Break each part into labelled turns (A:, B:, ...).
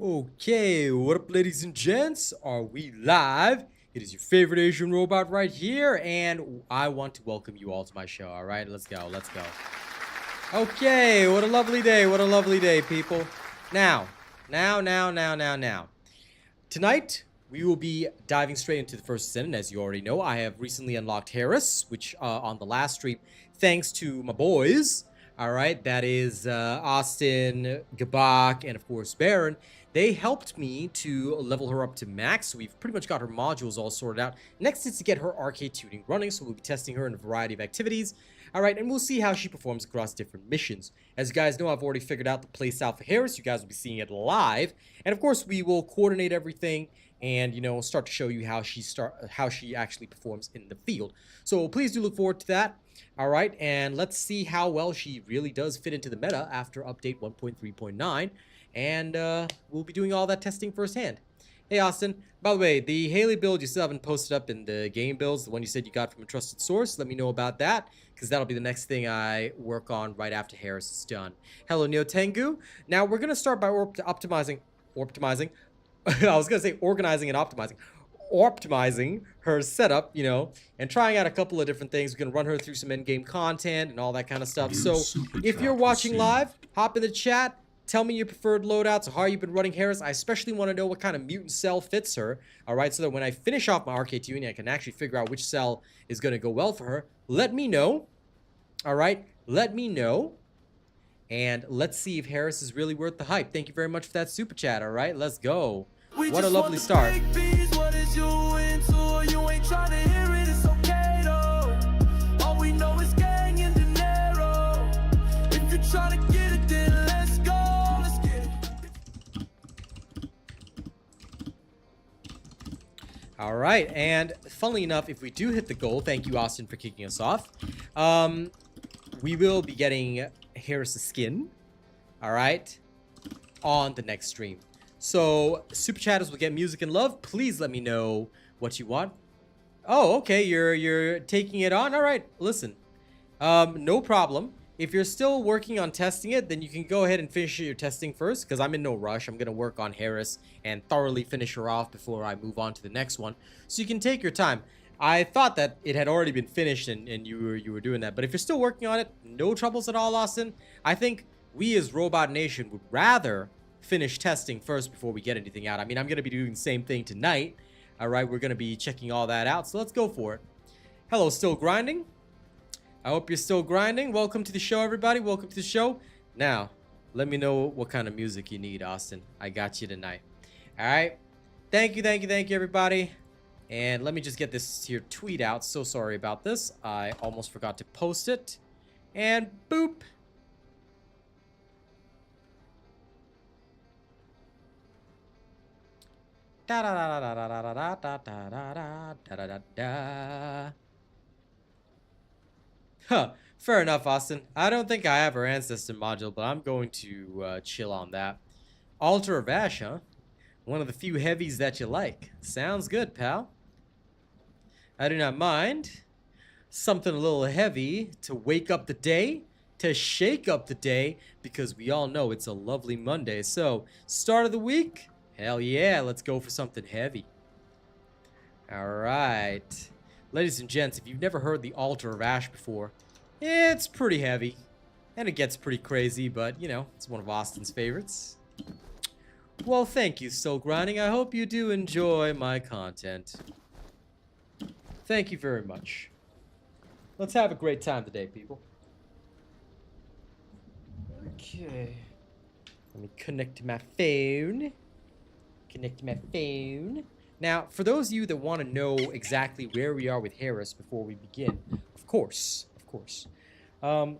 A: Okay, what up, ladies and gents? Are we live? It is your favorite Asian robot right here, and I want to welcome you all to my show. All right, let's go, let's go. Okay, what a lovely day, people. Now. Tonight, we will be diving straight into the First Descendant. As you already know, I have recently unlocked Harris, which on the last stream, thanks to my boys, all right, that is Austin, Gabak, and of course Baron. They helped me to level her up to max, so we've pretty much got her modules all sorted out. Next is to get her Arche Tuning running, so we'll be testing her in a variety of activities. All right, and we'll see how she performs across different missions. As you guys know, I've already figured out the playstyle for Harris. You guys will be seeing it live. And of course, we will coordinate everything and, start to show you how she actually performs in the field. So please do look forward to that. All right, and let's see how well she really does fit into the meta after update 1.3.9. And we'll be doing all that testing firsthand. Hey, Austin. By the way, the Haley build you still haven't posted up in the game builds, the one you said you got from a trusted source. Let me know about that, because that'll be the next thing I work on right after Harris is done. Hello, Neo Tengu. Now, we're going to start by optimizing. I was going to say organizing and optimizing her setup, and trying out a couple of different things. We're going to run her through some endgame content and all that kind of stuff. So, if you're watching live, hop in the chat. Tell me your preferred loadouts or how you've been running Harris. I especially want to know what kind of mutant cell fits her. All right, so that when I finish off my Arche Tuning, I can actually figure out which cell is going to go well for her. Let me know. All right, let me know. And let's see if Harris is really worth the hype. Thank you very much for that super chat. All right, let's go. What a lovely start. All right, and funnily enough, if we do hit the goal, thank you, Austin, for kicking us off. We will be getting Harris' skin, all right, on the next stream. So, super chatters will get music and love. Please let me know what you want. Oh, okay, you're taking it on. All right, listen, no problem. If you're still working on testing it, then you can go ahead and finish your testing first, because I'm in no rush. I'm going to work on Harris and thoroughly finish her off before I move on to the next one. So you can take your time. I thought that it had already been finished and you were doing that. But if you're still working on it, no troubles at all, Austin. I think we as Robot Nation would rather finish testing first before we get anything out. I mean, I'm going to be doing the same thing tonight. All right, we're going to be checking all that out. So let's go for it. Hello, still grinding? I hope you're still grinding. Welcome to the show, everybody. Welcome to the show. Now, let me know what kind of music you need, Austin. I got you tonight. All right. Thank you, everybody. And let me just get this here tweet out. So sorry about this. I almost forgot to post it. And boop. Da da da da da da da da da da da da da. Huh, fair enough, Austin. I don't think I have her ancestor module, but I'm going to chill on that. Altar of Ash, huh? One of the few heavies that you like. Sounds good, pal. I do not mind. Something a little heavy to wake up the day, to shake up the day, because we all know it's a lovely Monday. So, start of the week? Hell yeah, let's go for something heavy. All right. Ladies and gents, if you've never heard the Altar of Ash before, it's pretty heavy. And it gets pretty crazy, but, it's one of Austin's favorites. Well, thank you, Still Grinding. I hope you do enjoy my content. Thank you very much. Let's have a great time today, people. Okay. Let me connect to my phone. Now, for those of you that want to know exactly where we are with Harris before we begin, of course. Oh,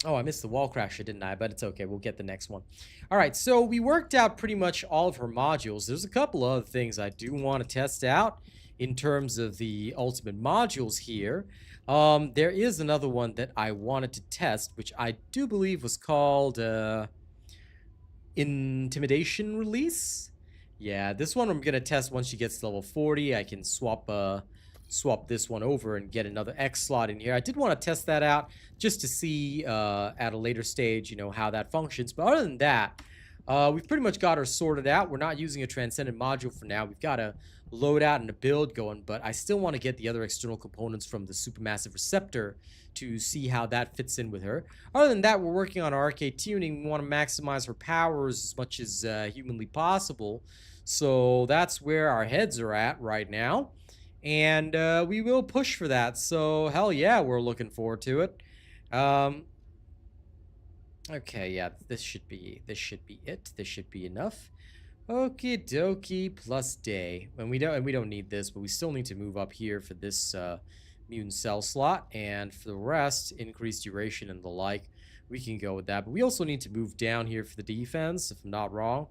A: I missed the wall crasher, didn't I? But it's okay. We'll get the next one. All right, so we worked out pretty much all of her modules. There's a couple of other things I do want to test out in terms of the ultimate modules here. There is another one that I wanted to test, which I do believe was called Intimidation Release. Yeah, this one I'm going to test once she gets to level 40. I can swap this one over and get another X slot in here. I did want to test that out just to see at a later stage, how that functions. But other than that, We've pretty much got her sorted out. We're not using a Transcendent module for now. We've got a loadout and a build going, but I still want to get the other external components from the Supermassive Receptor to see how that fits in with her. Other than that, we're working on Arche Tuning. We want to maximize her powers as much as humanly possible. So that's where our heads are at right now. And we will push for that. So hell yeah, we're looking forward to it. Okay, yeah, this should be it. This should be enough. Okie dokie plus day. And we don't need this, but we still need to move up here for this mutant cell slot, and for the rest, increased duration and the like. We can go with that, but we also need to move down here for the defense, if I'm not wrong.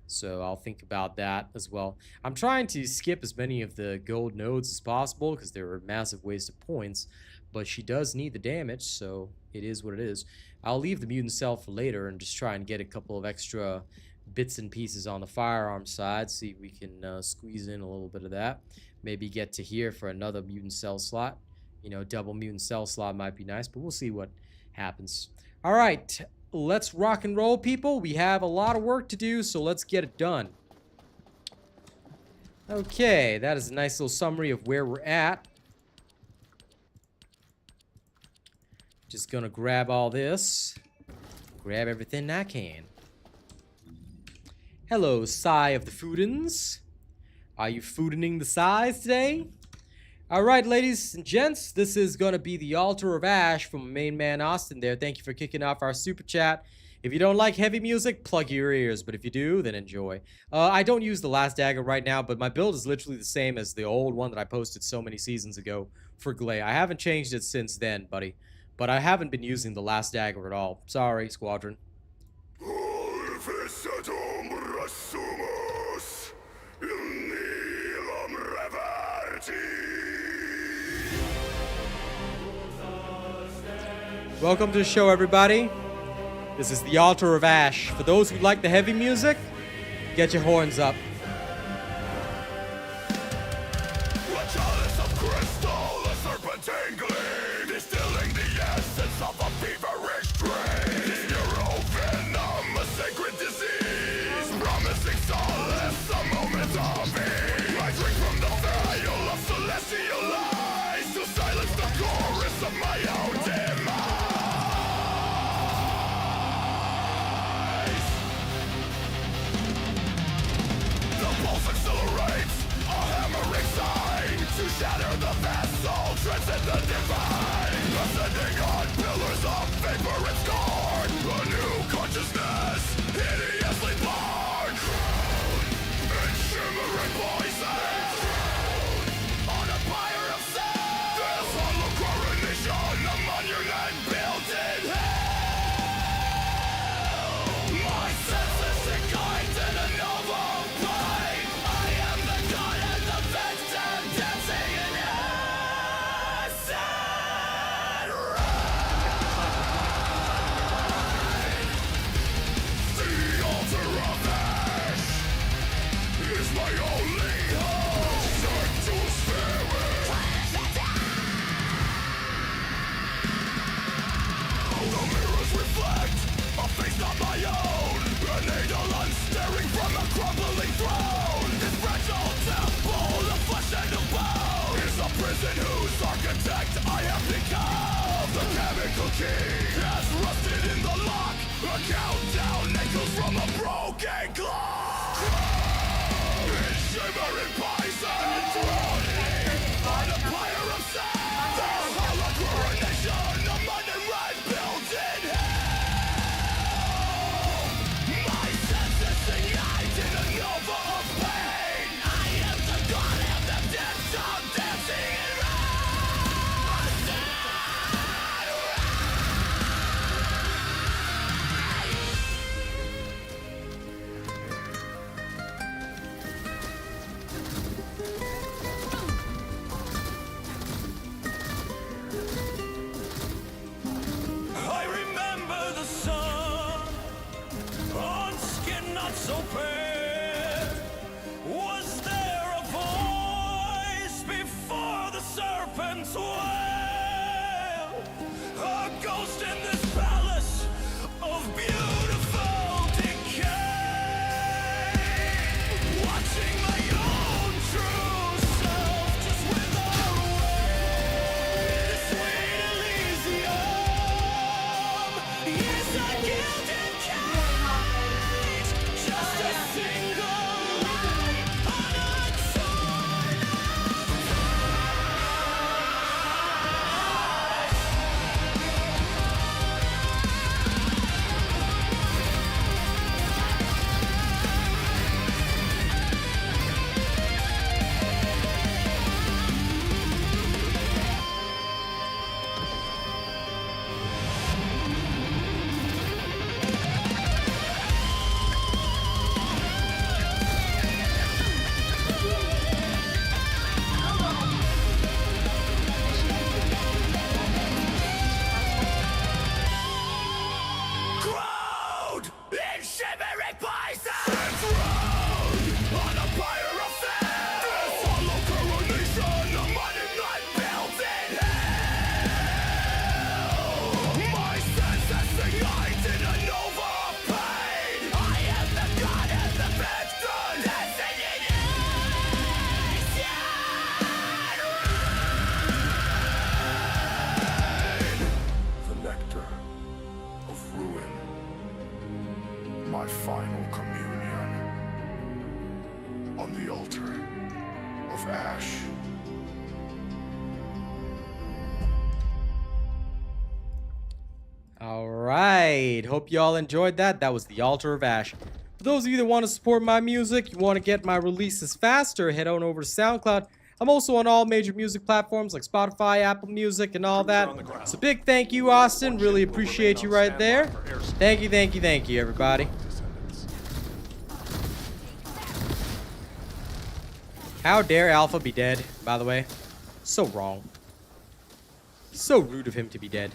A: So I'll think about that as well. I'm trying to skip as many of the gold nodes as possible because there are massive waste of points, but she does need the damage, so it is what it is. I'll leave the mutant cell for later and just try and get a couple of extra bits and pieces on the firearm side. See if we can squeeze in a little bit of that. Maybe get to here for another mutant cell slot. You know, double mutant cell slot might be nice, but we'll see what happens. All right, let's rock and roll, people. We have a lot of work to do, so let's get it done. Okay, that is a nice little summary of where we're at. Just gonna grab all this. Grab everything I can. Hello, Sigh of the Foodins. Are you foodening the size today? Alright, ladies and gents, this is gonna be the Altar of Ash from main man Austin there. Thank you for kicking off our super chat. If you don't like heavy music, plug your ears, but if you do, then enjoy. I don't use the Last Dagger right now, but my build is literally the same as the old one that I posted so many seasons ago for Glay. I haven't changed it since then, buddy. But I haven't been using the Last Dagger at all. Sorry, Squadron. Welcome to the show, everybody. This is the Altar of Ash. For those who like the heavy music, get your horns up.
B: Shatter the vessel, transcend the divine, ascending on pillars of vapor and scorn. A new consciousness, hideously born, in shimmering poison, on a pyre of sand. This hollow coronation, a monument built in hell. My senses ignite in a noble pain. I am the god and the victim, dancing in acid rain. The altar of ash is my only hope. Turn to spirit. The mirrors reflect a face not my own. An eidolon staring from a crumbling throne. This fragile temple of flesh and of bone is a prison whose architect I have become. The chemical key has rusted in the lock. A countdown echoes from a broken clock. In shimmering poison, drowning on a pyre of sand. The hollow coronation, a monument built in hell. My senses ignite in a nova of pain. I am the god of the dead, some dancing in acid I remember the sun on skin not so pale. Was there a voice before the serpent's wail? A ghost in this palace of beautiful decay. my final communion on the altar of ash.
A: All right. Hope you all enjoyed that. That was the Altar of Ash. For those of you that want to support my music, you want to get my releases faster, head on over to SoundCloud. I'm also on all major music platforms like Spotify, Apple Music, and all that. So big thank you, Austin. Really appreciate you right there. Thank you, thank you, thank you, everybody. How dare Alpha be dead, by the way? So wrong. So rude of him to be dead.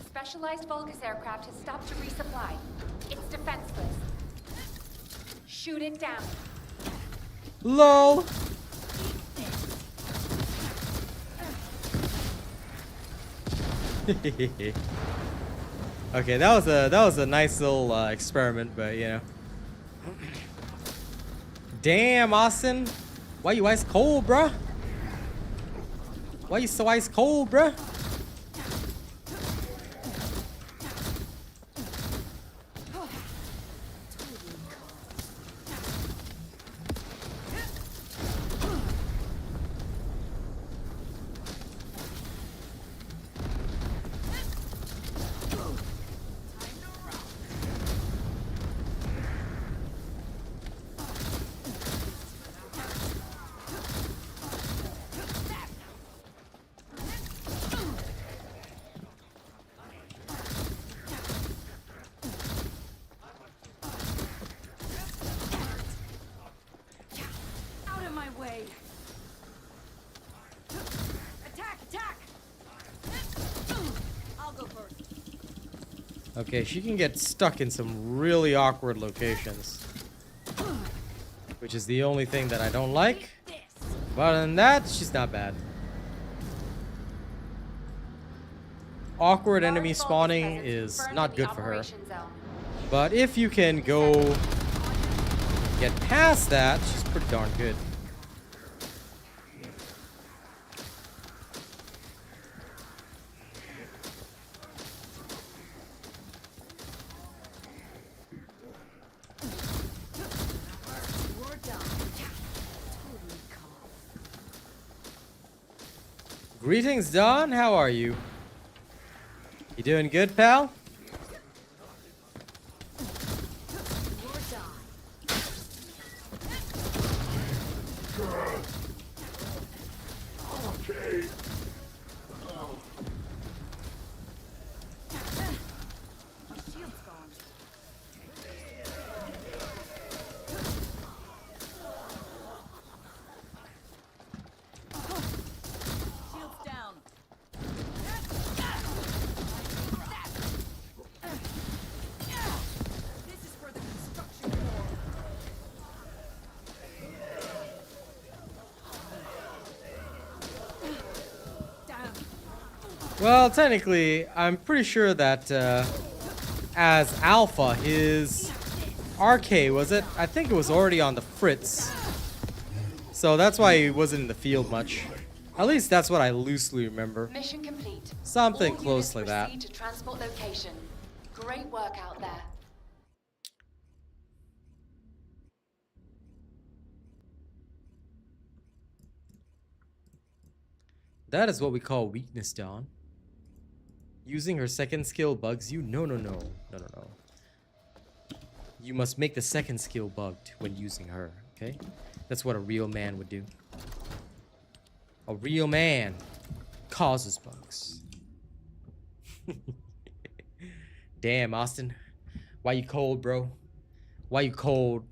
C: Specialized Vulgus aircraft has stopped to resupply. It's defenseless. Shoot it down.
A: LOL. Okay, that was a nice little experiment, but you know. Damn, Austin, why you ice cold, bruh? Why you so ice cold, bruh? Okay, she can get stuck in some really awkward locations, which is the only thing that I don't like. But other than that, she's not bad. Awkward enemy spawning is not good for her. But if you can go get past that, she's pretty darn good. Greetings, Don. How are you? You doing good, pal?
B: Okay.
A: Well, technically, I'm pretty sure that as Alpha, his Arche, was it? I think it was already on the fritz. So that's why he wasn't in the field much. At least that's what I loosely remember.
C: Mission complete.
A: Something
C: All
A: close
C: units
A: like that.
C: proceed to transport location. Great work out there.
A: That is what we call weakness, Dawn. Using her second skill bugs you? No. You must make the second skill bugged when using her, okay? That's what a real man would do. A real man causes bugs. Damn, Austin. Why you cold, bro? Why you cold?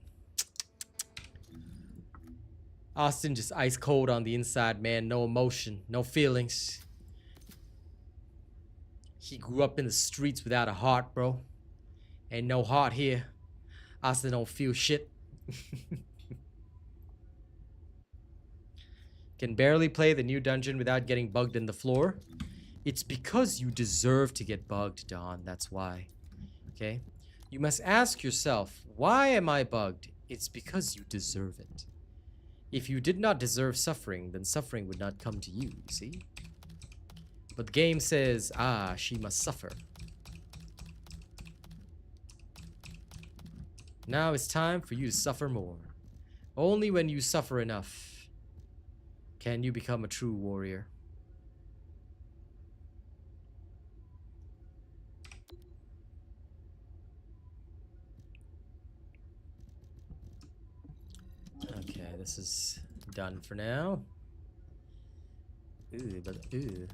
A: Austin just ice cold on the inside, man. No emotion, no feelings. He grew up in the streets without a heart, bro. Ain't no heart here. Austin don't feel shit. Can barely play the new dungeon without getting bugged in the floor. It's because you deserve to get bugged, Don. That's why. Okay? You must ask yourself, why am I bugged? It's because you deserve it. If you did not deserve suffering, then suffering would not come to you, see? But the game says, she must suffer. Now it's time for you to suffer more. Only when you suffer enough can you become a true warrior. Okay, this is done for now. Ooh, but ooh.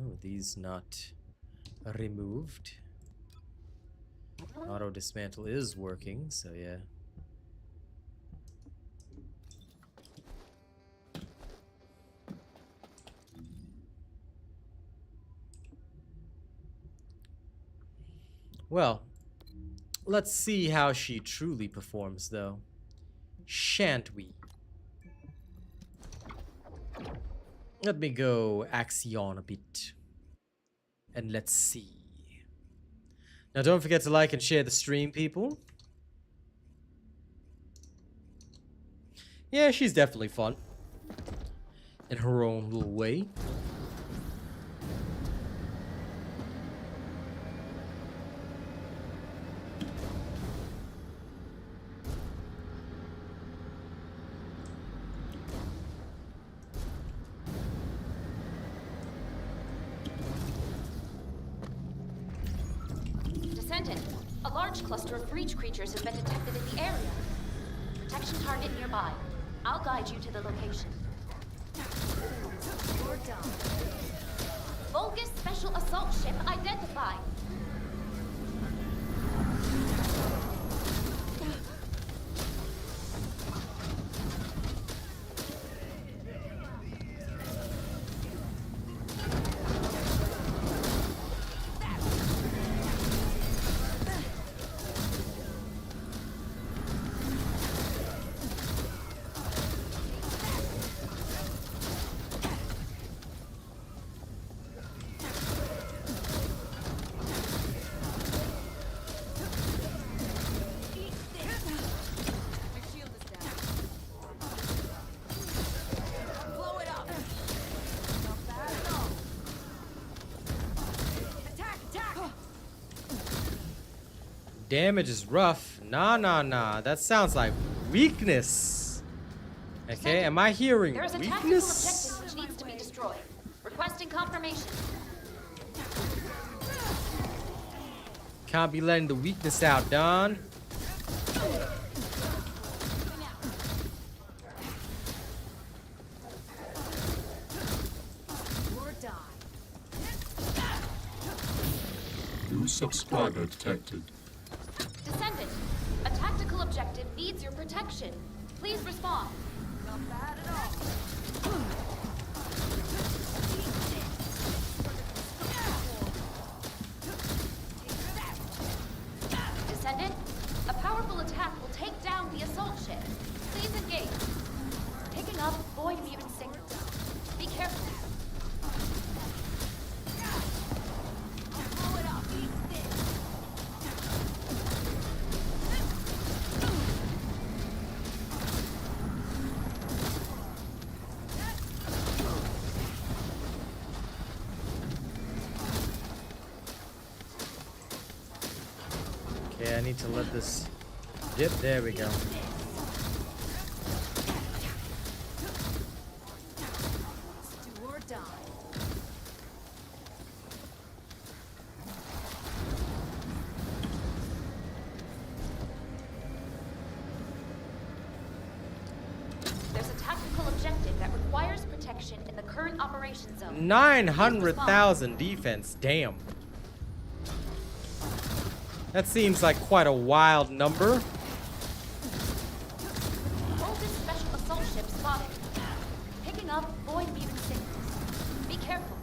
A: Oh, these not removed. Auto dismantle is working, so yeah. Well, let's see how she truly performs, though. Shan't we? Let me go Axion a bit. And let's see. Now don't forget to like and share the stream, people. Yeah, she's definitely fun. In her own little way.
C: Descendant, a large cluster of breach creatures has been detected in the area. Protection target nearby. I'll guide you to the location. You're done. Vulgus Special Assault Ship identified.
A: Damage is rough. Nah. That sounds like weakness. Okay, am I hearing
C: There is a tactical
A: weakness?
C: objective which needs to be destroyed. Requesting confirmation.
A: Can't be letting the weakness out, Don.
B: New subscriber detected.
C: Descendant, a tactical objective needs your protection. Please respond. Not bad at all. Descendant, a powerful attack will take down the assault ship. Please engage. Picking up void mutant signals. Be careful.
A: Okay, I need to let this dip. There we go.
C: Do or die. There's a tactical objective that requires protection in the current operation zone.
A: 900,000 defense. Damn. That seems like quite a wild number.
C: Vulgus Special Assault Ship spotted. Picking up void mutant signals. Be careful.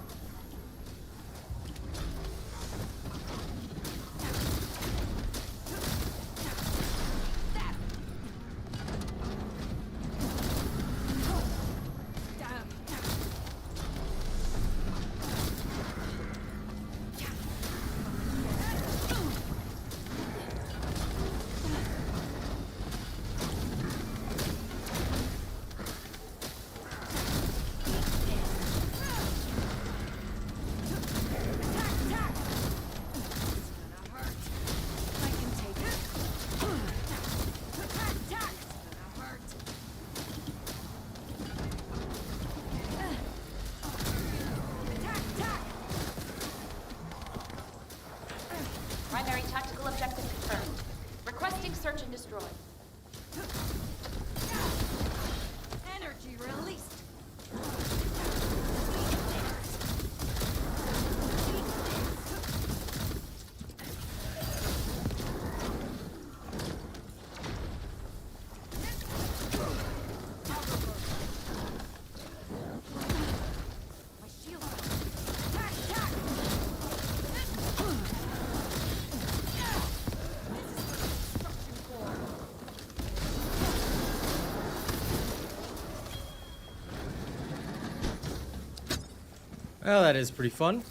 A: Well, that is pretty fun.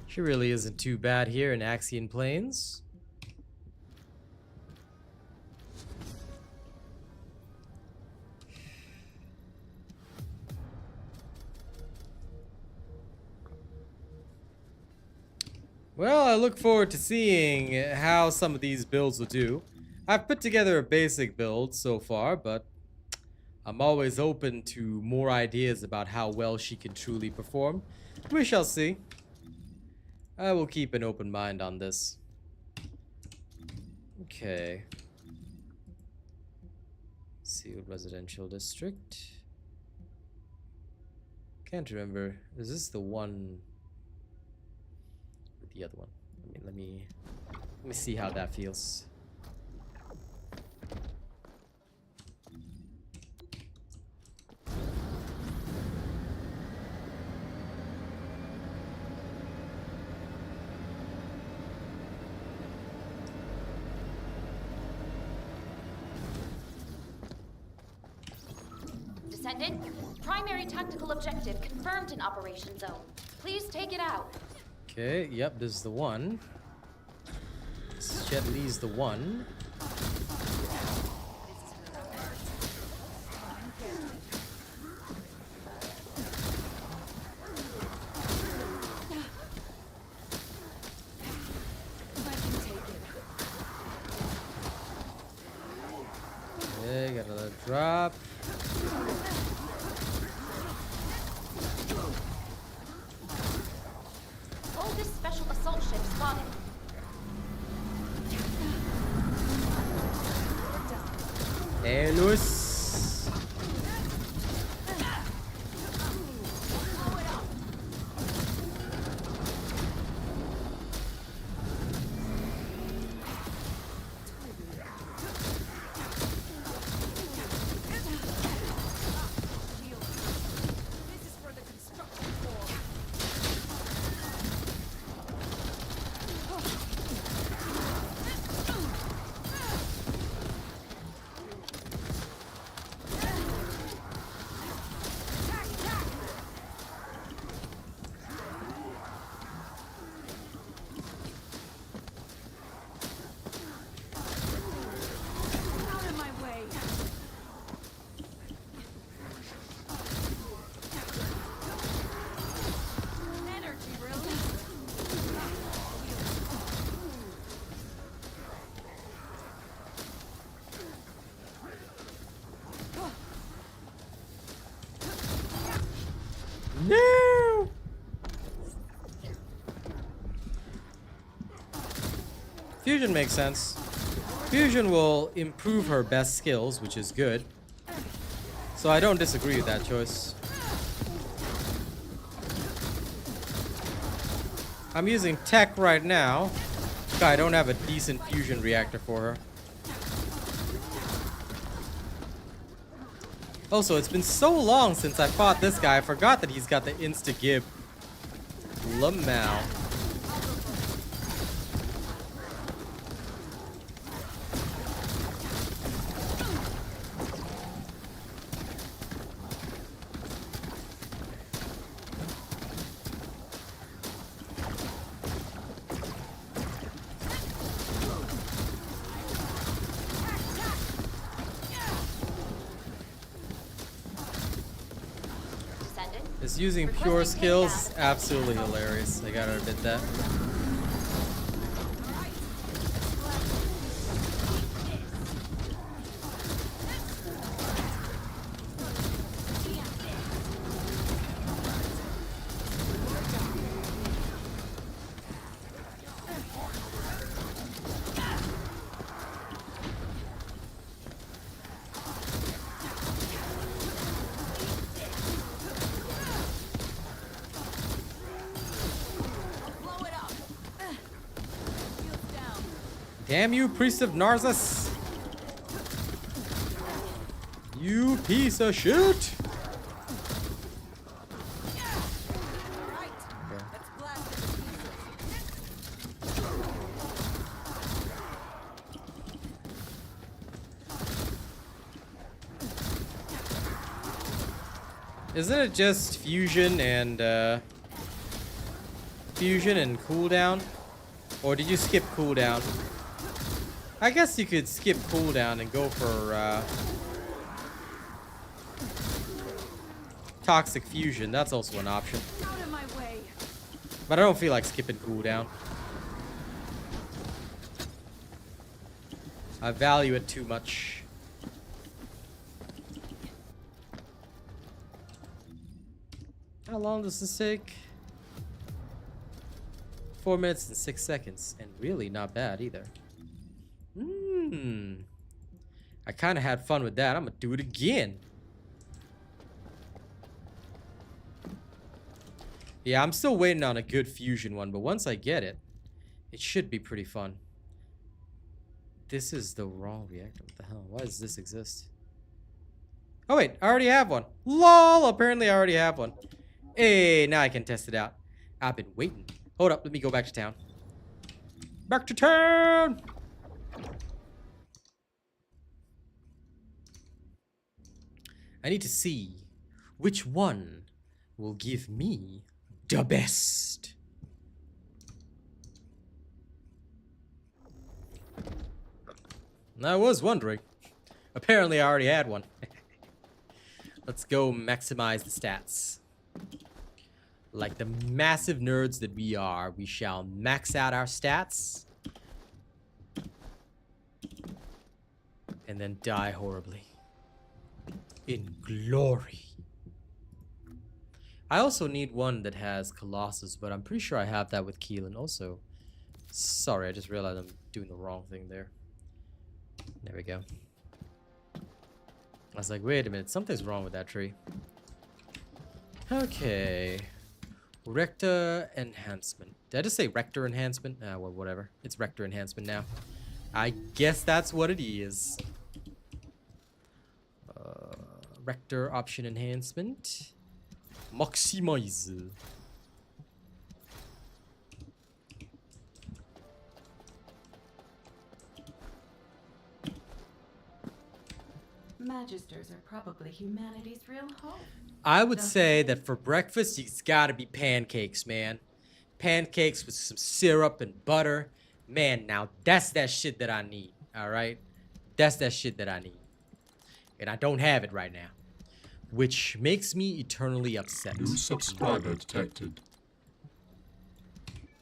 A: She really isn't too bad here in Axian Plains. Well, I look forward to seeing how some of these builds will do. I've put together a basic build so far, but I'm always open to more ideas about how well she can truly perform. We shall see. I will keep an open mind on this. Okay. Sealed residential district. Can't remember. Is this the one? The other one. Let me see how that feels.
C: Descendant, primary tactical objective confirmed in Operation Zone. Please take it out.
A: Okay, yep, this is the one. Jet Li's the one. Okay, got another drop.
C: This special assault ship spotted.
A: Hey, Lewis. No! Fusion makes sense. Fusion will improve her best skills, which is good. So I don't disagree with that choice. I'm using tech right now. I don't have a decent fusion reactor for her. Also, it's been so long since I fought this guy, I forgot that he's got the insta-gib. Lamau. This using pure skills is absolutely hilarious. I gotta admit that. Damn you, Priest of Narcissus! You piece of shit! Isn't it just fusion and cooldown? Or did you skip cooldown? I guess you could skip cooldown and go for toxic fusion. That's also an option.
C: Out of my way.
A: But I don't feel like skipping cooldown. I value it too much. How long does this take? 4 minutes and 6 seconds. And really not bad either. I kind of had fun with that. I'm gonna do it again. Yeah, I'm still waiting on a good fusion one, but once I get it, it should be pretty fun. This is the wrong reactor. What the hell? Why does this exist? Oh wait, I already have one. LOL, apparently I already have one. Hey, now I can test it out. I've been waiting. Hold up, let me go back to town. Back to town! I need to see which one will give me the best. I was wondering. Apparently I already had one. Let's go maximize the stats. Like the massive nerds that we are, we shall max out our stats. And then die horribly. In glory. I also need one that has Colossus, but I'm pretty sure I have that with Keelan also. Sorry, I just realized I'm doing the wrong thing there. There we go. I was like, wait a minute, something's wrong with that tree. Okay. Reactor enhancement. Did I just say Reactor enhancement? Ah, well, whatever. It's Reactor enhancement now. I guess that's what it is. Reactor option enhancement. Maximize.
D: Magisters are probably humanity's real hope.
A: I would say that for breakfast, it's gotta be pancakes, man. Pancakes with some syrup and butter. Man, now that's that shit that I need, alright? That's that shit that I need. And I don't have it right now. Which makes me eternally upset.
B: New subscriber detected.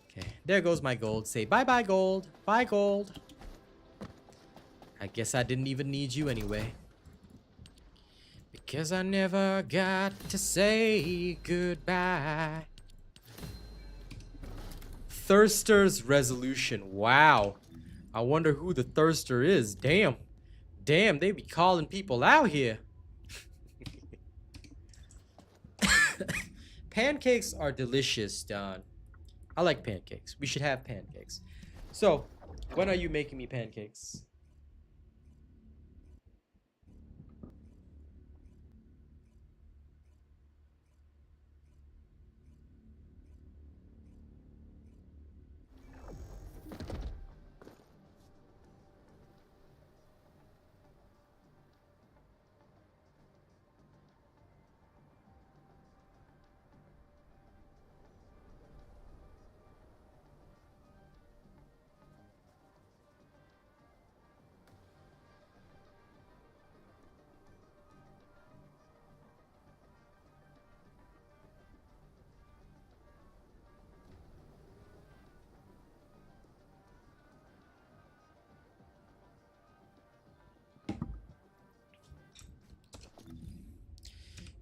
A: Okay, there goes my gold. Say bye-bye, gold. Bye, gold. I guess I didn't even need you anyway. Because I never got to say goodbye. Thirster's resolution. Wow. I wonder who the thirster is. Damn. Damn, they be calling people out here. Pancakes are delicious, Don. I like pancakes. We should have pancakes. So, when are you making me pancakes?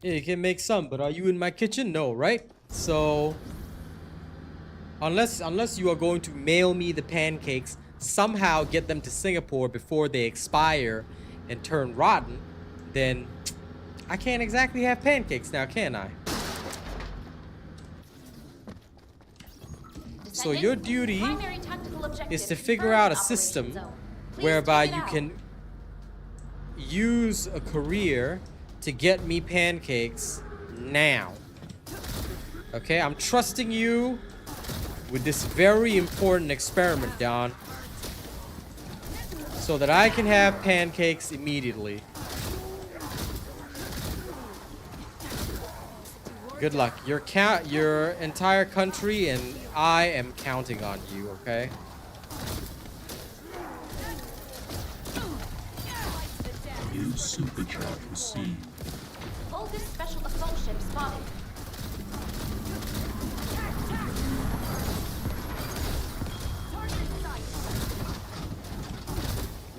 A: Yeah, you can make some, but are you in my kitchen? No, right? So, unless you are going to mail me the pancakes, somehow get them to Singapore before they expire and turn rotten, then I can't exactly have pancakes now, can I? So your duty is to figure out a system whereby you can use a career to get me pancakes now. Okay, I'm trusting you with this very important experiment, Don, so that I can have pancakes immediately. Good luck. Your entire country, and I am counting on you. Okay.
B: New super chat received.
C: Oldest special assault ship spotted.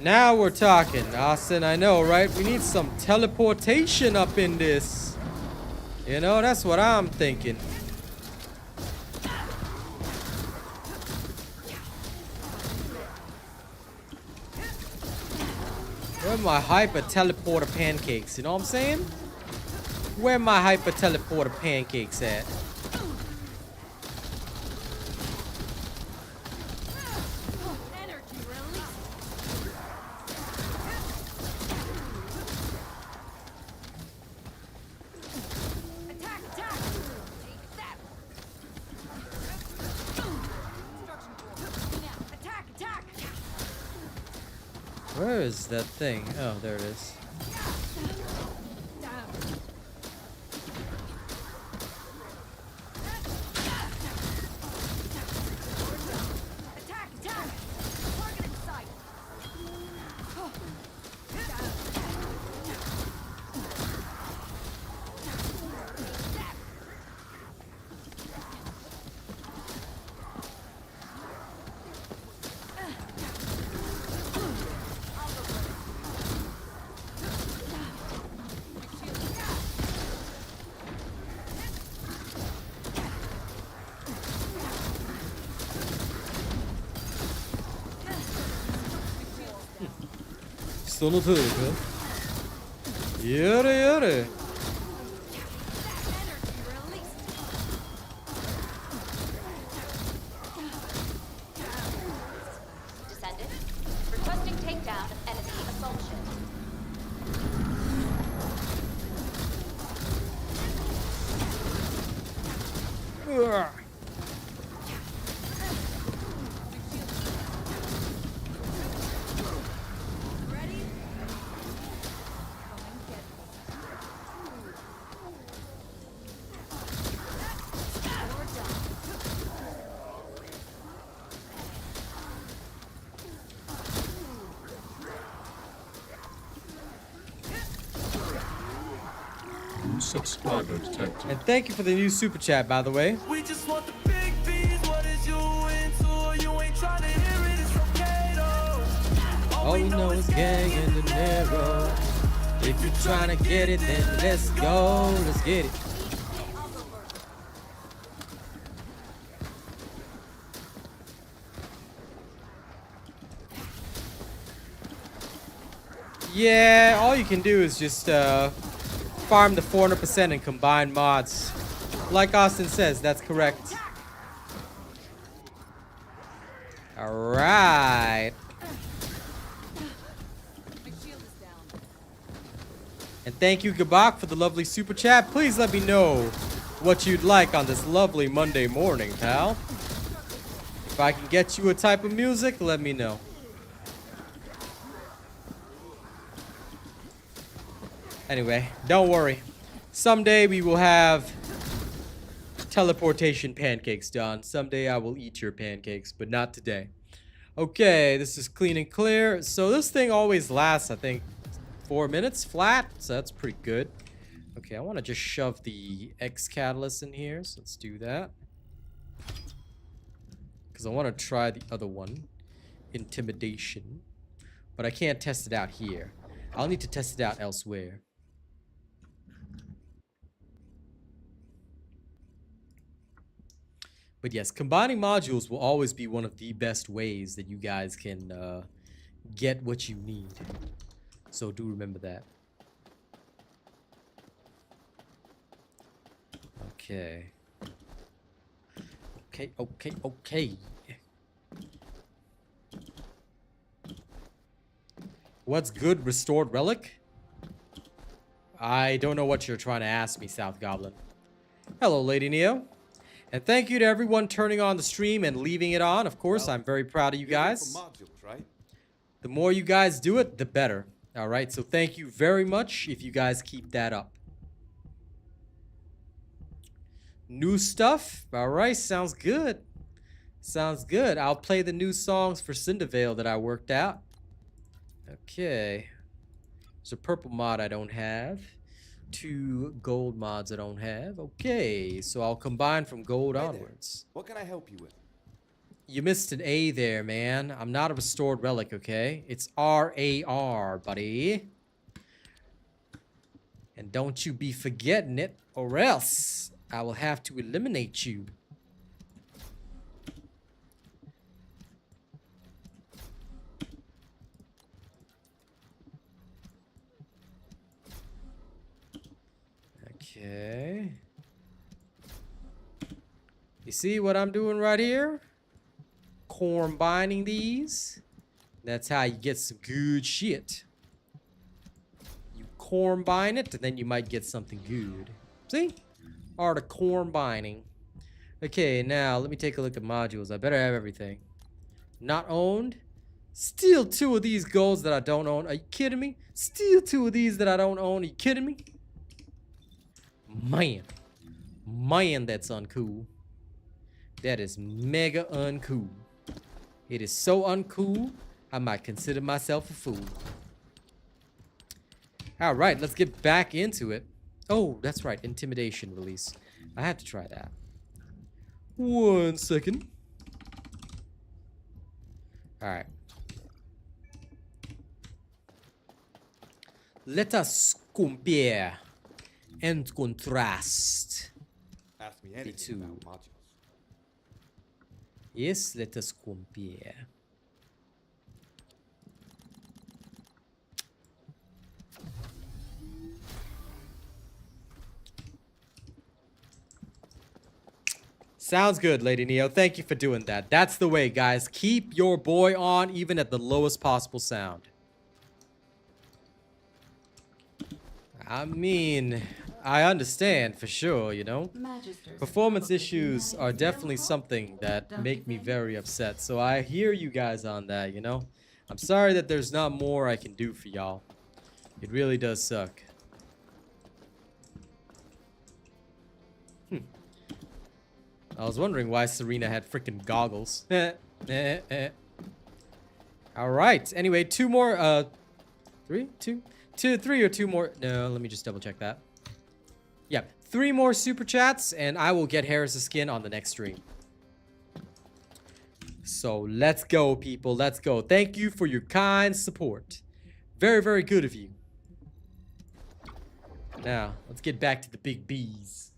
A: Now we're talking, Austin. I know, right? We need some teleportation up in this. You know, that's what I'm thinking. Where are my hyper teleporter pancakes? You know what I'm saying? Where my hyper teleporter pancakes at? Where is that thing? Oh, there it is. Sonu tırgı. Yürü yürü.
C: Descendant, requesting takedown of enemy assault ship.
A: Ugh.
B: New subscriber detected.
A: And thank you for the new super chat, by the way.
E: We just want the big B's. What is you into? You ain't trying to hear it. It's okay though.
A: All we know is gang and De Niro. If you're trying to get it, then let's go. Let's get it. Yeah, all you can do is just farm the 400% and combine mods. Like Austin says, that's correct. Alright. And thank you, Gabak, for the lovely super chat. Please let me know what you'd like on this lovely Monday morning, pal. If I can get you a type of music, let me know. Anyway, don't worry. Someday we will have teleportation pancakes done. Someday I will eat your pancakes, but not today. Okay, this is clean and clear. So this thing always lasts, I think, 4 minutes flat. So that's pretty good. Okay, I want to just shove the X catalyst in here. So let's do that. Because I want to try the other one. Intimidation. But I can't test it out here. I'll need to test it out elsewhere. But yes, combining modules will always be one of the best ways that you guys can get what you need. So do remember that. Okay. Okay. What's good, restored relic? I don't know what you're trying to ask me, South Goblin. Hello, Lady Neo. And thank you to everyone turning on the stream and leaving it on. Of course, I'm very proud of you guys.
F: Modules, right?
A: The more you guys do it, the better. All right, so thank you very much if you guys keep that up. New stuff. All right, sounds good. Sounds good. I'll play the new songs for Cindervale that I worked out. Okay. There's a purple mod I don't have. 2 gold mods I don't have. Okay, so I'll combine from gold onwards.
F: What can I help you with?
A: You missed an A there, man. I'm not a restored relic, okay? It's R-A-R, buddy. And don't you be forgetting it, or else I will have to eliminate you. Okay. You see what I'm doing right here? Combining these. That's how you get some good shit. You combine it, and then you might get something good. See? Art of combining. Okay, now let me take a look at modules. I better have everything. Not owned. Still 2 of these golds that I don't own. Are you kidding me? Still 2 of these that I don't own. Are you kidding me? Man, that's uncool. That is mega uncool. It is so uncool, I might consider myself a fool. Alright, let's get back into it. Oh, that's right, intimidation release. I have to try that. 1 second. Alright. Let us compare and contrast.
F: Ask me
A: two.
F: anything about modules.
A: Yes, let us compare. Sounds good, Lady Neo. Thank you for doing that. That's the way, guys. Keep your boy on, even at the lowest possible sound. I mean, I understand for sure, you know.
D: Magisters
A: Performance
D: probably
A: issues
D: humanity's
A: are
D: real
A: definitely
D: hope.
A: something that
D: Don't
A: make
D: you
A: me
D: think?
A: very upset. So I hear you guys on that, you know. I'm sorry that there's not more I can do for y'all. It really does suck. I was wondering why Serena had freaking goggles. All right. Anyway, 2 more. 3, 2, 2, 3 or 2 more. No, let me just double check that. Yeah, 3 more super chats, and I will get Harris' skin on the next stream. So let's go, people. Let's go. Thank you for your kind support. Very, very good of you. Now, let's get back to the big B's.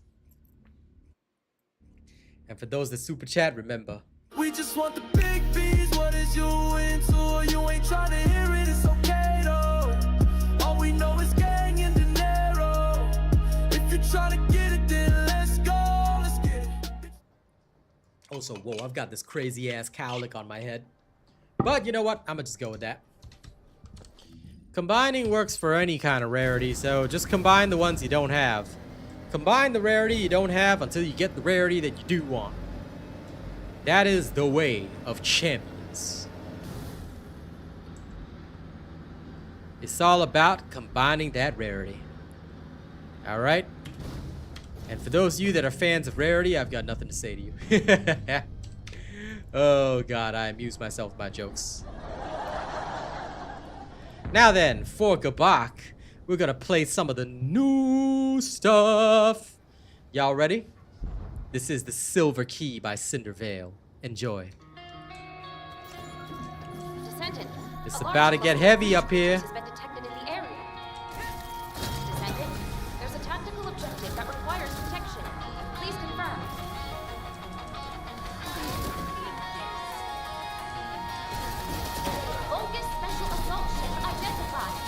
A: And for those that super chat, remember.
E: We just want the big B's. What is you into? You ain't trying to hear it, it's okay though. All we know is gang and dinero. If you're trying to get it, then let's go. Let's get it.
A: Also, whoa, I've got this crazy ass cowlick on my head. But you know what? I'm gonna just go with that. Combining works for any kind of rarity, so just combine the ones you don't have. Combine the rarity you don't have until you get the rarity that you do want. That is the way of champions. It's all about combining that rarity. Alright? And for those of you that are fans of rarity, I've got nothing to say to you. Oh god, I amuse myself with my jokes. Now then, for Gabak, we're gonna play some of the new stuff. Y'all ready? This is the Silver Key by Cindervale. Enjoy.
C: Descendant.
A: It's
C: a large
A: about to get
C: level
A: heavy up here.
C: has been detected in the area. Descendant, there's a tactical objective that requires protection. Please confirm. Bogus special assault ship identified.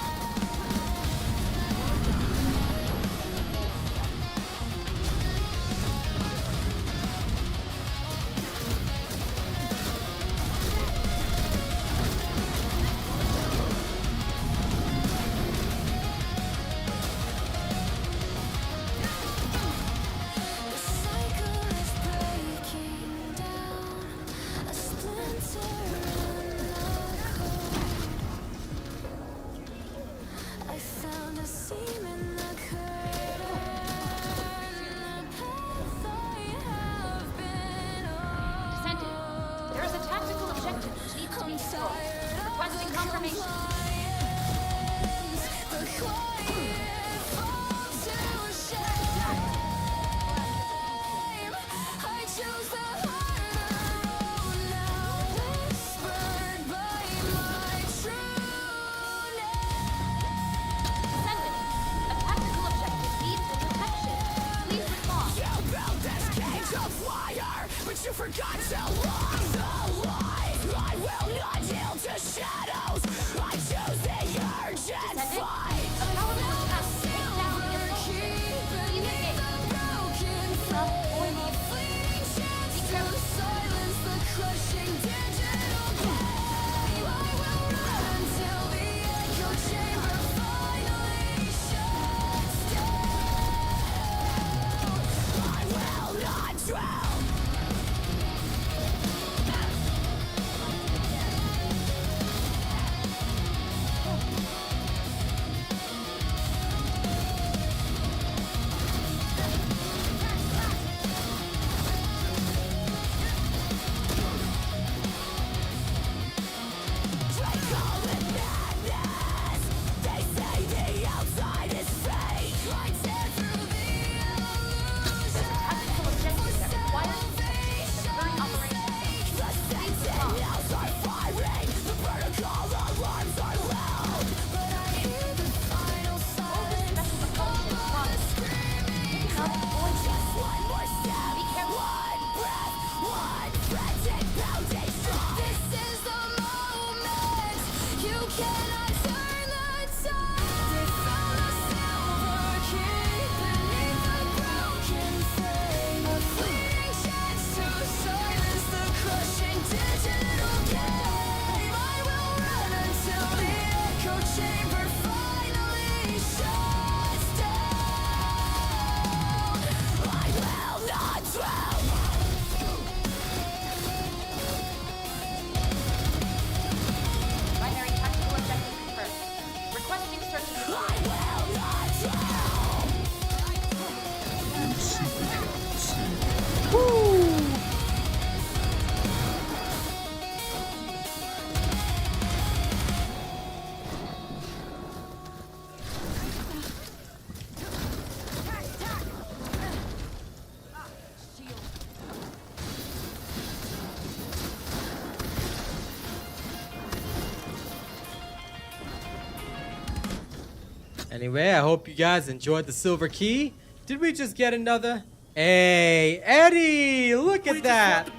A: Anyway, I hope you guys enjoyed the silver key. Did we just get another? Hey, Eddie, look at that.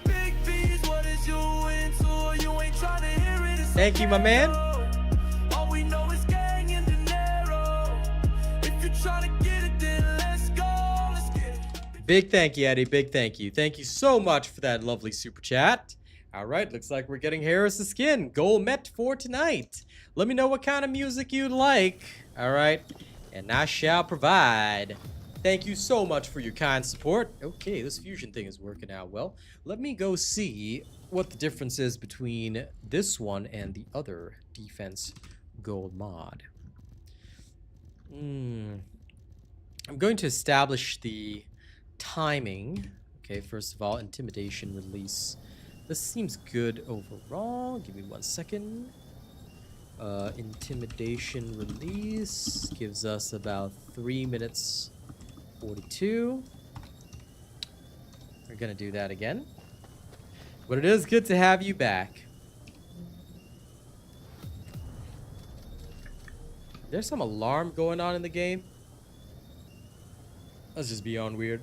A: Thank you, my man.
E: All we know is gang and dinero. If you're trying to get it, then let's go. Let's get it.
A: Big thank you, Eddie. Big thank you. Thank you so much for that lovely super chat. All right, looks like we're getting Harris' skin. Goal met for tonight. Let me know what kind of music you'd like. All right, and I shall provide. Thank you so much for your kind support. Okay, this fusion thing is working out well. Let me go see what the difference is between this one and the other defense gold mod. I'm going to establish the timing. Okay, first of all, intimidation release. This seems good overall. Give me 1 second. Intimidation release gives us about 3 minutes 42. We're gonna do that again. But it is good to have you back. There's some alarm going on in the game. That's just beyond weird.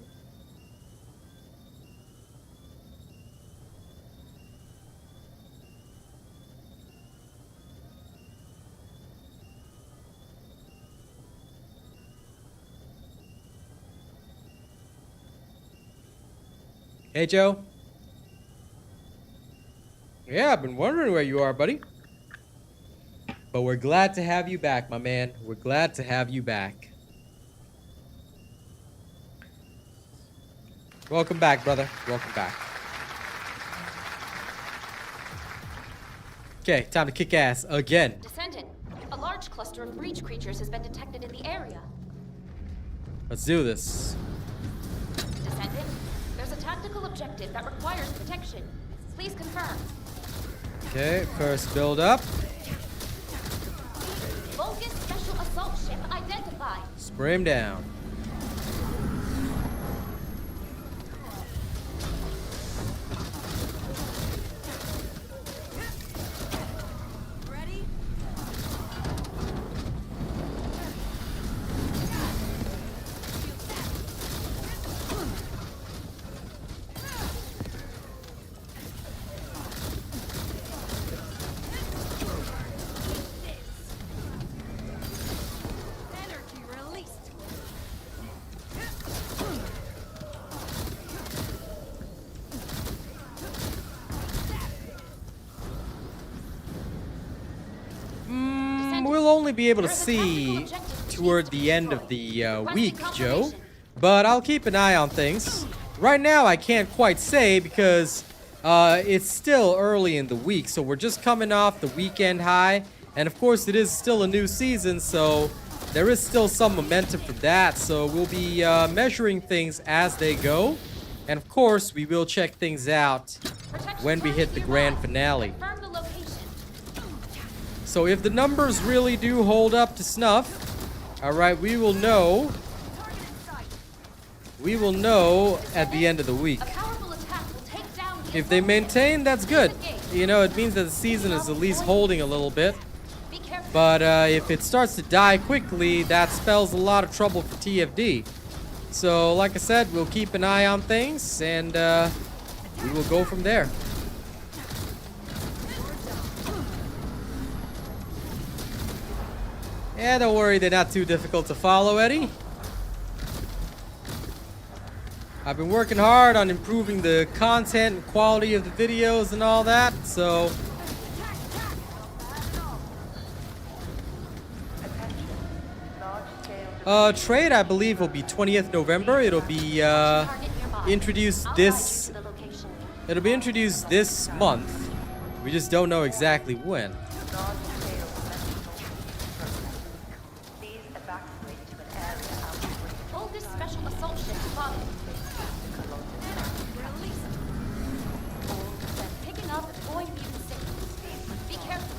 A: Hey, Joe. Yeah, I've been wondering where you are, buddy. But we're glad to have you back, my man. We're glad to have you back. Welcome back, brother. Welcome back. Okay, time to kick ass again.
C: Descendant, a large cluster of breach creatures has been detected in the area.
A: Let's do this.
C: Descendant, there's a tactical objective that requires protection. Please confirm.
A: Okay, first build up.
C: Vulcan Special Assault Ship identified.
A: Spray him down. only be able to see toward the end of the week, Joe. But I'll keep an eye on things. Right now, I can't quite say because it's still early in the week. So we're just coming off the weekend high. And of course, it is still a new season. So there is still some momentum for that. So we'll be measuring things as they go. And of course, we will check things out when we hit the grand finale.
C: Confirm the location.
A: So if the numbers really do hold up to snuff, alright, we will know. We will know at the end of the week.
C: A powerful attack will take down the
A: If they
C: assault
A: maintain, that's good. You know, it means that the season is at least holding a little bit.
C: ship. Be careful.
A: But if it starts to die quickly, that spells a lot of trouble for TFD. So, like I said, we'll keep an eye on things, and we will go from there. Yeah, don't worry, they're not too difficult to follow, Eddie. I've been working hard on improving the content and quality of the videos and all that, so... Trade, I believe, will be 20th November. It'll be
C: Target nearby.
A: introduced
C: I'll
A: this...
C: guide you to the location.
A: It'll be introduced this month. We just don't know exactly when.
C: Hold this special assault ship above. Picking up void mutant signals. Be careful.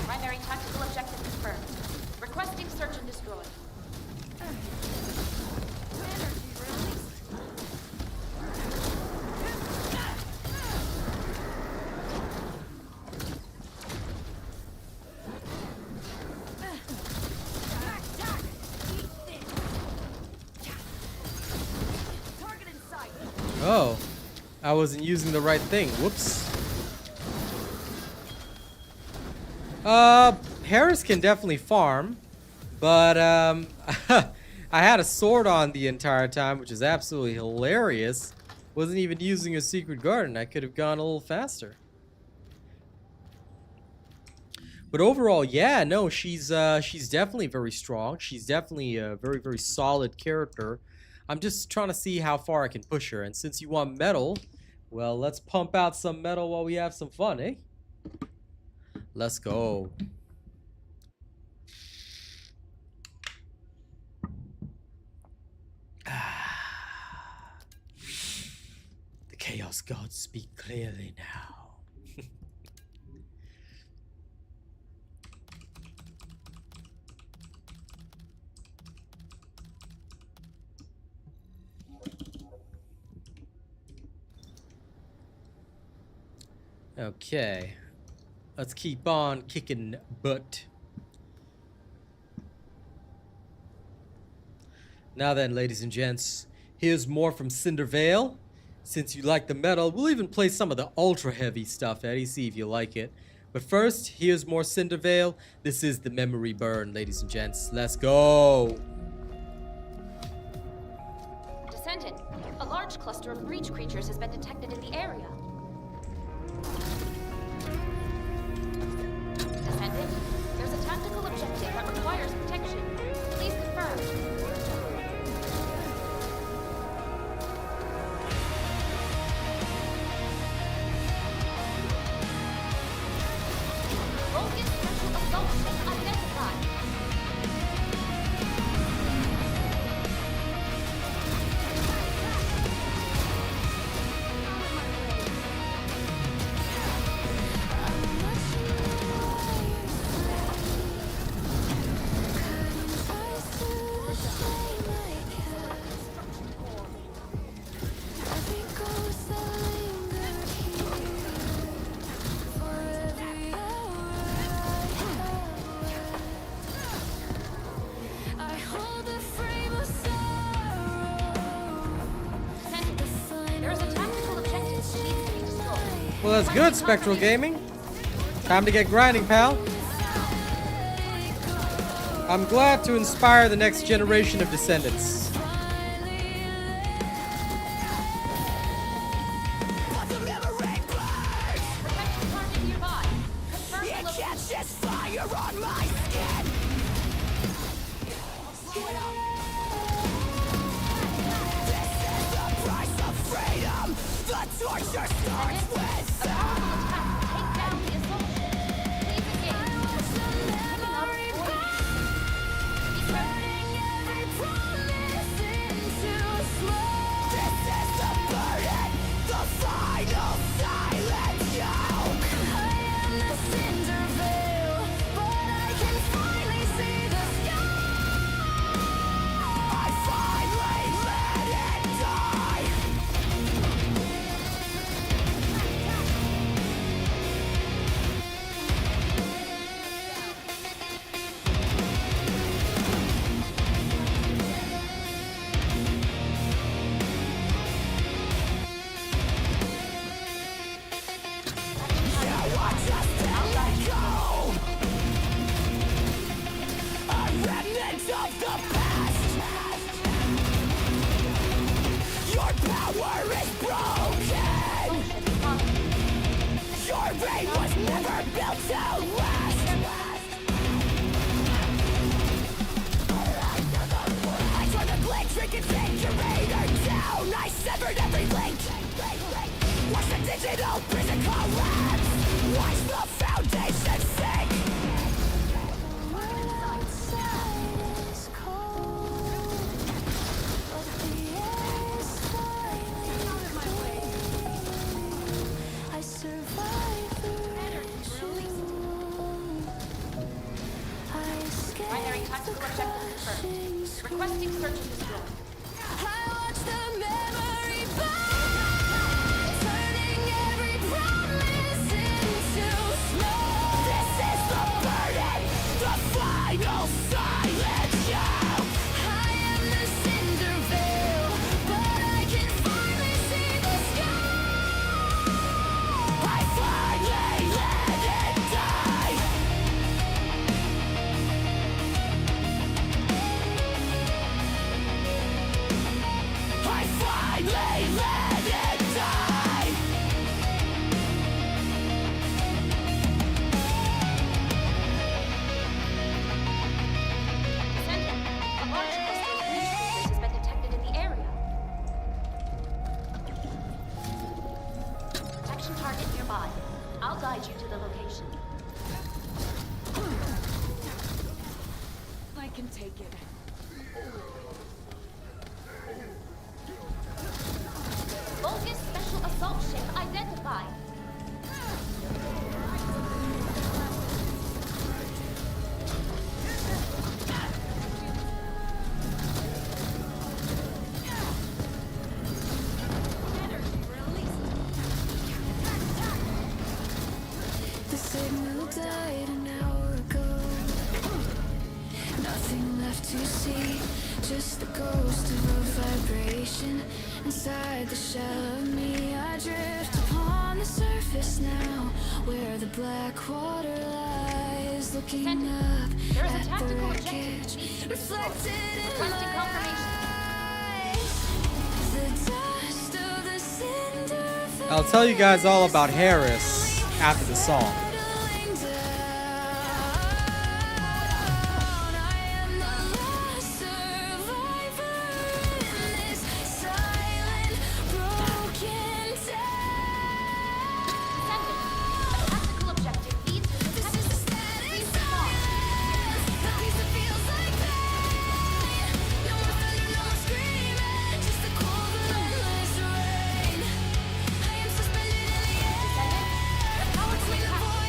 C: Primary tactical objective confirmed. Requesting search and destroy.
A: Oh, I wasn't using the right thing. Whoops. Harris can definitely farm, but I had a sword on the entire time, which is absolutely hilarious. Wasn't even using a secret garden. I could have gone a little faster. But overall, yeah, no, she's definitely very strong. She's definitely a very, very solid character. I'm just trying to see how far I can push her. And since you want metal, well, let's pump out some metal while we have some fun, eh? Let's go. The Chaos Gods speak clearly now. Okay. Let's keep on kicking butt. Now then, ladies and gents, here's more from Cindervale. Since you like the metal, we'll even play some of the ultra heavy stuff, Eddie, see if you like it. But first, here's more Cindervale. This is the memory burn, ladies and gents. Let's go.
C: Descendant, a large cluster of breach creatures has been detected in the area. Descendant, there's a tactical objective that requires protection. Please confirm. Bogus special assault ship identified.
A: Well, that's good, Spectral Gaming. Time to get grinding, pal. I'm glad to inspire the next generation of descendants.
C: Protection target nearby. Confirm the location.
B: Fire on my skin. This is the price of freedom. The torture starts with
C: A powerful attack will take down the assault ship. Please engage. Picking up void. Be careful.
B: This is the burden, the final silent joke. I am the cinder veil, but I can finally see the sky. I finally let it die. Remnants of the past. Your power is broken. Your brain was never built to last. I tore the blade trick configurator down. I severed every link. Watch the digital prison collapse. Watch the foundation sink.
C: Primary tactical objective confirmed. Requesting search and destroy.
B: This is the burden, the final silent joke. I am the cinder veil, but I can finally see the sky. I finally let it die. I finally let it die.
C: Descendant, a large cluster of administrators has been detected in the area. Protection target nearby. I'll guide you to the location.
D: I can take it.
C: Bogus special assault ship identified.
B: The signal died an hour ago. Nothing left to see, just the ghost of a vibration inside the shell of me. I drift upon the surface now, where the black water lies, looking
C: Descendant,
B: up
C: there is a
B: at the
C: tactical
B: wreckage,
C: objective that needs to be destroyed.
B: reflected in
C: Requesting
B: my
C: confirmation.
B: eyes. The dust of the cinder
A: I'll tell you guys all about Harris after the song.
B: settling down. I am the last survivor in this silent, broken town.
C: Descendant, a tactical objective needs to be
B: This is the
C: detected.
B: static
C: Please respond.
B: silence, the peace that feels like pain. No more thunder, no more screaming, just the cold, relentless rain. I am suspended in the air.
C: Descendant, the power to attack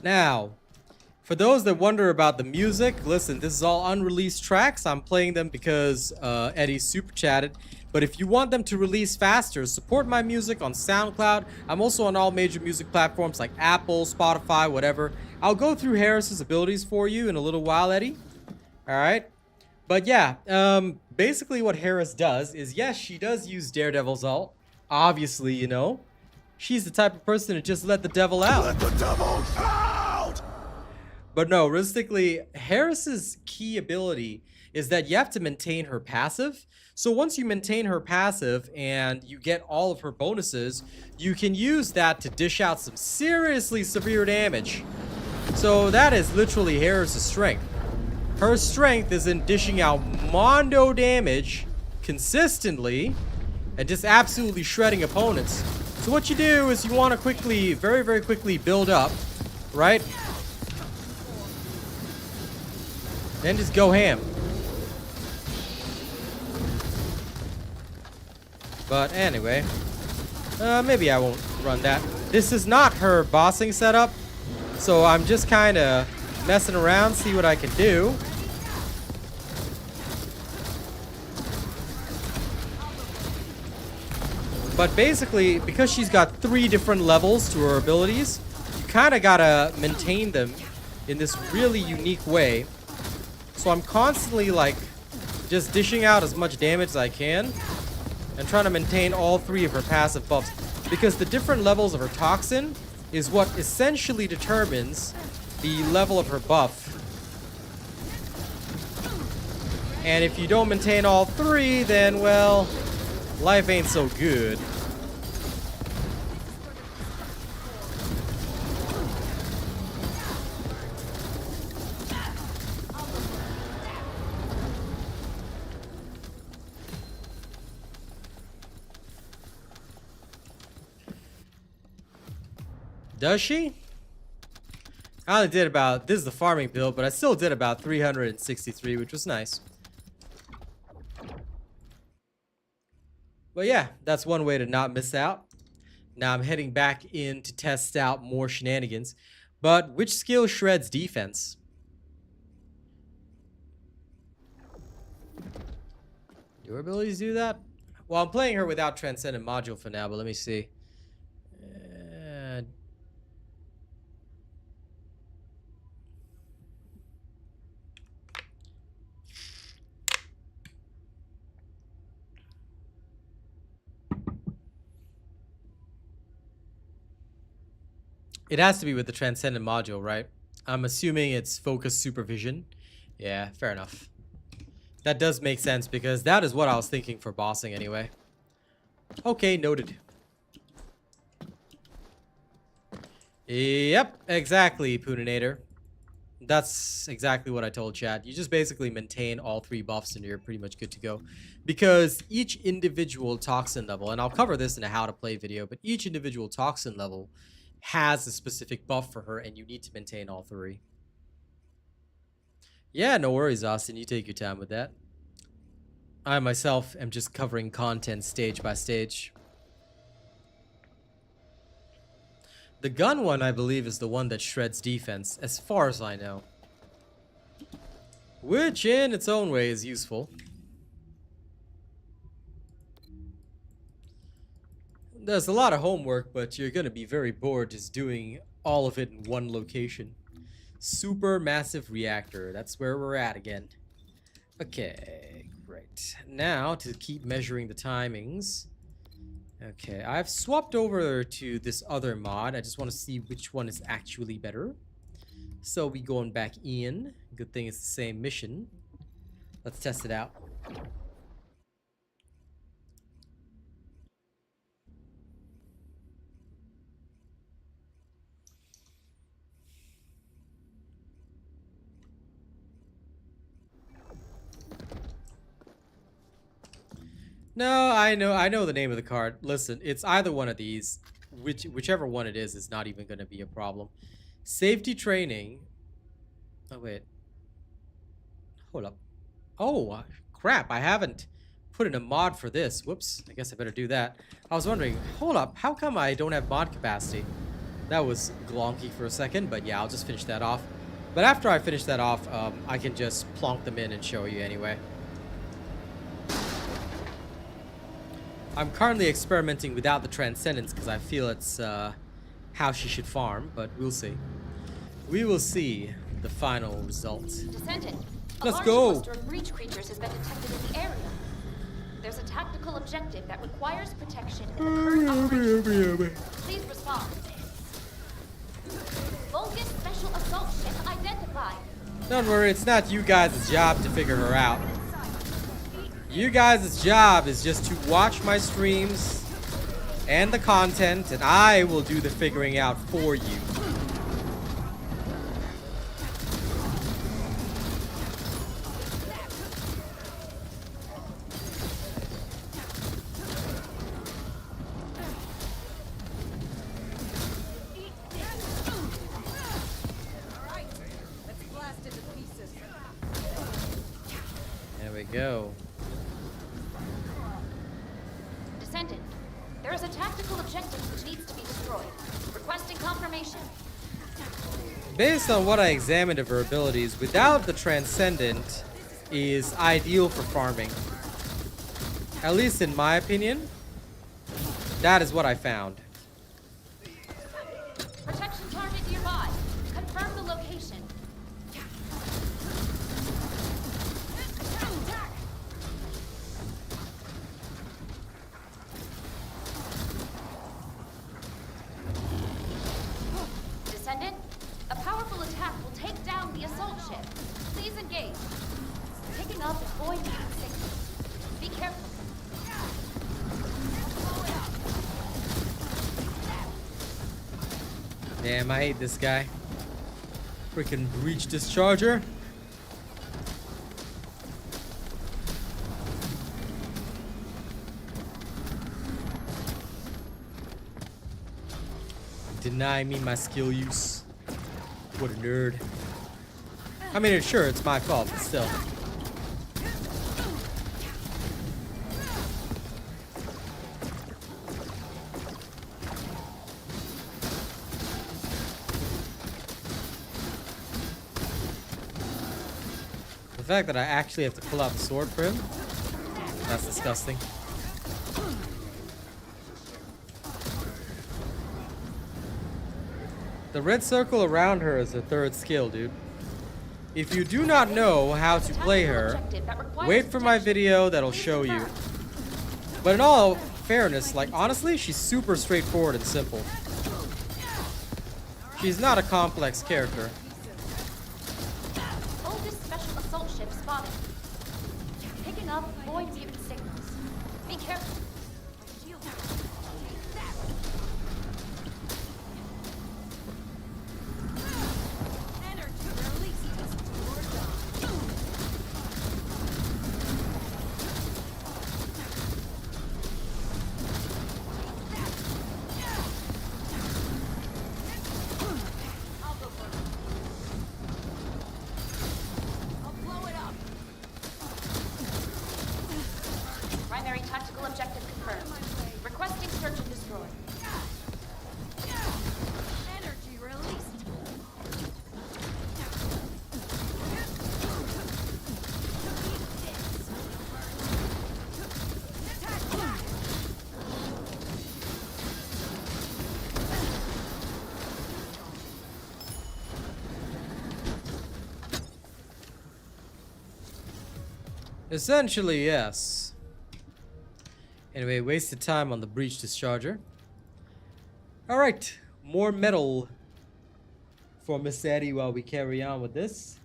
A: Now, for those that wonder about the music, listen, this is all unreleased tracks. I'm playing them because Eddie super chatted. But if you want them to release faster, support my music on SoundCloud. I'm also on all major music platforms like Apple, Spotify, whatever. I'll go through Harris's abilities for you in a little while, Eddie. All right. But yeah, basically what Harris does is, yes, she does use Daredevil's ult. Obviously, you know. She's the type of person to just let the devil out.
B: Let the devil out!
A: But no, realistically, Harris's key ability is that you have to maintain her passive. So once you maintain her passive and you get all of her bonuses, you can use that to dish out some seriously severe damage. So that is literally Harris's strength. Her strength is in dishing out mondo damage consistently and just absolutely shredding opponents. So what you do is you want to quickly, very, very quickly build up, right? Then just go ham. But anyway, maybe I won't run that. This is not her bossing setup, so I'm just kind of messing around, see what I can do. But basically, because she's got 3 different levels to her abilities, you kind of gotta maintain them in this really unique way. So I'm constantly like just dishing out as much damage as I can and trying to maintain all 3 of her passive buffs, because the different levels of her toxin is what essentially determines the level of her buff. And if you don't maintain all 3, then, well, life ain't so good. Does she? I only did about, this is the farming build, but I still did about 363, which was nice. But yeah, that's one way to not miss out. Now I'm heading back in to test out more shenanigans. But which skill shreds defense? Do her abilities do that? Well, I'm playing her without Transcendent module for now, but let me see. It has to be with the Transcendent module, right? I'm assuming it's Focus Supervision. Yeah, fair enough. That does make sense, because that is what I was thinking for bossing anyway. Okay, noted. Yep, exactly, Pooninator. That's exactly what I told chat. You just basically maintain all 3 buffs and you're pretty much good to go. Because each individual toxin level, and I'll cover this in a how to play video, but each individual toxin level has a specific buff for her, and you need to maintain all 3. Yeah, no worries, Austin. You take your time with that. I myself am just covering content stage by stage. The gun one, I believe, is the one that shreds defense, as far as I know. Which, in its own way, is useful. There's a lot of homework, but you're gonna be very bored just doing all of it in one location. Super massive reactor. That's where we're at again. Okay, great. Now, to keep measuring the timings. Okay, I've swapped over to this other mod. I just want to see which one is actually better. So we going back in. Good thing it's the same mission. Let's test it out. No, I know the name of the card. Listen, it's either one of these. Whichever one it is not even going to be a problem. Safety training. Oh, wait. Hold up. Oh, crap. I haven't put in a mod for this. Whoops. I guess I better do that. I was wondering, hold up. How come I don't have mod capacity? That was glonky for a second, but yeah, I'll just finish that off. But after I finish that off, I can just plonk them in and show you anyway. I'm currently experimenting without the Transcendence because I feel it's how she should farm, but we'll see. We will see the final result.
C: Descendant,
A: Let's
C: a large
A: go.
C: cluster of breach creatures has been detected in the area. There's a tactical objective that requires protection in the current operation. Please respond. Vulcan Special Assault Ship identified.
A: Don't worry, it's not you guys' job to figure her out. You guys' job is just to watch my streams and the content, and I will do the figuring out for you. There we go.
C: Descendant, there is a tactical objective which needs to be destroyed. Requesting confirmation.
A: Based on what I examined of her abilities, without the Transcendent is ideal for farming. At least in my opinion, that is what I found.
C: Protection target nearby. Confirm the location. Descendant, a powerful attack will take down the assault ship. Please engage. Picking up void mutant signals. Be careful.
A: Damn, I hate this guy. Freaking breach discharger. Deny me my skill use. What a nerd. I mean, sure, it's my fault, but still. The fact that I actually have to pull out the sword for him, that's disgusting. The red circle around her is a third skill, dude. If you do not know how to play her, wait for my video that'll show you. But in all fairness, like, honestly, she's super straightforward and simple. She's not a complex character.
C: Oldest special assault ship spotted. Picking up void mutant signals. Be careful. Primary tactical objective confirmed. Requesting search and destroy. Energy released.
A: Essentially, yes. Anyway, wasted time on the breach discharger. Alright, more metal for Miss Eddie while we carry on with this.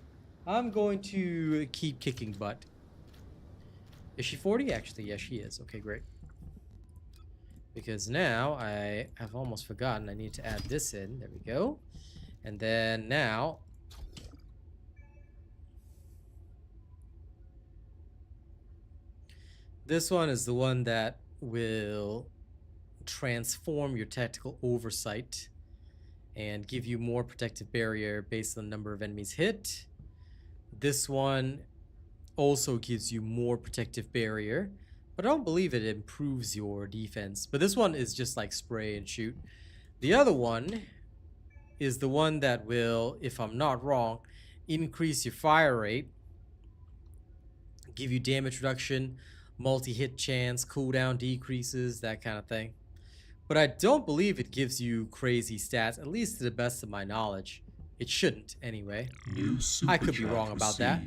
A: I'm going to keep kicking butt. Is she 40? Actually, yes, she is. Okay, great. Because now I have almost forgotten I need to add this in. There we go. And then now... this one is the one that will transform your tactical oversight and give you more protective barrier based on the number of enemies hit. This one also gives you more protective barrier, but I don't believe it improves your defense. But this one is just like spray and shoot. The other one is the one that will, if I'm not wrong, increase your fire rate, give you damage reduction, multi-hit chance, cooldown decreases, that kind of thing. But I don't believe it gives you crazy stats, at least to the best of my knowledge. It shouldn't, anyway. I could be wrong about that.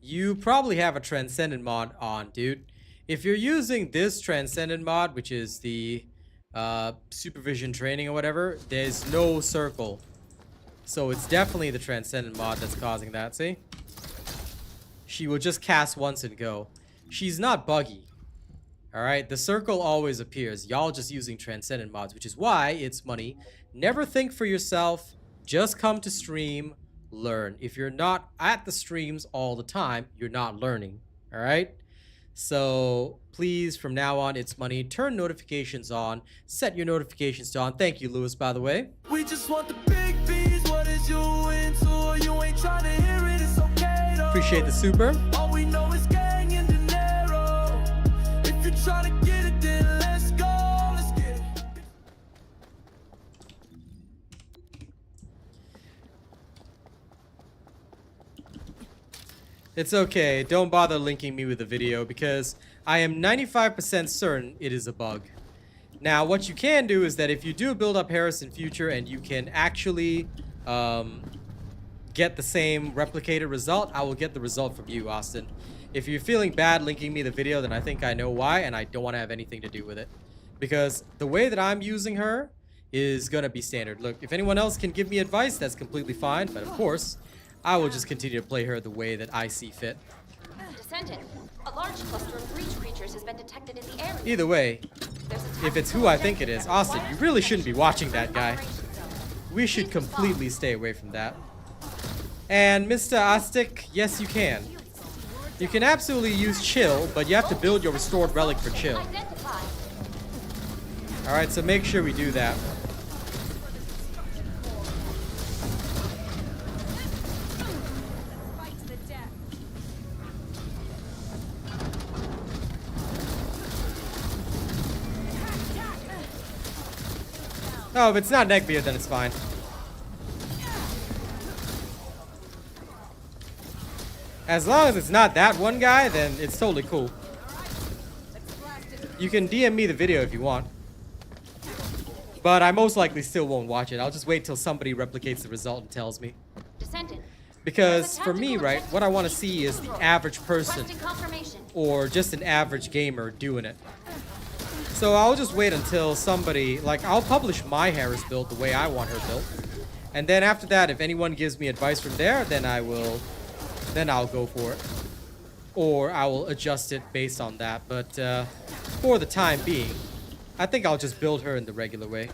A: You probably have a Transcendent mod on, dude. If you're using this Transcendent mod, which is the supervision training or whatever, there's no circle. So it's definitely the Transcendent mod that's causing that, see? She will just cast once and go. She's not buggy. Alright, the circle always appears. Y'all just using Transcendent mods, which is why it's money. Never think for yourself. Just come to stream, learn. If you're not at the streams all the time, you're not learning. Alright? So please, from now on, it's money. Turn notifications on. Set your notifications to on. Thank you, Lewis, by the way.
E: We just want the big B's. What is you into? You ain't trying to hear it, it's okay though.
A: Appreciate the super.
E: All we know is gang and dinero. If you're trying to get it, then let's go. Let's get it.
A: It's okay. Don't bother linking me with the video because I am 95% certain it is a bug. Now, what you can do is that if you do build up Harris in future and you can actually get the same replicated result, I will get the result from you, Austin. If you're feeling bad linking me the video, then I think I know why, and I don't want to have anything to do with it. Because the way that I'm using her is going to be standard. Look, if anyone else can give me advice, that's completely fine. But of course, I will just continue to play her the way that I see fit.
C: Descendant, a large cluster of breach creatures has been detected in the area.
A: Either way,
C: There's a
A: if it's who I think it is, Austin, you really shouldn't be watching that guy. We should completely stay away from that. And Mr. Astic, yes you can. You can absolutely use chill, but you have to build your restored relic for chill.
C: Identified.
A: Alright, so make sure we do that. Oh, if it's not neckbeard, then it's fine. As long as it's not that one guy, then it's totally cool. You can DM me the video if you want. But I most likely still won't watch it. I'll just wait till somebody replicates the result and tells me.
C: Descendant.
A: Because for me, right, what I want to see is the average person
C: Requesting confirmation.
A: or just an average gamer doing it. So I'll just wait until somebody, like, I'll publish my Harris build the way I want her built. And then after that, if anyone gives me advice from there, then I'll go for it. Or I will adjust it based on that. But for the time being, I think I'll just build her in the regular way.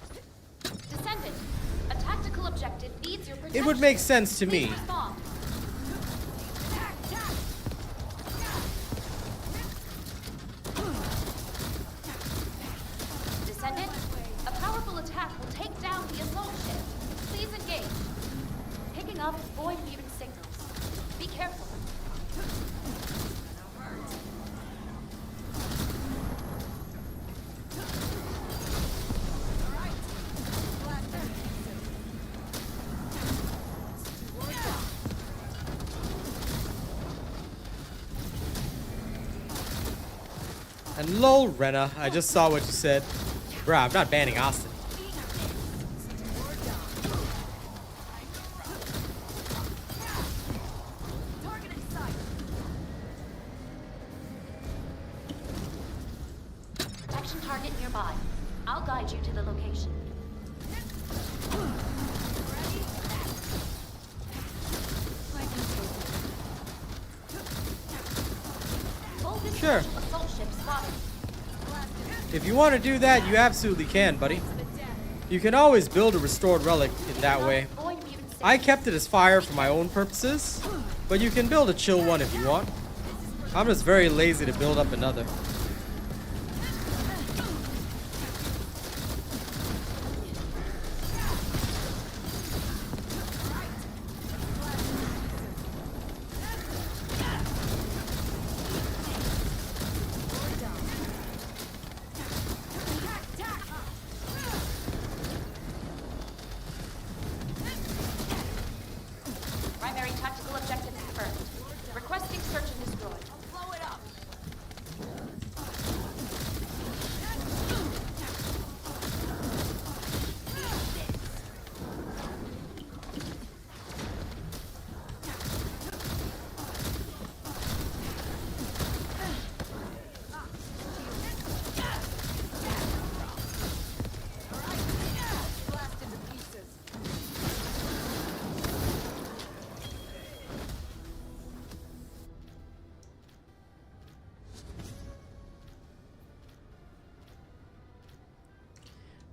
C: Descendant, a tactical objective needs your protection.
A: It would make sense to
C: Please
A: me.
C: respond. Descendant, a powerful attack will take down the assault ship. Please engage. Picking up void mutant signals. Be careful.
A: And lol, Rena, I just saw what you said. Bruh, I'm not banning Austin.
C: Protection target nearby. I'll guide you to the location. Voltage
A: Sure.
C: assault ship spotted.
A: If you want to do that, you absolutely can, buddy. You can always build a restored relic in that way.
C: Void mutant signals.
A: I kept it as fire for my own purposes, but you can build a chill one if you want. I'm just very lazy to build up another.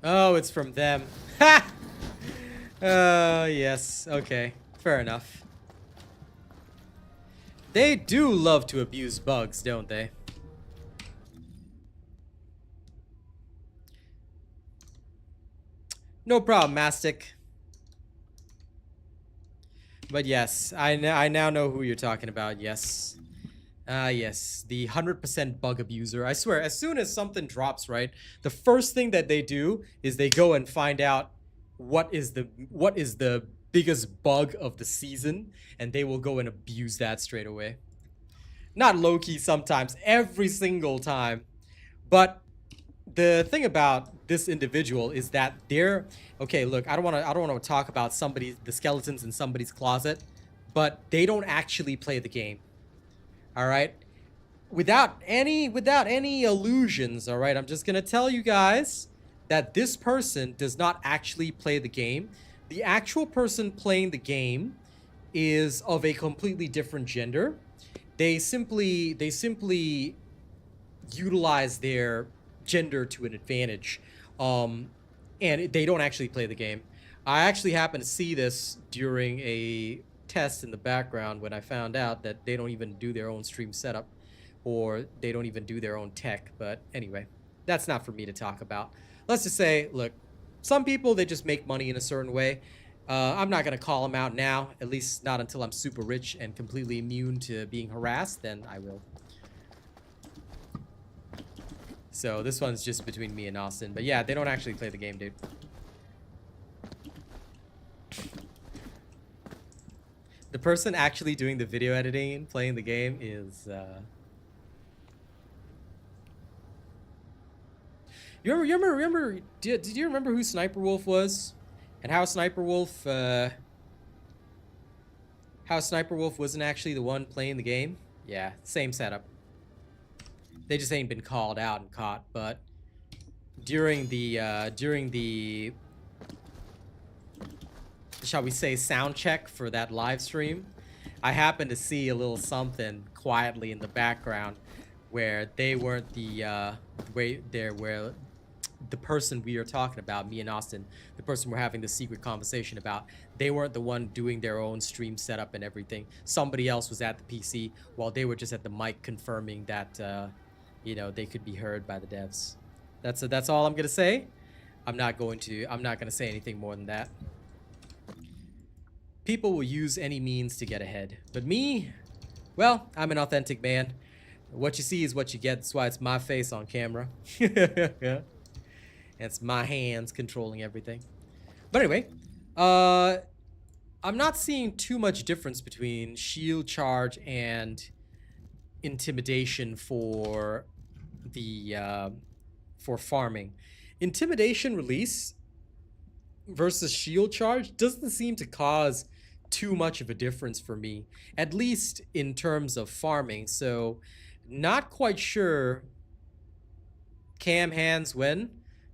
A: Oh, it's from them. Ha! Yes. Okay. Fair enough. They do love to abuse bugs, don't they? No problem, Mastic. But yes, I now know who you're talking about. Yes. Yes, the 100% bug abuser. I swear, as soon as something drops, right, the first thing that they do is they go and find out what is the biggest bug of the season, and they will go and abuse that straight away. Not low-key sometimes, every single time. But the thing about this individual is that they're okay. Look, I don't want to talk about the skeletons in somebody's closet, but they don't actually play the game. All right, without any illusions. All right, I'm just gonna tell you guys that this person does not actually play the game. The actual person playing the game is of a completely different gender. They simply utilize their gender to an advantage, and they don't actually play the game. I actually happened to see this during a test in the background when I found out that they don't even do their own stream setup, or they don't even do their own tech. But anyway, that's not for me to talk about. Let's just say, look, some people, they just make money in a certain way. I'm not going to call them out now, at least not until I'm super rich and completely immune to being harassed, then I will. So this one's just between me and Austin. But yeah, they don't actually play the game, dude. The person actually doing the video editing and playing the game is... You remember, did you remember who Sniper Wolf was? And how Sniper Wolf wasn't actually the one playing the game? Yeah, same setup. They just ain't been called out and caught, but during the shall we say sound check for that live stream, I happened to see a little something quietly in the background where they weren't the the person we are talking about, me and Austin, the person we're having the secret conversation about, they weren't the one doing their own stream setup and everything. Somebody else was at the PC while they were just at the mic confirming that, you know, they could be heard by the devs. That's all I'm gonna say. I'm not gonna say anything more than that. People will use any means to get ahead, but me, well, I'm an authentic man. What you see is what you get. That's why it's my face on camera. It's my hands controlling everything. But anyway, I'm not seeing too much difference between shield charge and intimidation for the for farming. Intimidation release versus shield charge doesn't seem to cause too much of a difference for me, at least in terms of farming. So not quite sure. Cam hands when?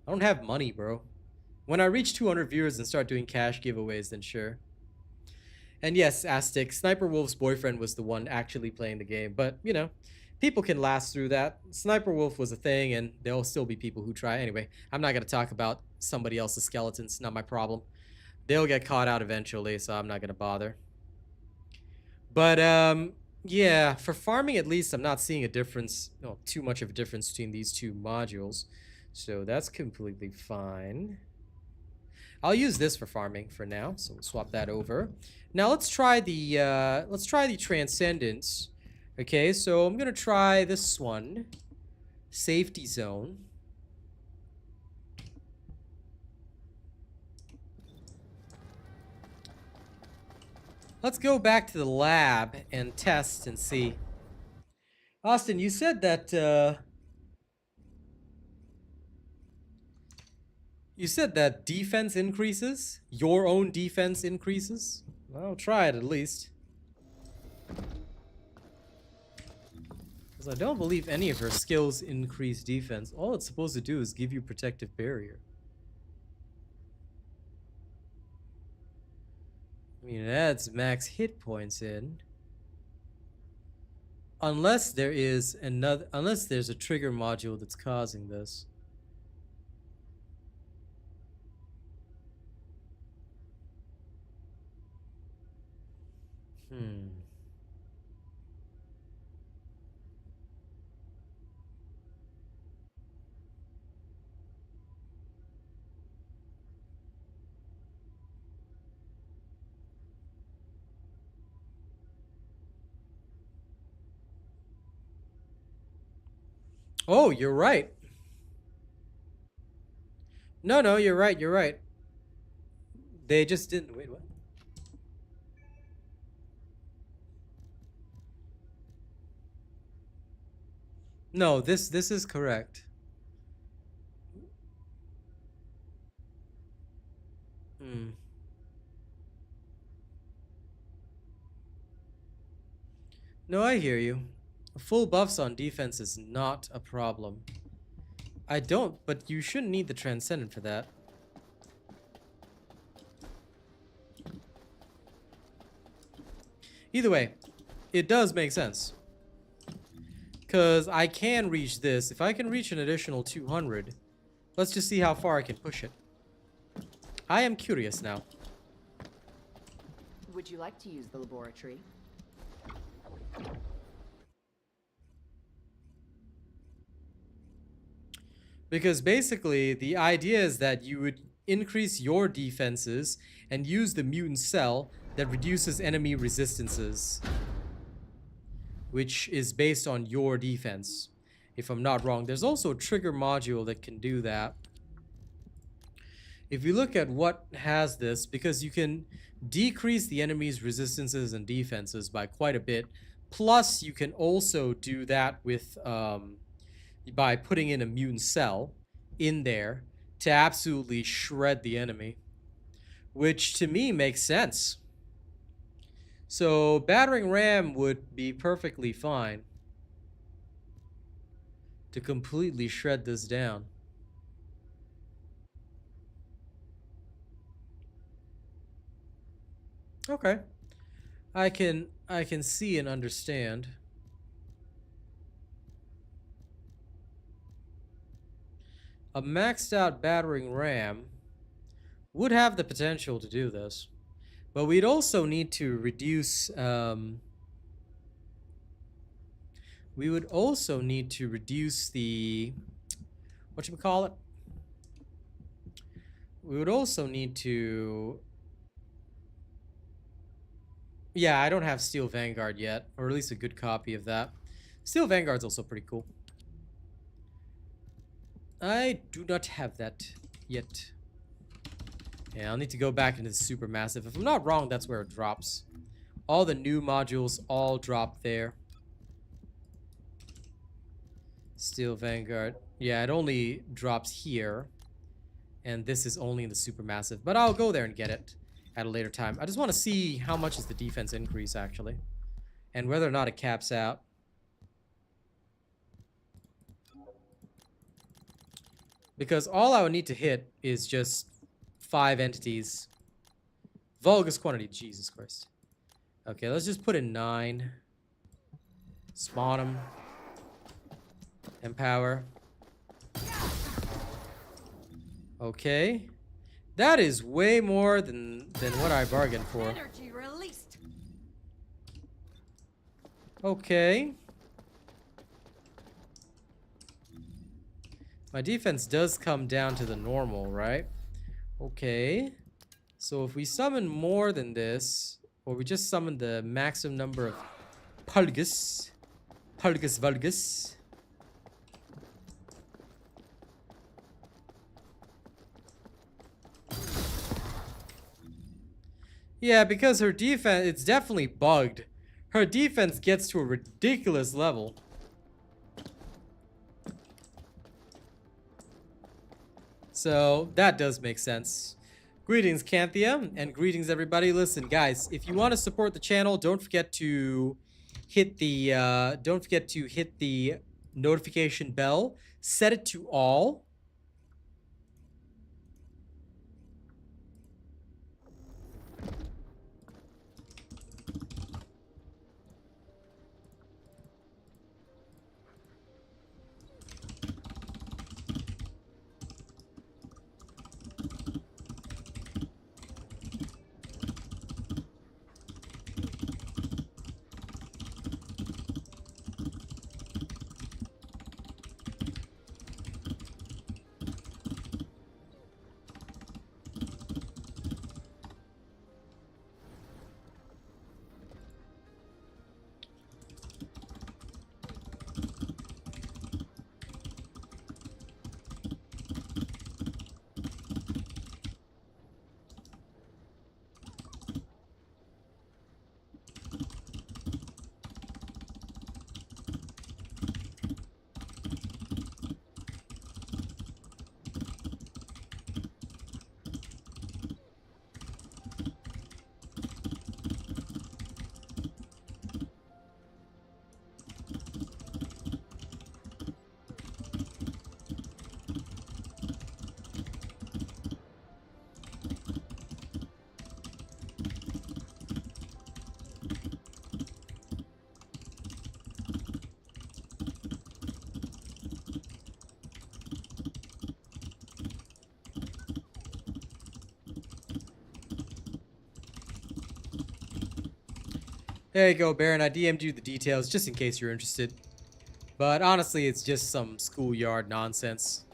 A: I don't have money, bro. When I reach 200 viewers and start doing cash giveaways, then sure. And yes, Aztec, Sniper Wolf's boyfriend was the one actually playing the game. But, you know, people can last through that. Sniper Wolf was a thing, and there'll still be people who try. Anyway, I'm not going to talk about somebody else's skeletons. Not my problem. They'll get caught out eventually, so I'm not going to bother. But, yeah, for farming at least, I'm not seeing a difference, no, too much of a difference between these two modules. So that's completely fine. I'll use this for farming for now, so we'll swap that over. Now let's try the Transcendence. Okay, so I'm gonna try this one, Safety Zone. Let's go back to the lab and test and see. Austin, you said that defense increases? Your own defense increases? I'll try it at least. Because I don't believe any of her skills increase defense. All it's supposed to do is give you protective barrier. I mean, it adds max hit points in. Unless there's a trigger module that's causing this. Hmm. Oh, you're right. No, no, you're right. You're right. They just didn't. Wait, what? No, this is correct. Hmm. No, I hear you. Full buffs on defense is not a problem. I don't, but you shouldn't need the Transcendent for that. Either way, it does make sense. Because I can reach this. If I can reach an additional 200, let's just see how far I can push it. I am curious now.
G: Would you like to use the laboratory?
A: Because basically, the idea is that you would increase your defenses and use the mutant cell that reduces enemy resistances, which is based on your defense, if I'm not wrong. There's also a trigger module that can do that. If you look at what has this, because you can decrease the enemy's resistances and defenses by quite a bit, plus you can also do that with by putting in a mutant cell in there to absolutely shred the enemy, which to me makes sense. So battering ram would be perfectly fine to completely shred this down. Okay. I can see and understand. A maxed out battering ram would have the potential to do this, but we'd also need to reduce we would also need to reduce the whatchamacallit? We would also need to, yeah, I don't have Steel Vanguard yet, or at least a good copy of that. Steel Vanguard's also pretty cool. I do not have that yet. Yeah, I'll need to go back into the Supermassive. If I'm not wrong, that's where it drops. All the new modules all drop there. Steel Vanguard. Yeah, it only drops here. And this is only in the Supermassive. But I'll go there and get it at a later time. I just want to see how much is the defense increase, actually. And whether or not it caps out. Because all I would need to hit is just 5 entities. Vulgus quantity, Jesus Christ. Okay, let's just put in 9. Spawn them. Empower. Okay. That is way more than what I bargained for.
G: Energy released.
A: Okay. My defense does come down to the normal, right? Okay. So if we summon more than this, or we just summon the maximum number of Pulgus Vulgus. Yeah, because her defense, it's definitely bugged. Her defense gets to a ridiculous level. So that does make sense. Greetings, Canthia, and greetings, everybody. Listen, guys, if you want to support the channel, don't forget to hit the notification bell. Set it to all. There you go, Baron. I DM'd you the details just in case you're interested. But honestly, it's just some schoolyard nonsense.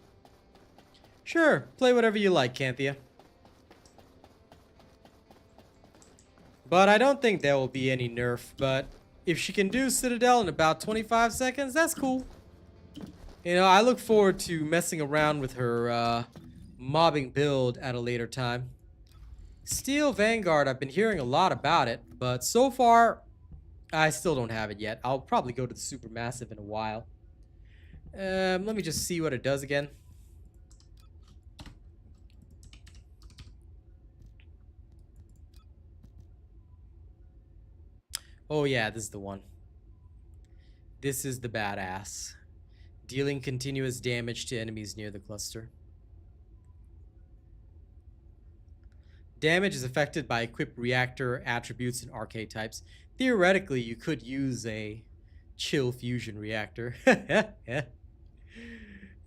A: Sure, play whatever you like, Canthia. But I don't think there will be any nerf, but if she can do Citadel in about 25 seconds, that's cool. You know, I look forward to messing around with her mobbing build at a later time. Steel Vanguard, I've been hearing a lot about it, but so far, I still don't have it yet. I'll probably go to the Supermassive in a while. Let me just see what it does again. Oh yeah, this is the one. This is the badass. Dealing continuous damage to enemies near the cluster. Damage is affected by equipped reactor attributes and arcade types. Theoretically, you could use a chill fusion reactor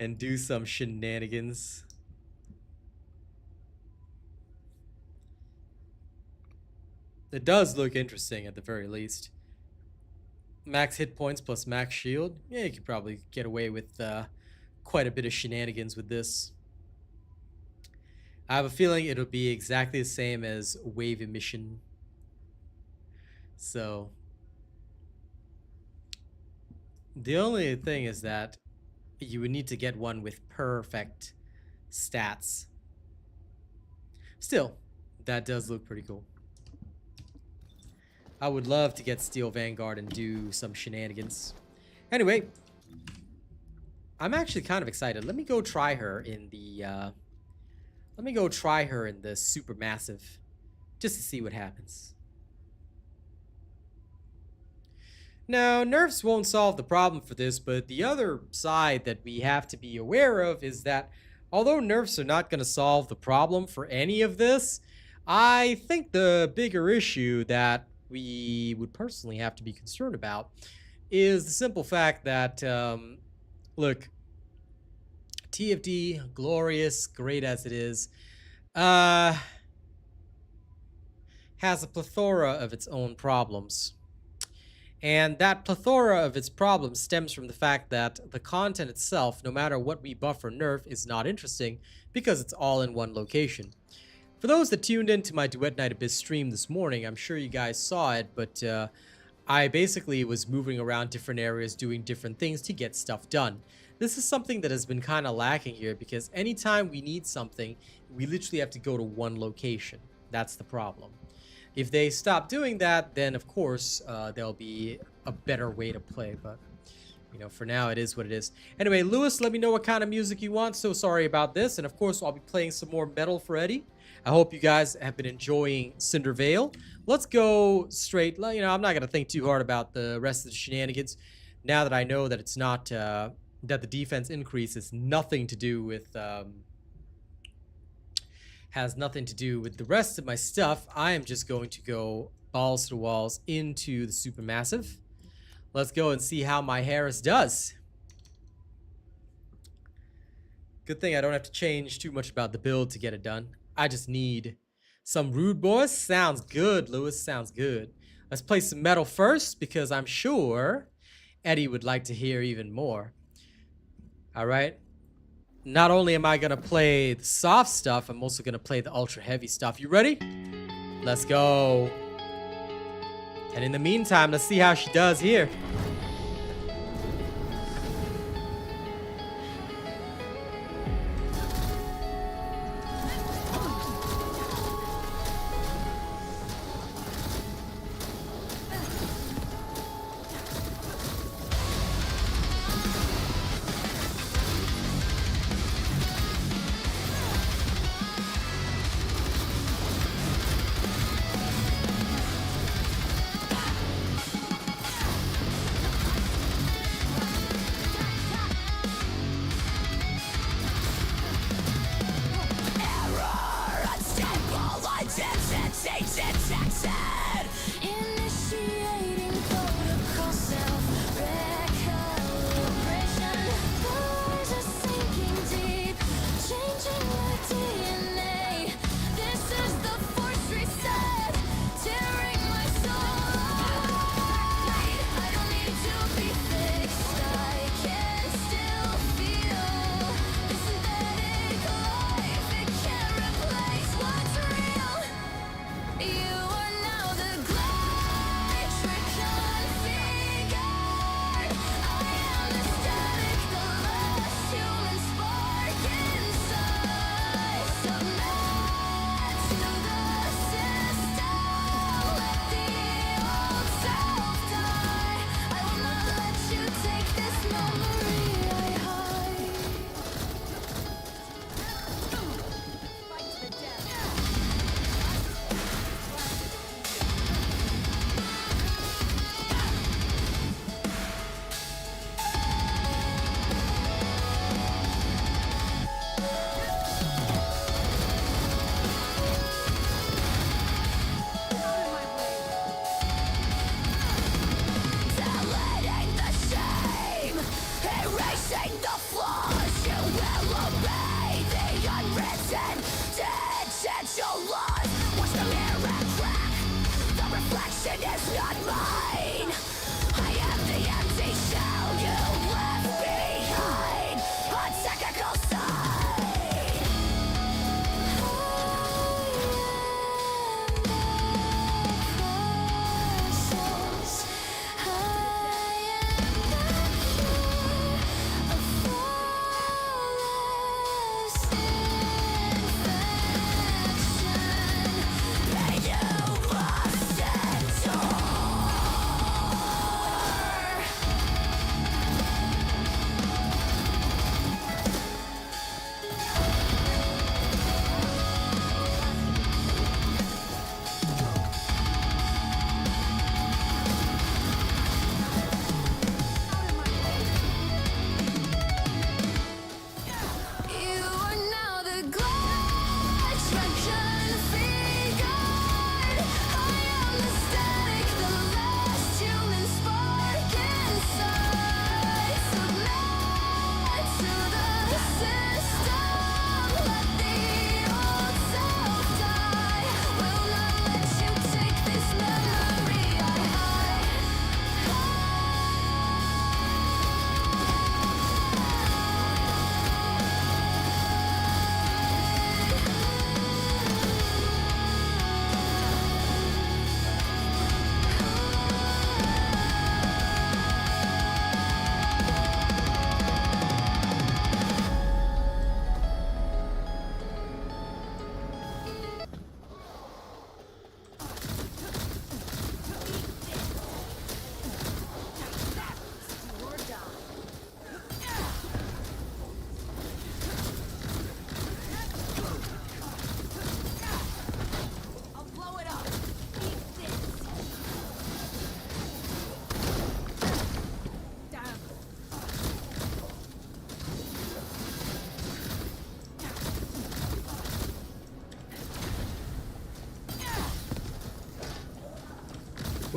A: and do some shenanigans. It does look interesting at the very least. Max hit points plus max shield. Yeah, you could probably get away with quite a bit of shenanigans with this. I have a feeling it'll be exactly the same as wave emission. So the only thing is that you would need to get one with perfect stats. Still, that does look pretty cool. I would love to get Steel Vanguard and do some shenanigans. Anyway, I'm actually kind of excited. Let me go try her in the Supermassive just to see what happens. Now, nerfs won't solve the problem for this, but the other side that we have to be aware of is that although nerfs are not going to solve the problem for any of this, I think the bigger issue that we would personally have to be concerned about is the simple fact that, look, TFD, glorious, great as it is, has a plethora of its own problems. And that plethora of its problems stems from the fact that the content itself, no matter what we buff or nerf, is not interesting because it's all in one location. For those that tuned into my Duet Night Abyss stream this morning, I'm sure you guys saw it, but I basically was moving around different areas doing different things to get stuff done. This is something that has been kind of lacking here because anytime we need something, we literally have to go to one location. That's the problem. If they stop doing that, then of course there'll be a better way to play, but you know, for now it is what it is. Anyway, Lewis, let me know what kind of music you want. So sorry about this, and of course I'll be playing some more Metal for Eddie. I hope you guys have been enjoying Cinder Vale. Let's go straight. You know, I'm not gonna think too hard about the rest of the shenanigans. Now that I know that it's not that the defense increase is nothing to do with has nothing to do with the rest of my stuff. I am just going to go balls to the walls into the Supermassive. Let's go and see how my Harris does. Good thing I don't have to change too much about the build to get it done. I just need some rude boys. Sounds good, Lewis. Sounds good. Let's play some metal first because I'm sure Eddie would like to hear even more. All right. Not only am I going to play the soft stuff, I'm also going to play the ultra heavy stuff. You ready? Let's go. And in the meantime, let's see how she does here.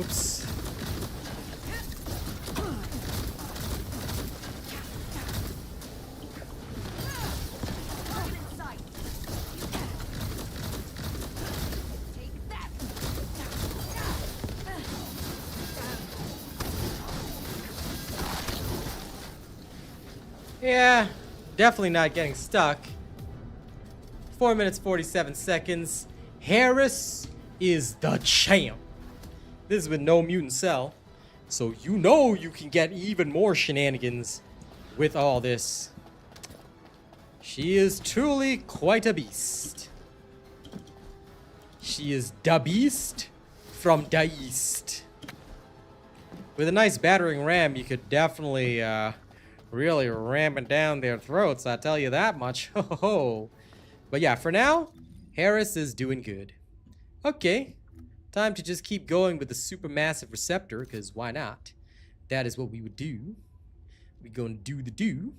A: Whoops. Yeah, definitely not getting stuck. 4 minutes 47 seconds. Harris is the champ. This is with no mutant cell, so you know you can get even more shenanigans with all this. She is truly quite a beast. She is the beast from the east. With a nice battering ram, you could definitely really ram it down their throats, I tell you that much. Ho ho ho. But yeah, for now, Harris is doing good. Okay, time to just keep going with the supermassive receptor, because why not? That is what we would do. We're gonna do the do.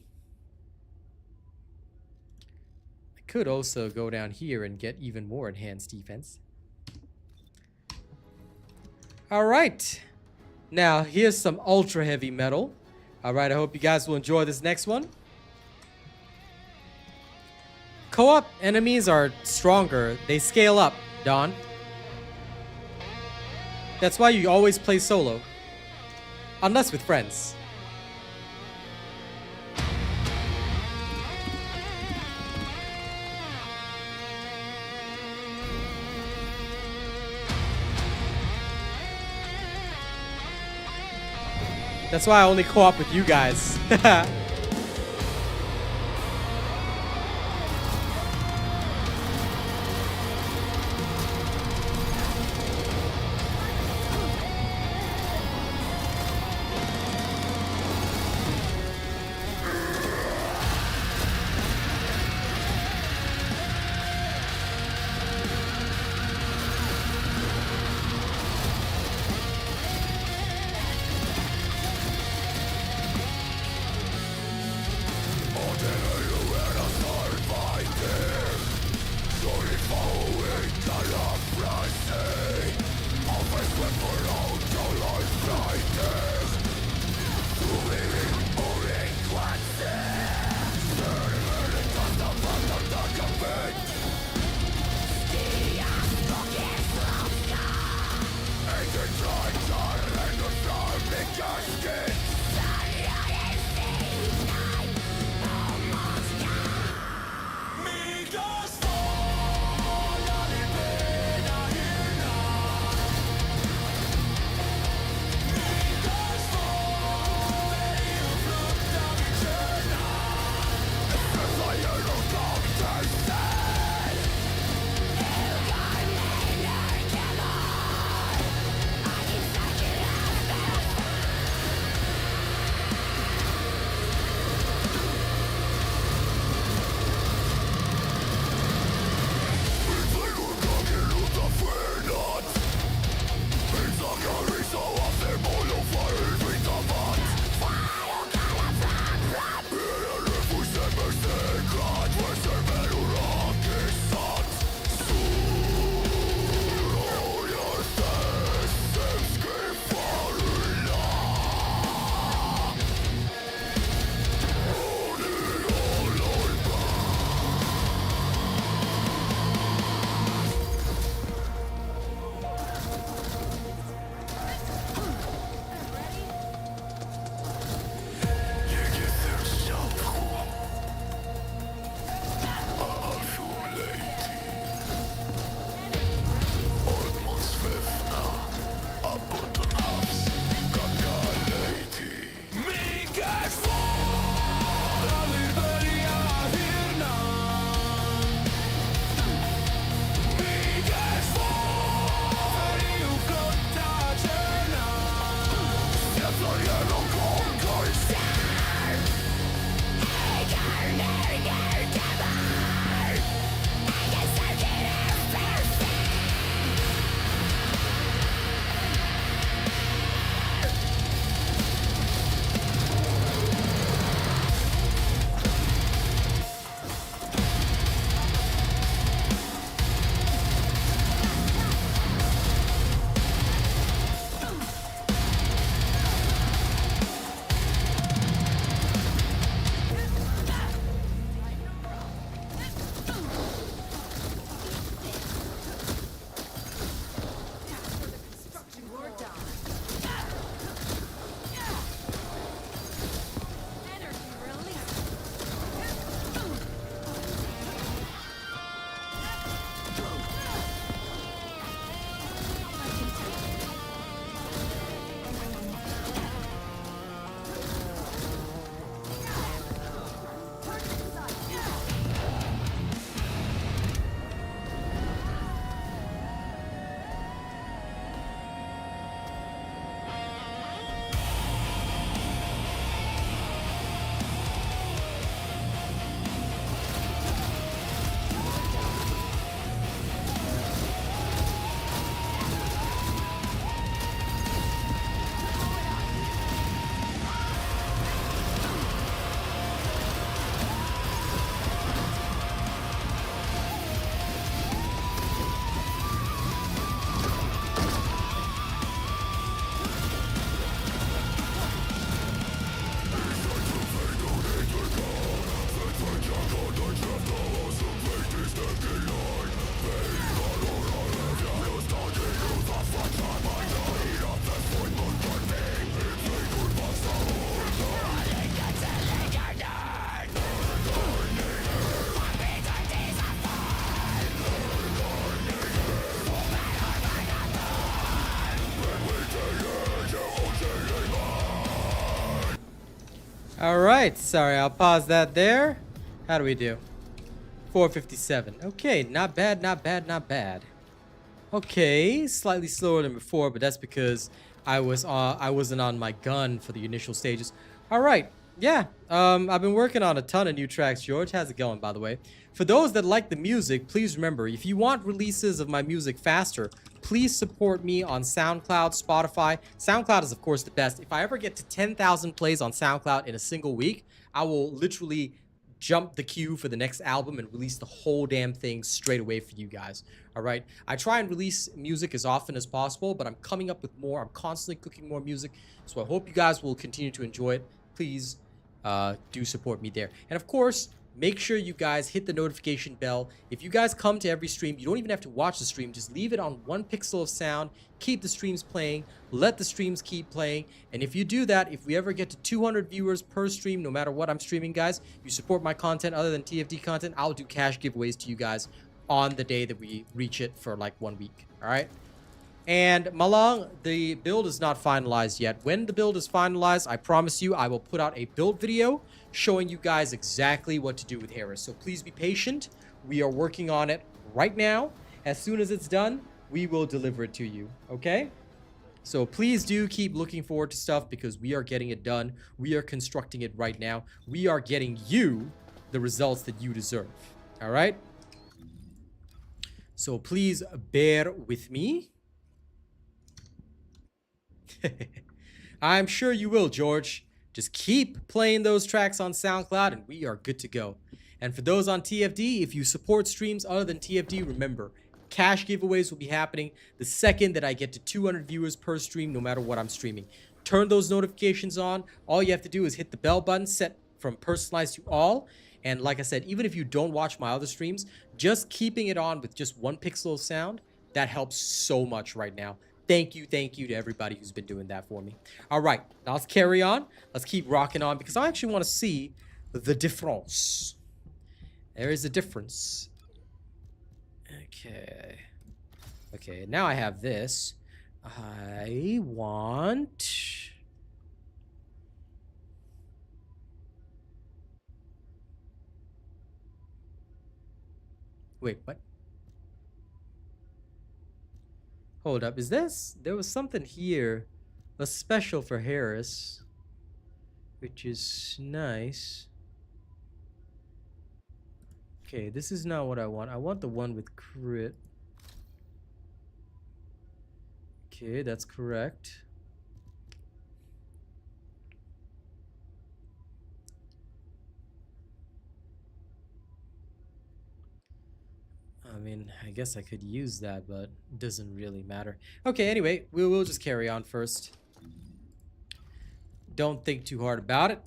A: I could also go down here and get even more enhanced defense. Alright. Now, here's some ultra heavy metal. Alright, I hope you guys will enjoy this next one. Co-op enemies are stronger. They scale up, Don. That's why you always play solo. Unless with friends. That's why I only co-op with you guys. right, sorry, I'll pause that there. How do we do? 457. Okay, not bad, not bad, not bad. Okay, slightly slower than before, but that's because I wasn't on my gun for the initial stages. All right, yeah. I've been working on a ton of new tracks. George, how's it going, by the way? For those that like the music, please remember, if you want releases of my music faster, please support me on SoundCloud, Spotify. SoundCloud is, of course, the best. If I ever get to 10,000 plays on SoundCloud in a single week, I will literally jump the queue for the next album and release the whole damn thing straight away for you guys. All right, I try and release music as often as possible, but I'm coming up with more. I'm constantly cooking more music, so I hope you guys will continue to enjoy it. Please do support me there. And of course, make sure you guys hit the notification bell. If you guys come to every stream, you don't even have to watch the stream. Just leave it on 1 pixel of sound. Keep the streams playing. Let the streams keep playing. And if you do that, if we ever get to 200 viewers per stream, no matter what I'm streaming, guys, you support my content other than TFD content, I'll do cash giveaways to you guys on the day that we reach it for like 1 week. All right? And Malang, the build is not finalized yet. When the build is finalized, I promise you I will put out a build video showing you guys exactly what to do with Harris. So please be patient. We are working on it right now. As soon as it's done, we will deliver it to you, okay? So please do keep looking forward to stuff because we are getting it done. We are constructing it right now. We are getting you the results that you deserve, all right? So please bear with me. I'm sure you will, George. Just keep playing those tracks on SoundCloud and we are good to go. And for those on TFD, if you support streams other than TFD, remember, cash giveaways will be happening the second that I get to 200 viewers per stream, no matter what I'm streaming. Turn those notifications on. All you have to do is hit the bell button, set from personalized to all. And like I said, even if you don't watch my other streams, just keeping it on with just 1 pixel of sound, that helps so much right now. Thank you to everybody who's been doing that for me. All right, now let's carry on. Let's keep rocking on because I actually want to see the difference. There is a difference. Okay, now I have this. I want... Wait, what? Hold up, is this? There was something here. A special for Harris. Which is nice. Okay, this is not what I want. I want the one with crit. Okay, that's correct. I mean, I guess I could use that, but it doesn't really matter. Okay, anyway, we'll just carry on first. Don't think too hard about it.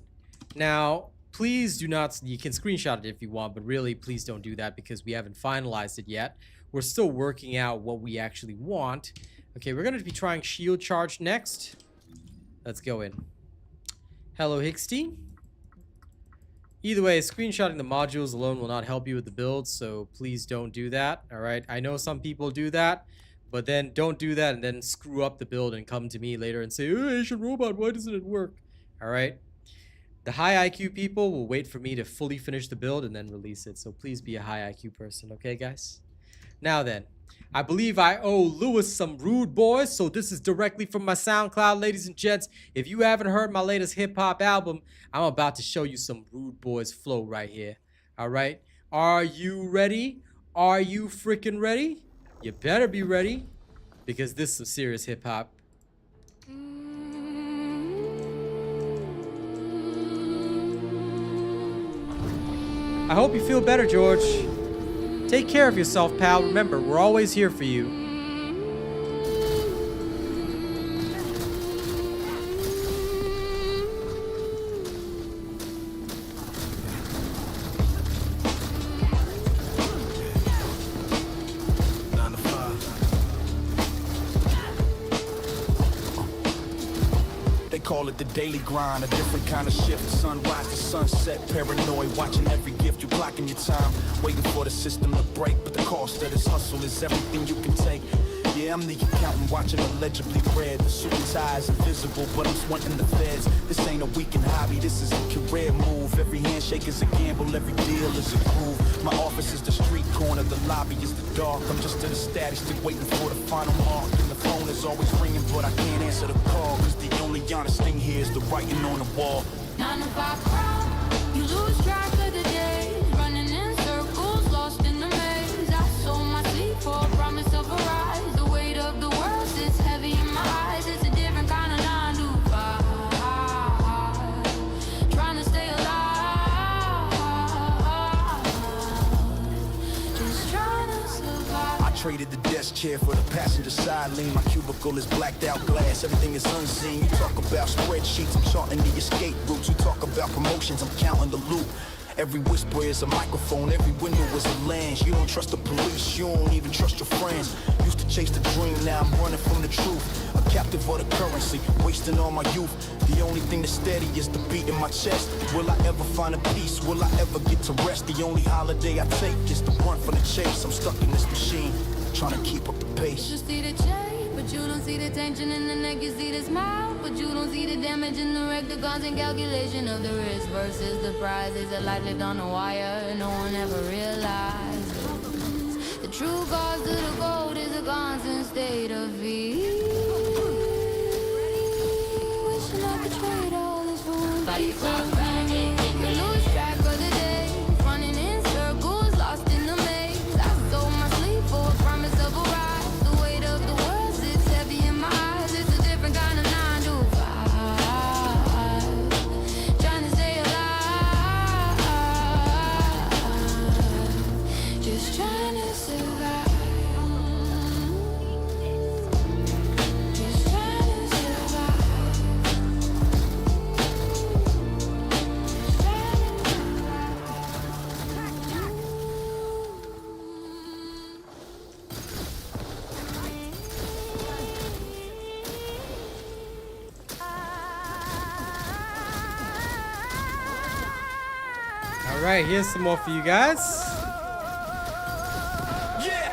A: Now, please do not... You can screenshot it if you want, but really, please don't do that because we haven't finalized it yet. We're still working out what we actually want. Okay, we're going to be trying shield charge next. Let's go in. Hello, Hixty. Either way, screenshotting the modules alone will not help you with the build, so please don't do that, all right? I know some people do that, but then don't do that and then screw up the build and come to me later and say, "Hey, Asian Robot, why doesn't it work?" All right? The high IQ people will wait for me to fully finish the build and then release it, so please be a high IQ person, okay, guys? Now then, I believe I owe Lewis some Rude Boys, so this is directly from my SoundCloud, ladies and gents. If you haven't heard my latest hip-hop album, I'm about to show you some Rude Boys flow right here, all right? Are you ready? Are you freaking ready? You better be ready, because this is some serious hip-hop. I hope you feel better, George. Take care of yourself, pal. Remember, we're always here for you.
B: They call it the daily grind, a different kind of shift. Sunrise to sunset, paranoid, watching every gift. You clocking your time, waiting for the system to break. But the cost of this hustle is everything you can take.
E: Yeah, I'm the accountant watching allegedly red. The suit and tie is invisible, but I'm swanting the feds. This ain't a weekend hobby, this is a career move. Every handshake is a gamble, every deal is a groove. My office is the street corner, the lobby is the dark. I'm just in a static stick waiting for the final mark. And the phone is always ringing, but I can't answer the call. Cause the only honest thing here is the writing on the wall.
H: 9 to 5 crowd, you lose track of the days, running in circles, lost in the maze. I sold my sleep for a promise of a rise. The weight of the world sits heavy in my eyes. It's a different kind of 9 to 5, trying to stay alive, just trying to survive.
E: I traded the desk chair for the passenger side lane. My cubicle is blacked out glass, everything is unseen. You talk about spreadsheets, I'm charting the escape routes. You talk about promotions, I'm counting the loot. Every whisper is a microphone, every window is a lens. You don't trust the police, you don't even trust your friends. Used to chase the dream, now I'm running from the truth. A captive of the currency, wasting all my youth. The only thing that's steady is the beat in my chest. Will I ever find a peace? Will I ever get to rest? The only holiday I take is to run from the chase. I'm stuck in this machine, trying to keep up the pace.
H: You see the change, but you don't see the tension in the neck. You see the smile, but you don't see the damage in the wreck. The constant calculation of the risk versus the prize is a life lived on a wire. No one ever realizes the true cost of the gold is a constant state of ease. Wishing I could trade all this for one piece of me. You lose track of the days, running in circles, lost in the maze. I sold my sleep for a promise of a rise. The weight of the world sits heavy in my eyes. It's a different kind of 9 to 5, trying to stay alive, just trying to survive, just trying to survive.
A: All right, here's some more for you guys.
E: Yeah!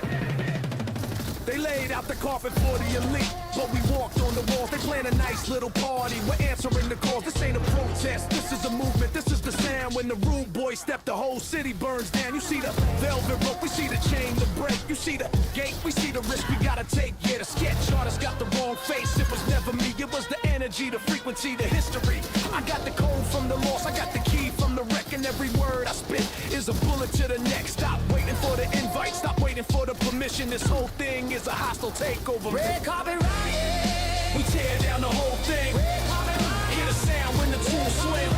E: They laid out the carpet for the elite, but we walked on the walls. They planned a nice little party. We're answering the calls. This ain't a protest. This is a movement. This is the sound. When the rude boys step, the whole city burns down. You see the velvet rope. We see the chain to break. You see the gate. We see the risk we gotta take. Yeah, the sketch artist got the wrong face. It was never me. It was the energy, the frequency, the history. I got the code from the loss. I got the key from the wreck. And every word I spit is a bullet to the neck. Stop waiting for the invite. Stop waiting for the permission. This whole thing is a hostile takeover. Red carpet riot. We tear down the whole thing. Red carpet riot. Hear the sound when the tools swing.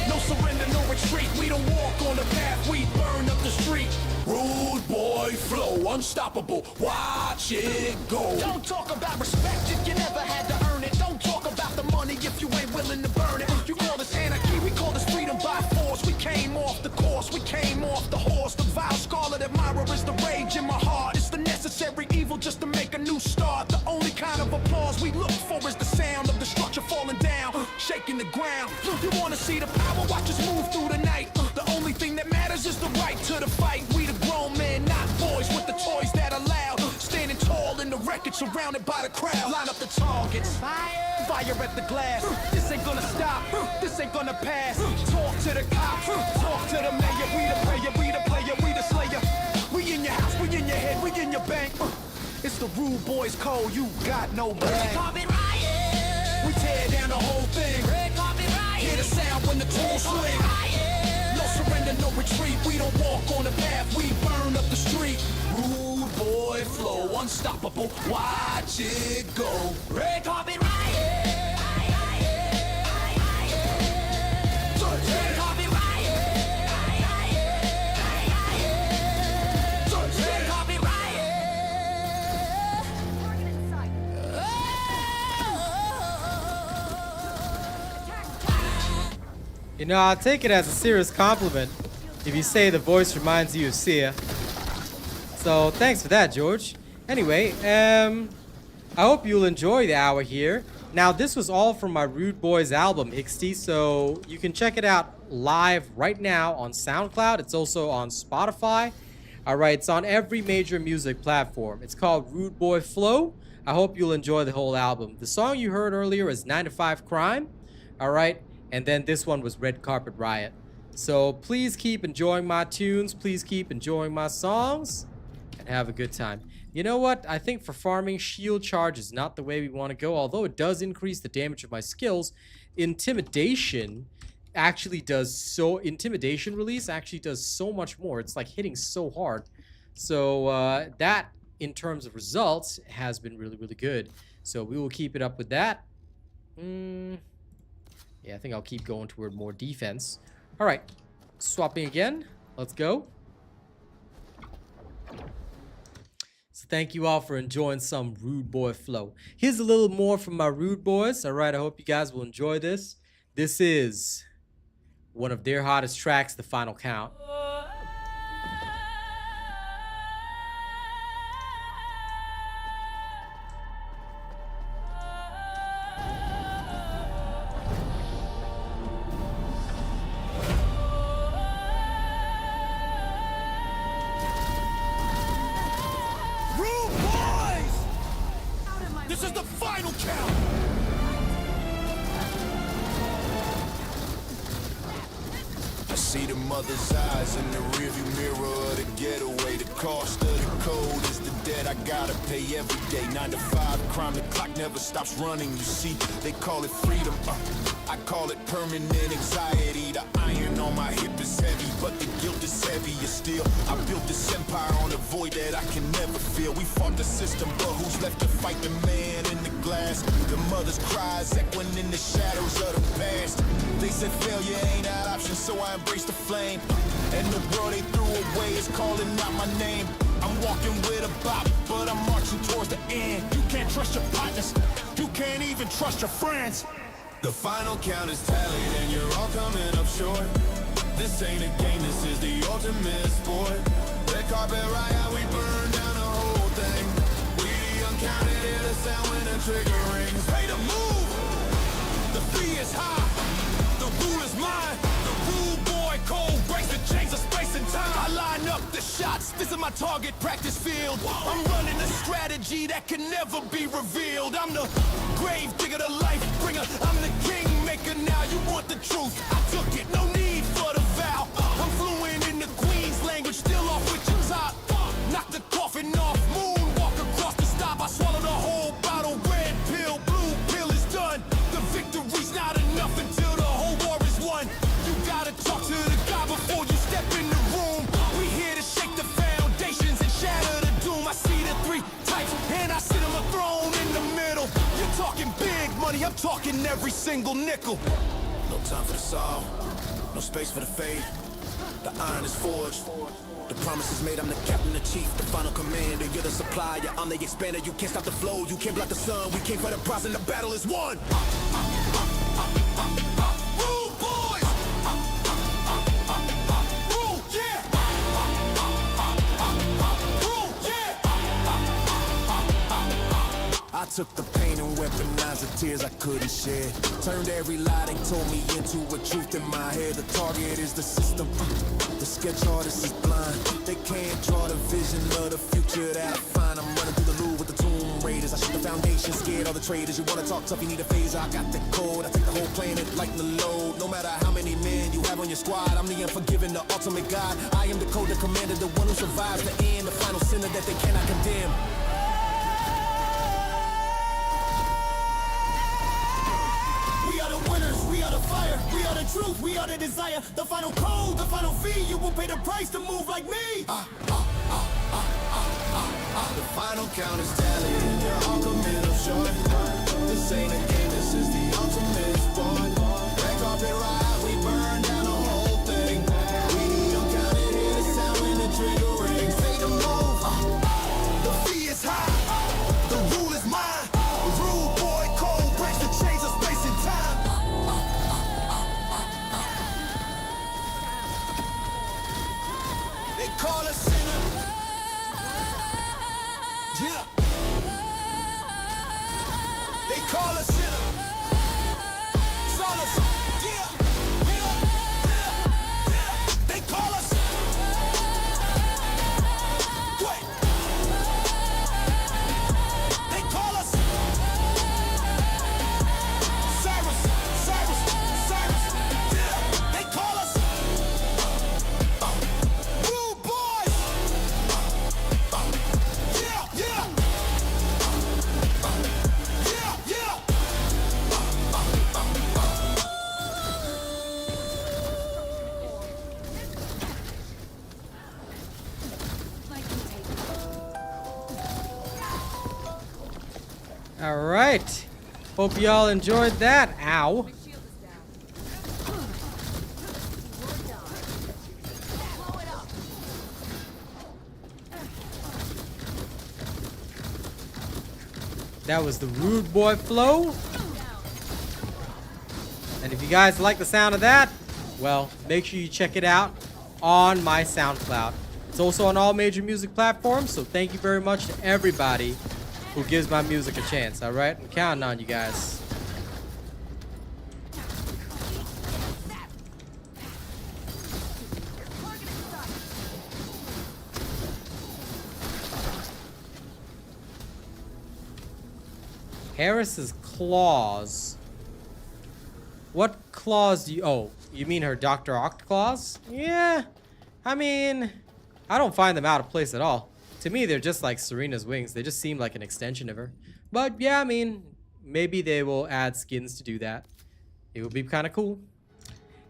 E: No surrender, no retreat. We don't walk on the path. We burn up the street. Rude boy flow, unstoppable. Watch it go. Don't talk about respect if you never had to earn it. Don't talk about the money if you ain't willing to burn it. You call this anarchy, we call this freedom by force. We came off the course, we came off the horse. The vile scarlet admirer is the rage in my heart. It's the necessary evil just to make a new start. The only kind of applause we look for is the sound of the structure falling down, shaking the ground. You wanna see the power, watch us move through the night. The only thing that matters is the right to the fight. We the grown men, not boys with the toys that are loud. Standing tall in the wreckage, surrounded by the crowd. Line up the targets, fire, fire at the glass. This ain't gonna stop, this ain't gonna pass. Talk to the cops, talk to the mayor. We the player, we the player, we the slayer. We in your house, we in your head, we in your bank. It's the rude boys code, you got no bag. Red carpet riot. We tear down the whole thing. Red carpet riot. Hear the sound when the tools swing. No surrender, no retreat. We don't walk on the path, we burn up the street. Rude boy flow, unstoppable. Watch it go. Red carpet riot. Red carpet riot. Red carpet riot.
A: You know, I'll take it as a serious compliment if you say the voice reminds you of Sia. So thanks for that, George. Anyway, I hope you'll enjoy the hour here. Now, this was all from my Rude Boys album, Hixty, so you can check it out live right now on SoundCloud. It's also on Spotify. All right, it's on every major music platform. It's called Rude Boy Flow. I hope you'll enjoy the whole album. The song you heard earlier is 9 to 5 Crime. All right, and then this one was Red Carpet Riot. So please keep enjoying my tunes. Please keep enjoying my songs and have a good time. You know what? I think for farming, shield charge is not the way we want to go. Although it does increase the damage of my skills, intimidation release actually does so much more. It's like hitting so hard. So that in terms of results has been really, really good. So we will keep it up with that. Yeah, I think I'll keep going toward more defense. All right, swapping again. Let's go. So thank you all for enjoying some Rude Boy Flow. Here's a little more from my Rude Boys. All right, I hope you guys will enjoy this. This is one of their hottest tracks, The Final Count.
B: Rude boys! This is the final count! I see the mother's eyes in the rearview mirror of the getaway. The cost of the code is the debt I gotta pay every day. 9 to 5 crime, the clock never stops running. You see, they call it freedom. I call it permanent anxiety. The iron on my hip is heavy, but the guilt is heavier still. I built this empire on a void that I can never feel. We fought the system, but who's left to fight the man in the glass? The mother's cries echoing in the shadows of the past. They said failure ain't an option, so I embraced the flame. And the world they threw away is calling out my name. I'm walking with a bop, but I'm marching towards the end. You can't trust your partners, you can't even trust your friends. The final count is tallied and you're all coming up short. This ain't a game, this is the ultimate sport. Red carpet riot, we burn down the whole thing. We the uncounted, hear the sound when the trigger rings. Pay to move, the fee is high, the rule is mine. The rude boy code breaks the chains of space and time. I line up the shots, this is my target practice field. I'm running a strategy that can never be revealed. I'm the grave digger, the life bringer. I'm the king maker now, you want the truth, I took it, no need for the vow. I'm fluent in the queen's language, still off with your top. Knock the coffin off, moonwalk across the stop. I swallowed a whole bottle, red pill, blue pill is done. The victory's not enough until the whole war is won. You gotta talk to the God before you step in the room. We here to shake the foundations and shatter the doom. I see the three types and I sit on the throne in the middle. You're talking big money, I'm talking every single nickel. No time for the saw, no space for the fade. The iron is forged, the promise is made. I'm the captain, the chief, the final commander. You're the supplier, I'm the expander. You can't stop the flow, you can't block the sun. We came for the prize and the battle is won. Rude boys! Rude, yeah! Rude, yeah! I took the pain and weaponized the tears I couldn't shed. Turned every lie they told me into a truth in my head. The target is the system, the sketch artist is blind. They can't draw the vision of the future that I find. I'm running through the Louvre with the Tomb Raiders. I shoot the foundation, scared all the traitors. You wanna talk tough, you need a phaser. I got the code, I take the whole planet, lighten the load. No matter how many men you have on your squad, I'm the unforgiven, the ultimate god. I am the code, the commander, the one who survives the end, the final sinner that they cannot condemn. We are the winners, we are the fire, we are the truth, we are the desire. The final code, the final fee, you will pay the price to move like me. The final count is tallied and you're all coming up short. This ain't a game, this is the ultimate sport. Red carpet riot, we burn down the whole thing. We the uncounted, hear the sound when the trigger rings. Say the move, the fee is high, the rule is mine. Rude boy code breaks the chains of space and time. They call us sinner. Yeah. They call us sinner. Call us. Yeah. Yeah. They call us.
A: All right. Hope y'all enjoyed that. Ow. That was the Rude Boy flow. And if you guys like the sound of that, well, make sure you check it out on my SoundCloud. It's also on all major music platforms, so thank you very much to everybody who gives my music a chance, all right? I'm counting on you guys. Harris's claws. What claws do you... Oh, you mean her Dr. Oct claws? Yeah. I mean, I don't find them out of place at all. To me, they're just like Serena's wings. They just seem like an extension of her. But yeah, I mean, maybe they will add skins to do that. It would be kind of cool.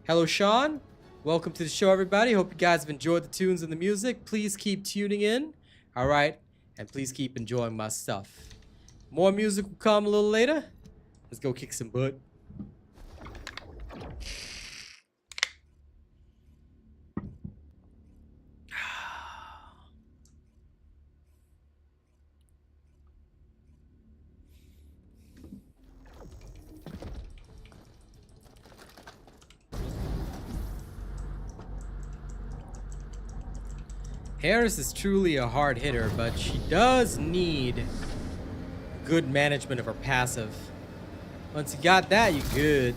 A: Hello, Sean. Welcome to the show, everybody. Hope you guys have enjoyed the tunes and the music. Please keep tuning in. All right. And please keep enjoying my stuff. More music will come a little later. Let's go kick some butt. Harris is truly a hard hitter, but she does need good management of her passive. Once you got that, you're good.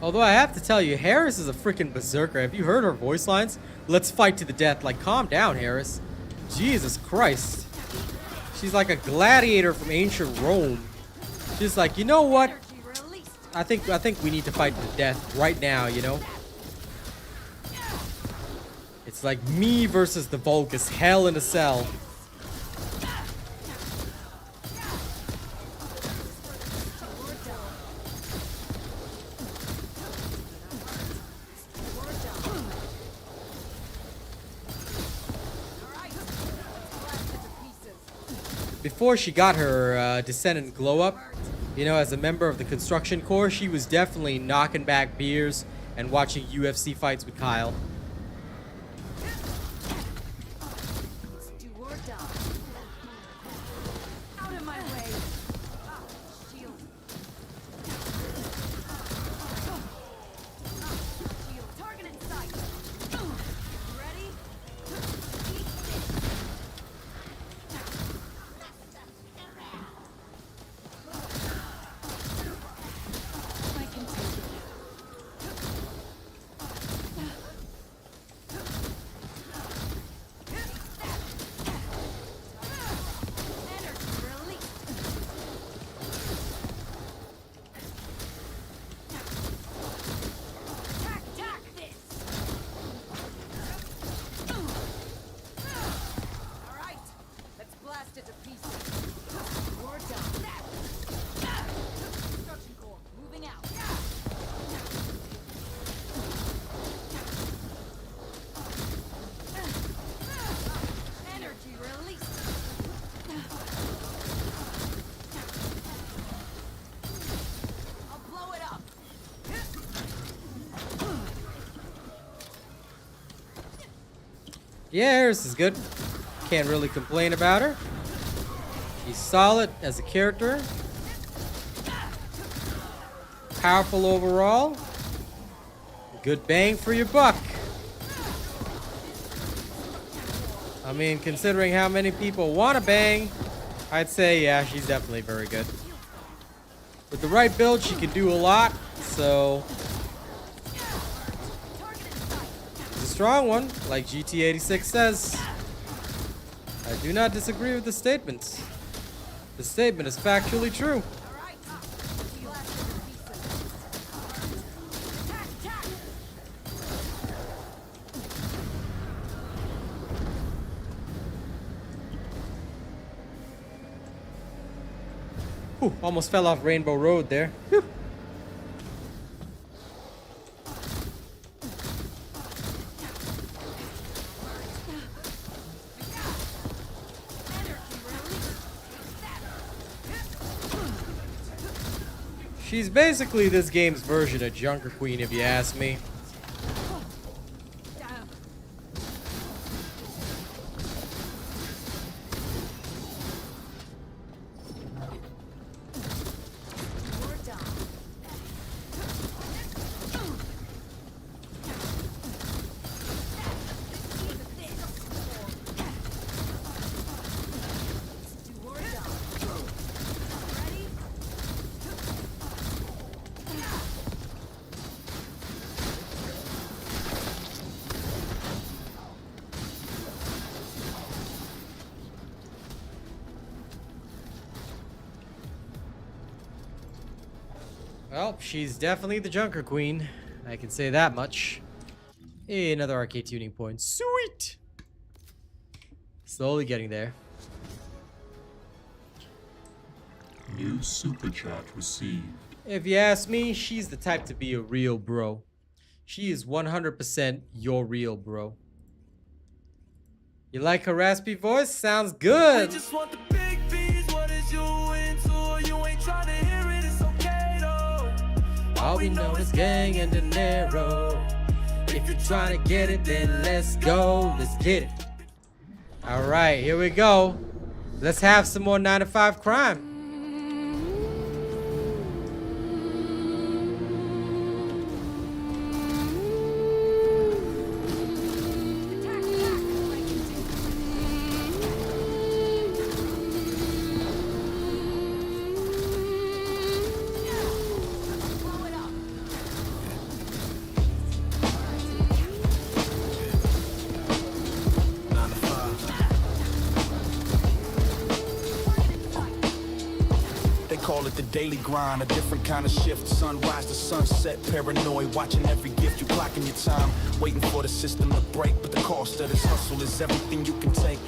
A: Although I have to tell you, Harris is a freaking berserker. Have you heard her voice lines? Let's fight to the death. Like, calm down, Harris. Jesus Christ. She's like a gladiator from ancient Rome. She's like, you know what? I think we need to fight to the death right now, you know? It's like me versus the Vulgus. Hell in a cell. Before she got her Descendant glow up, you know, as a member of the construction corps, she was definitely knocking back beers and watching UFC fights with Kyle.
C: Do or die. Out of my way. Shield. Shield. Target in sight. Ready? Eat this. I can take it. Energy release. Attack this. All right, let's blast it to pieces. We're done. Construction core moving out. Energy release. I'll blow it up.
A: Yeah, Harris is good. Can't really complain about her. She's solid as a character. Powerful overall. Good bang for your buck. I mean, considering how many people want to bang, I'd say, yeah, she's definitely very good. With the right build, she can do a lot, so... It's a strong one, like GT86 says. I do not disagree with the statement. The statement is factually true. Whew, almost fell off Rainbow Road there. Whew. She's basically this game's version of Junker Queen, if you ask me. Well, she's definitely the Junker Queen. I can say that much. Hey, another Arche Tuning point. Sweet! Slowly getting there.
I: New super chat received.
A: If you ask me, she's the type to be a real bro. She is 100% your real bro. You like her raspy voice? Sounds good!
E: We just want the big B's, what is you into? You ain't trying to hear it, it's okay though.
A: All we know is gang and dinero. If you're trying to get it, then let's go. Let's get it. Alright, here we go. Let's have some more 9 to 5 crime.
B: Call it the daily grind, a different kind of shift. Sunrise to sunset, paranoid, watching every gift. You clocking your time, waiting for the system to break. But the cost of this hustle is everything you can take.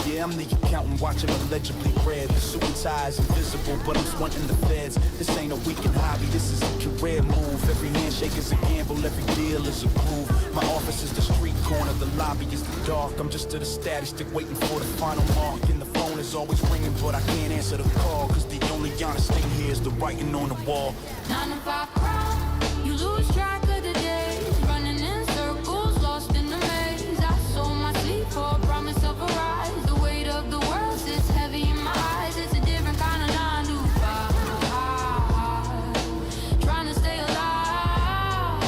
B: Yeah, I'm the accountant watching illegibly red. The suit and tie is invisible, but I'm swanting the feds. This ain't a weekend hobby, this is a career move. Every handshake is a gamble, every deal is a groove. My office is the street corner, the lobby is the dark. I'm just to the status stick waiting for the final mark. And the phone is always ringing, but I can't answer the call. Cause the only honest thing here is the writing on the wall.
H: 9 to 5 crime, you lose track of the days, running in circles, lost in the maze. I sold my sleep for a promise of a rise. The weight of the world sits heavy in my eyes. It's a different kind of 9 to 5. Trying to stay alive,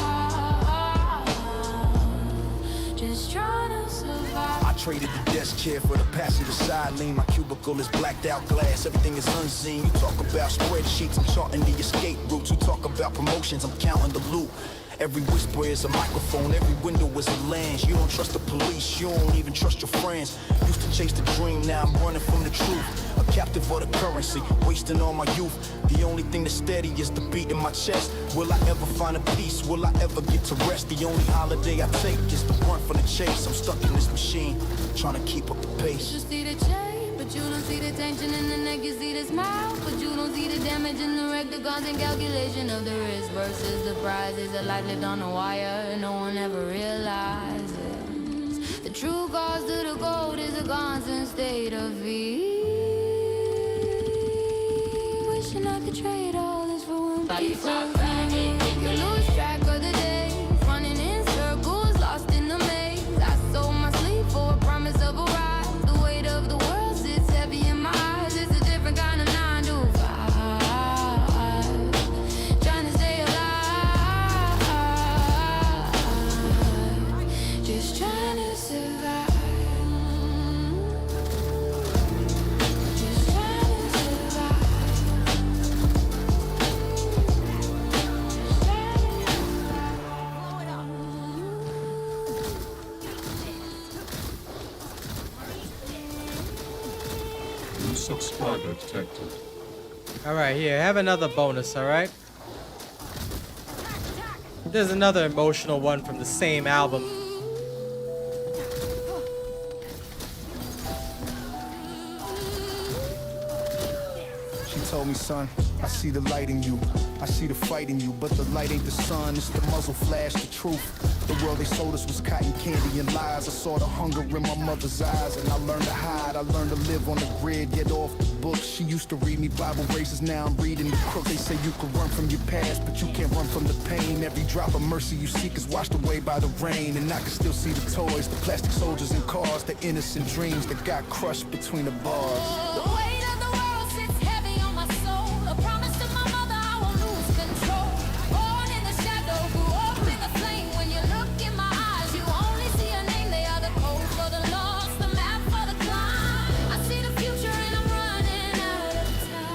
H: just trying to survive.
B: I traded the desk chair for the passenger side lane. My cubicle is blacked out glass, everything is unseen. You talk about spreadsheets, I'm charting the escape routes. You talk about promotions, I'm counting the loot. Every whisper is a microphone, every window is a lens. You don't trust the police, you don't even trust your friends. Used to chase the dream, now I'm running from the truth. A captive of the currency, wasting all my youth. The only thing that's steady is the beat in my chest. Will I ever find a peace? Will I ever get to rest? The only holiday I take is the run from the chase. I'm stuck in this machine, trying to keep up the pace.
H: You see the chain, but you don't see the tension in the neck. You see the smile, but you don't see the damage in the wreck. The constant calculation of the risk versus the prize is a life lived on a wire. No one ever realizes the true cost of the gold is a constant state of ease. Wishing I could trade all this for one piece of me. You lose track of the days, running in circles, lost in the maze. I sold my sleep for a promise of a rise. The weight of the world sits heavy in my eyes. It's a different kind of 9 to 5. Trying to stay alive.
I: subscriber detected.
A: Alright, here, have another bonus, alright? There's another emotional one from the same album.
J: She told me, son, I see the light in you. I see the fight in you, but the light ain't the sun. It's the muzzle flash, the truth. The world they sold us was cotton candy and lies. I saw the hunger in my mother's eyes, and I learned to hide. I learned to live on the grid, get off the book. She used to read me Bible races, now I'm reading the crook. They say you can run from your past, but you can't run from the pain. Every drop of mercy you seek is washed away by the rain. And I can still see the toys, the plastic soldiers and cars, the innocent dreams that got crushed between the bars.
H: The weight of the world sits heavy on my soul. A promise to my mother I won't lose control. Born in the shadow, grew up in the flame. When you look in my eyes, you only see a name. They are the code for the lost, the map for the climb. I see the future and I'm running out of time.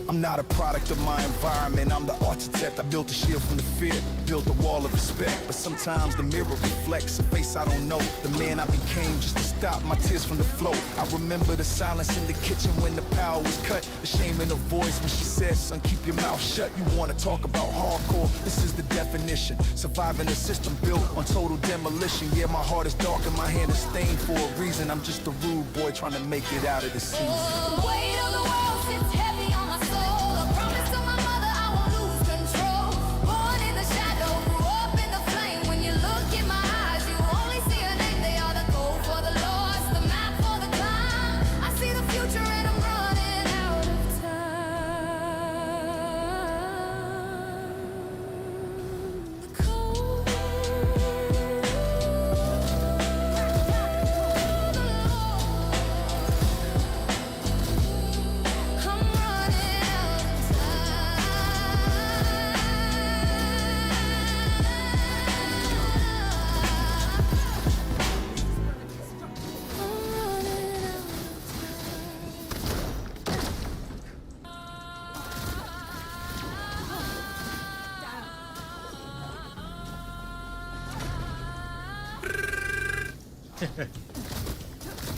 J: I'm not a product of my environment, I'm the architect. I built a shield from the fear, built a wall of respect. But sometimes the mirror reflects a face I don't know. The man I became just to stop my tears from the flow. I remember the silence in the kitchen when the power was cut. The shame in her voice when she said, son, keep your mouth shut. You wanna talk about hardcore? This is the definition. Surviving a system built on total demolition. Yeah, my heart is dark and my hand is stained for a reason. I'm just a rude boy trying to make it out of the season.
H: The weight of the world sits heavy on my soul. A promise to my mother I won't lose control. Born in the shadow, grew up in the flame. When you look in my eyes, you only see a name. They are the code for the lost, the map for the climb. I see the future and I'm running out of time. The code. I'm running out of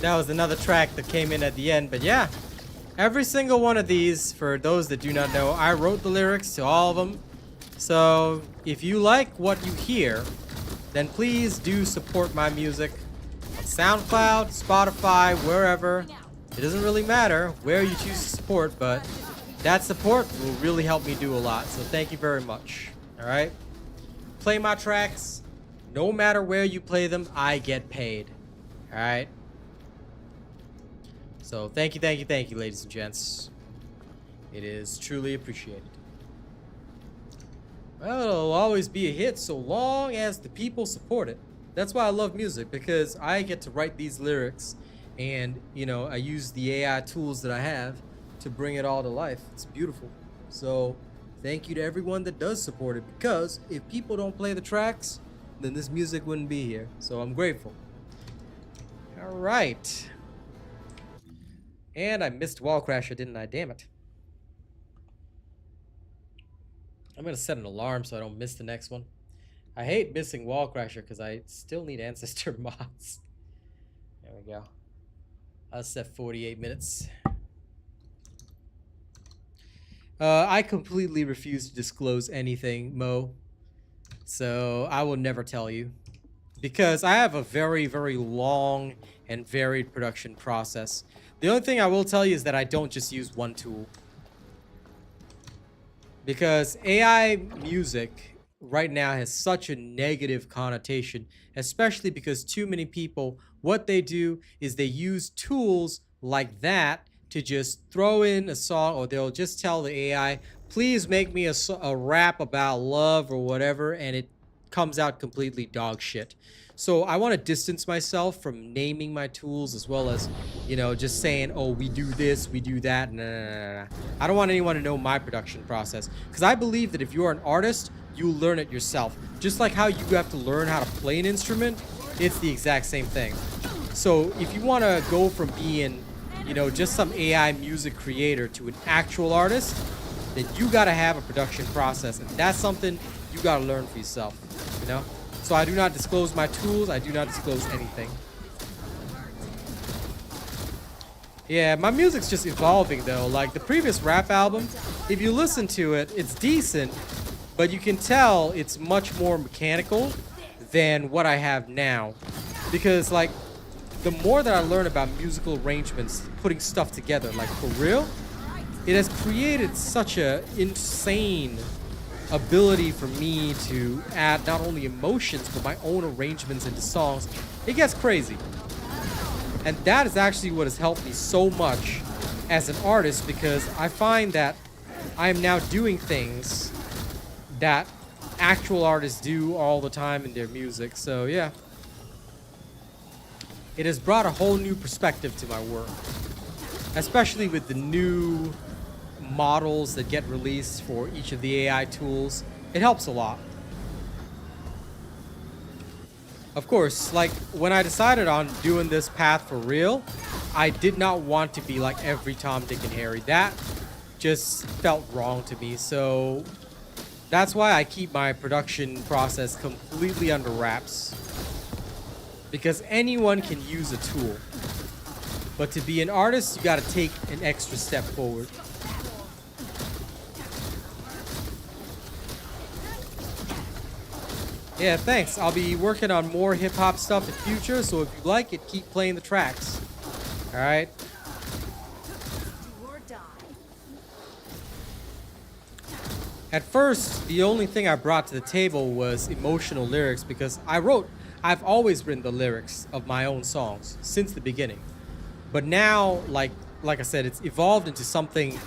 A: That was another track that came in at the end, but yeah. Every single one of these, for those that do not know, I wrote the lyrics to all of them. So, if you like what you hear, then please do support my music on SoundCloud, Spotify, wherever. It doesn't really matter where you choose to support, but that support will really help me do a lot. So thank you very much. Alright? Play my tracks. No matter where you play them, I get paid. Alright? So thank you, ladies and gents. It is truly appreciated. Well, it'll always be a hit so long as the people support it. That's why I love music, because I get to write these lyrics and, you know, I use the AI tools that I have to bring it all to life. It's beautiful. So thank you to everyone that does support it, because if people don't play the tracks, then this music wouldn't be here. So I'm grateful. All right. And I missed Wall Crasher, didn't I? Damn it. I'm going to set an alarm so I don't miss the next one. I hate missing Wall Crasher because I still need Ancestor mods. There we go. I'll set 48 minutes. I completely refuse to disclose anything, Mo. So I will never tell you. Because I have a very, very long and varied production process. The only thing I will tell you is that I don't just use one tool. Because AI music right now has such a negative connotation, especially because too many people, what they do is they use tools like that to just throw in a song, or they'll just tell the AI, please make me a rap about love or whatever, and it comes out completely dog shit. So I want to distance myself from naming my tools, as well as, you know, just saying, oh, we do this, we do that. Nah. I don't want anyone to know my production process, because I believe that if you're an artist, you learn it yourself. Just like how you have to learn how to play an instrument, it's the exact same thing. So if you want to go from being, you know, just some AI music creator to an actual artist, then you got to have a production process, and that's something you got to learn for yourself, you know? So I do not disclose my tools. I do not disclose anything. Yeah, my music's just evolving though. Like the previous rap album, if you listen to it, it's decent, but you can tell it's much more mechanical than what I have now. Because like the more that I learn about musical arrangements, putting stuff together, like for real, it has created such a insane ability for me to add not only emotions but my own arrangements into songs. It gets crazy. And that is actually what has helped me so much as an artist, because I find that I am now doing things that actual artists do all the time in their music. So yeah, it has brought a whole new perspective to my work, especially with the new models that get released for each of the AI tools. It helps a lot. Of course, like when I decided on doing this path for real, I did not want to be like every Tom, Dick, and Harry. That just felt wrong to me. So that's why I keep my production process completely under wraps. Because anyone can use a tool. But to be an artist, you gotta take an extra step forward. Yeah, thanks. I'll be working on more hip-hop stuff in future, so if you like it, keep playing the tracks. Alright? At first, the only thing I brought to the table was emotional lyrics, because I've always written the lyrics of my own songs since the beginning. But now, like I said, it's evolved into something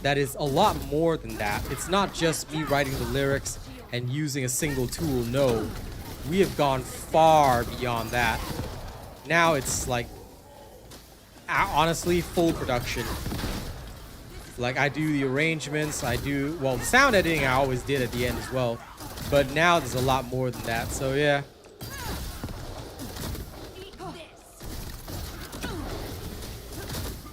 A: that is a lot more than that. It's not just me writing the lyrics and using a single tool. No, we have gone far beyond that. Now it's like, honestly, full production. Like I do the arrangements, well, the sound editing I always did at the end as well, but now there's a lot more than that. So yeah.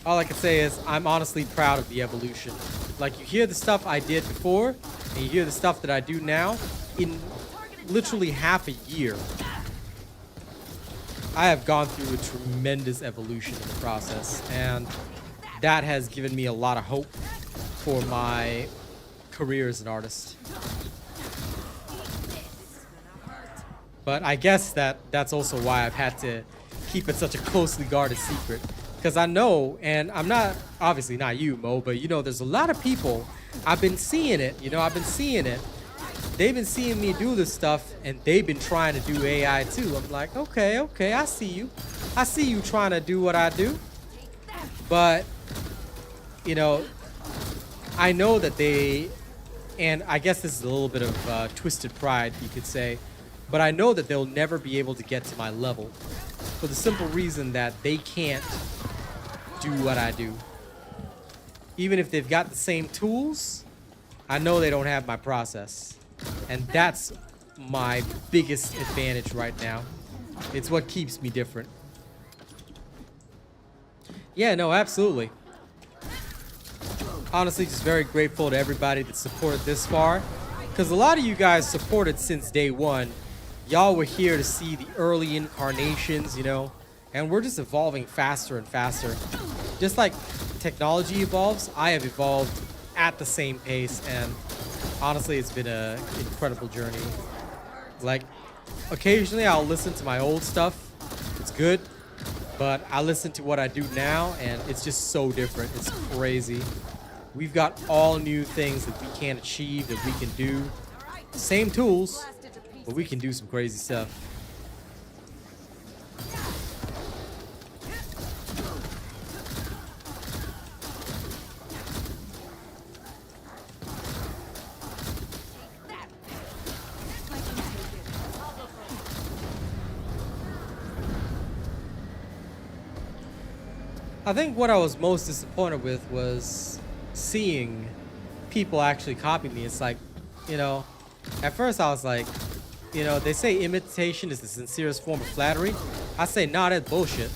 A: All I can say is I'm honestly proud of the evolution. Like you hear the stuff I did before, and you hear the stuff that I do now, in literally half a year, I have gone through a tremendous evolution in the process, and that has given me a lot of hope for my career as an artist. But I guess that's also why I've had to keep it such a closely guarded secret. Because I know, and I'm not, obviously not you, Mo, but you know, there's a lot of people, I've been seeing it, they've been seeing me do this stuff, and they've been trying to do AI too. I'm like, okay, I see you trying to do what I do. But, you know, I know that and I guess this is a little bit of twisted pride, you could say, but I know that they'll never be able to get to my level for the simple reason that they can't do what I do. Even if they've got the same tools, I know they don't have my process. And that's my biggest advantage right now. It's what keeps me different. Yeah, no, absolutely. Honestly, just very grateful to everybody that supported this far. Because a lot of you guys supported since day one. Y'all were here to see the early incarnations, you know. And we're just evolving faster and faster. Just like technology evolves, I have evolved at the same pace, and honestly, it's been an incredible journey. Like, occasionally I'll listen to my old stuff. It's good, but I listen to what I do now, and it's just so different. It's crazy. We've got all new things that we can achieve, that we can do. Same tools, but we can do some crazy stuff. I think what I was most disappointed with was seeing people actually copy me. It's like, you know, at first I was like, you know, they say imitation is the sincerest form of flattery. I say, nah, that's bullshit.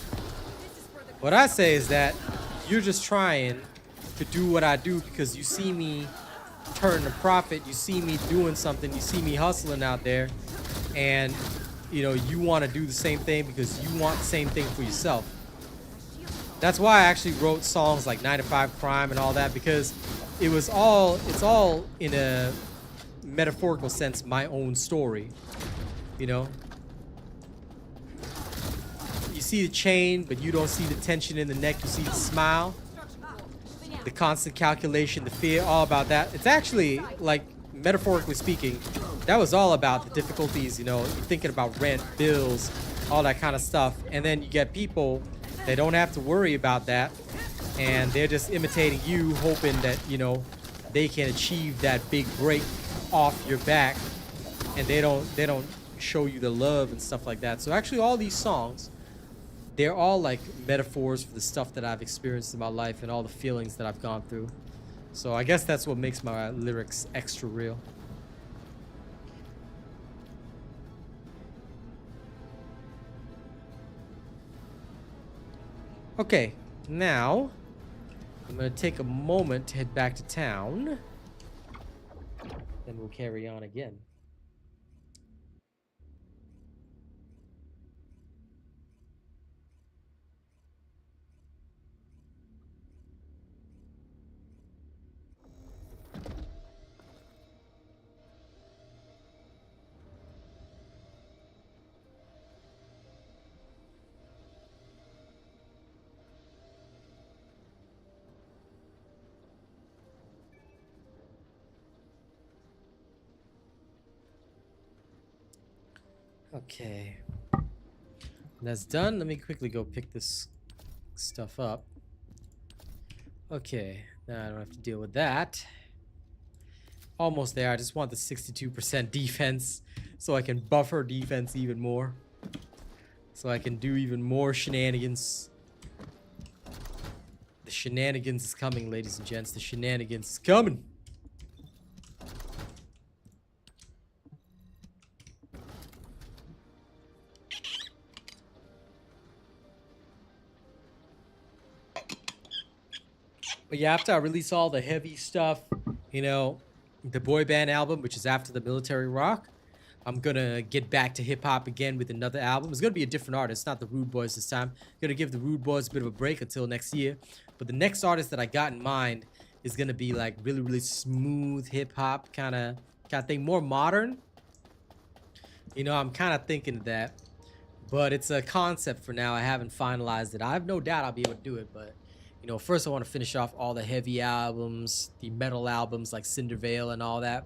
A: What I say is that you're just trying to do what I do because you see me turn a profit, you see me doing something, you see me hustling out there, and, you know, you want to do the same thing because you want the same thing for yourself. That's why I actually wrote songs like 9 to 5 Crime and all that, because it's all in a metaphorical sense my own story, you know? You see the chain, but you don't see the tension in the neck, you see the smile, the constant calculation, the fear, all about that. It's actually, like, metaphorically speaking, that was all about the difficulties, you know, you're thinking about rent, bills, all that kind of stuff. And then you get people that don't have to worry about that, and they're just imitating you, hoping that, you know, they can achieve that big break off your back, and they don't show you the love and stuff like that. So actually all these songs, they're all like metaphors for the stuff that I've experienced in my life and all the feelings that I've gone through. So I guess that's what makes my lyrics extra real. Okay, now I'm gonna take a moment to head back to town. Then we'll carry on again. Okay. When that's done, let me quickly go pick this stuff up. Okay, now I don't have to deal with that. Almost there. I just want the 62% defense so I can buffer defense even more. So I can do even more shenanigans. The shenanigans is coming, ladies and gents. The shenanigans is coming. But yeah, after I release all the heavy stuff, you know, the boy band album, which is after the military rock, I'm gonna get back to hip hop again with another album. It's gonna be a different artist, not the Rude Boys this time. Gonna give the Rude Boys a bit of a break until next year. But the next artist that I got in mind is gonna be like really, really smooth hip hop kind of thing, more modern. You know, I'm kind of thinking of that, but it's a concept for now. I haven't finalized it. I have no doubt I'll be able to do it, but you know, first I want to finish off all the heavy albums, the metal albums like Cindervale and all that.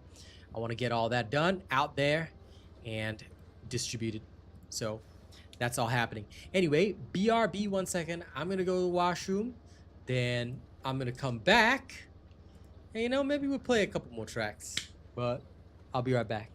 A: I want to get all that done, out there, and distributed. So that's all happening. Anyway, BRB 1 second. I'm going to go to the washroom. Then I'm going to come back. And, you know, maybe we'll play a couple more tracks. But I'll be right back.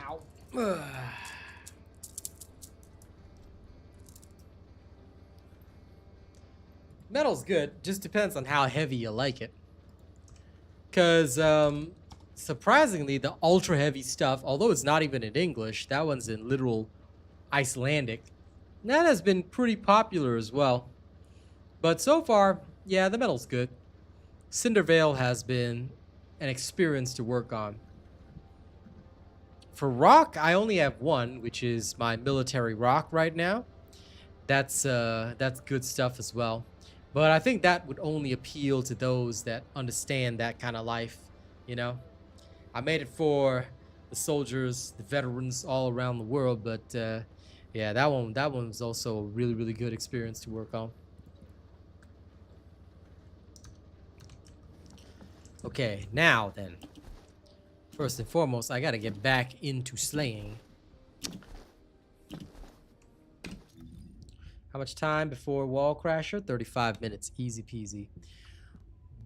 A: Ow. Metal's good. Just depends on how heavy you like it. Because surprisingly, the ultra heavy stuff, although it's not even in English, that one's in literal Icelandic. That has been pretty popular as well. But so far, yeah, the metal's good. Cindervale has been an experience to work on. For rock, I only have one, which is my military rock right now. That's good stuff as well. But I think that would only appeal to those that understand that kind of life, you know. I made it for the soldiers, the veterans all around the world, but yeah, that one was also a really, really good experience to work on. Okay, now then. First and foremost, I gotta get back into slaying. How much time before wall crasher? 35 minutes, easy peasy.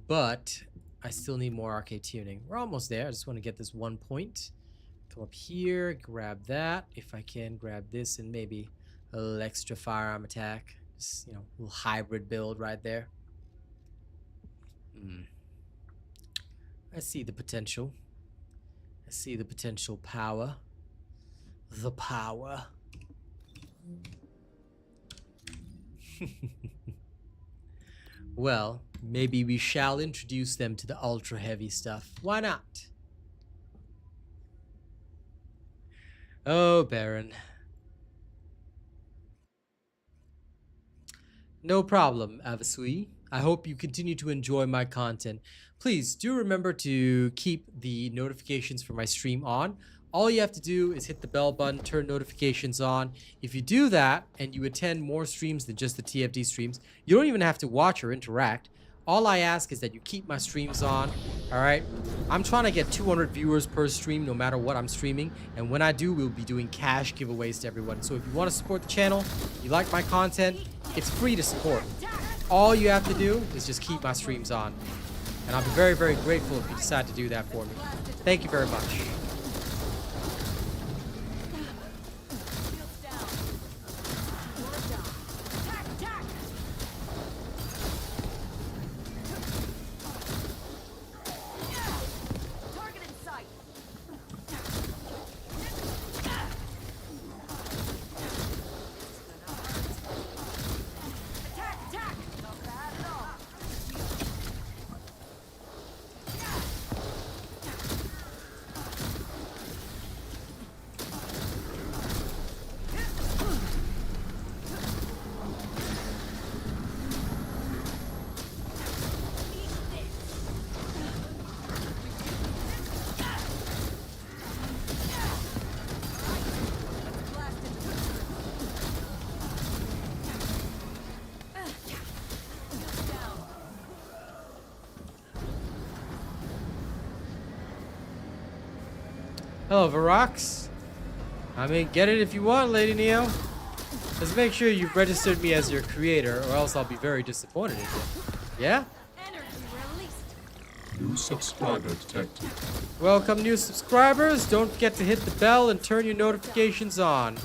A: But I still need more arcade tuning. We're almost there. I just want to get this 1 point. Come up here, grab that. If I can, grab this and maybe a little extra firearm attack. Just, you know, a little hybrid build right there. I see the potential. I see the potential power. The power. Well, maybe we shall introduce them to the ultra heavy stuff. Why not? Oh, Baron. No problem, Avasui. I hope you continue to enjoy my content. Please do remember to keep the notifications for my stream on. All you have to do is hit the bell button, turn notifications on. If you do that and you attend more streams than just the TFD streams, you don't even have to watch or interact. All I ask is that you keep my streams on, all right? I'm trying to get 200 viewers per stream no matter what I'm streaming. And when I do, we'll be doing cash giveaways to everyone. So if you want to support the channel, you like my content, it's free to support. All you have to do is just keep my streams on. And I'll be very, very grateful if you decide to do that for me. Thank you very much. Hello, Varox. I mean, get it if you want, Lady Neo. Just make sure you've registered me as your creator, or else I'll be very disappointed in you. Yeah?
I: New subscriber detected.
A: Welcome, new subscribers. Don't forget to hit the bell and turn your notifications on.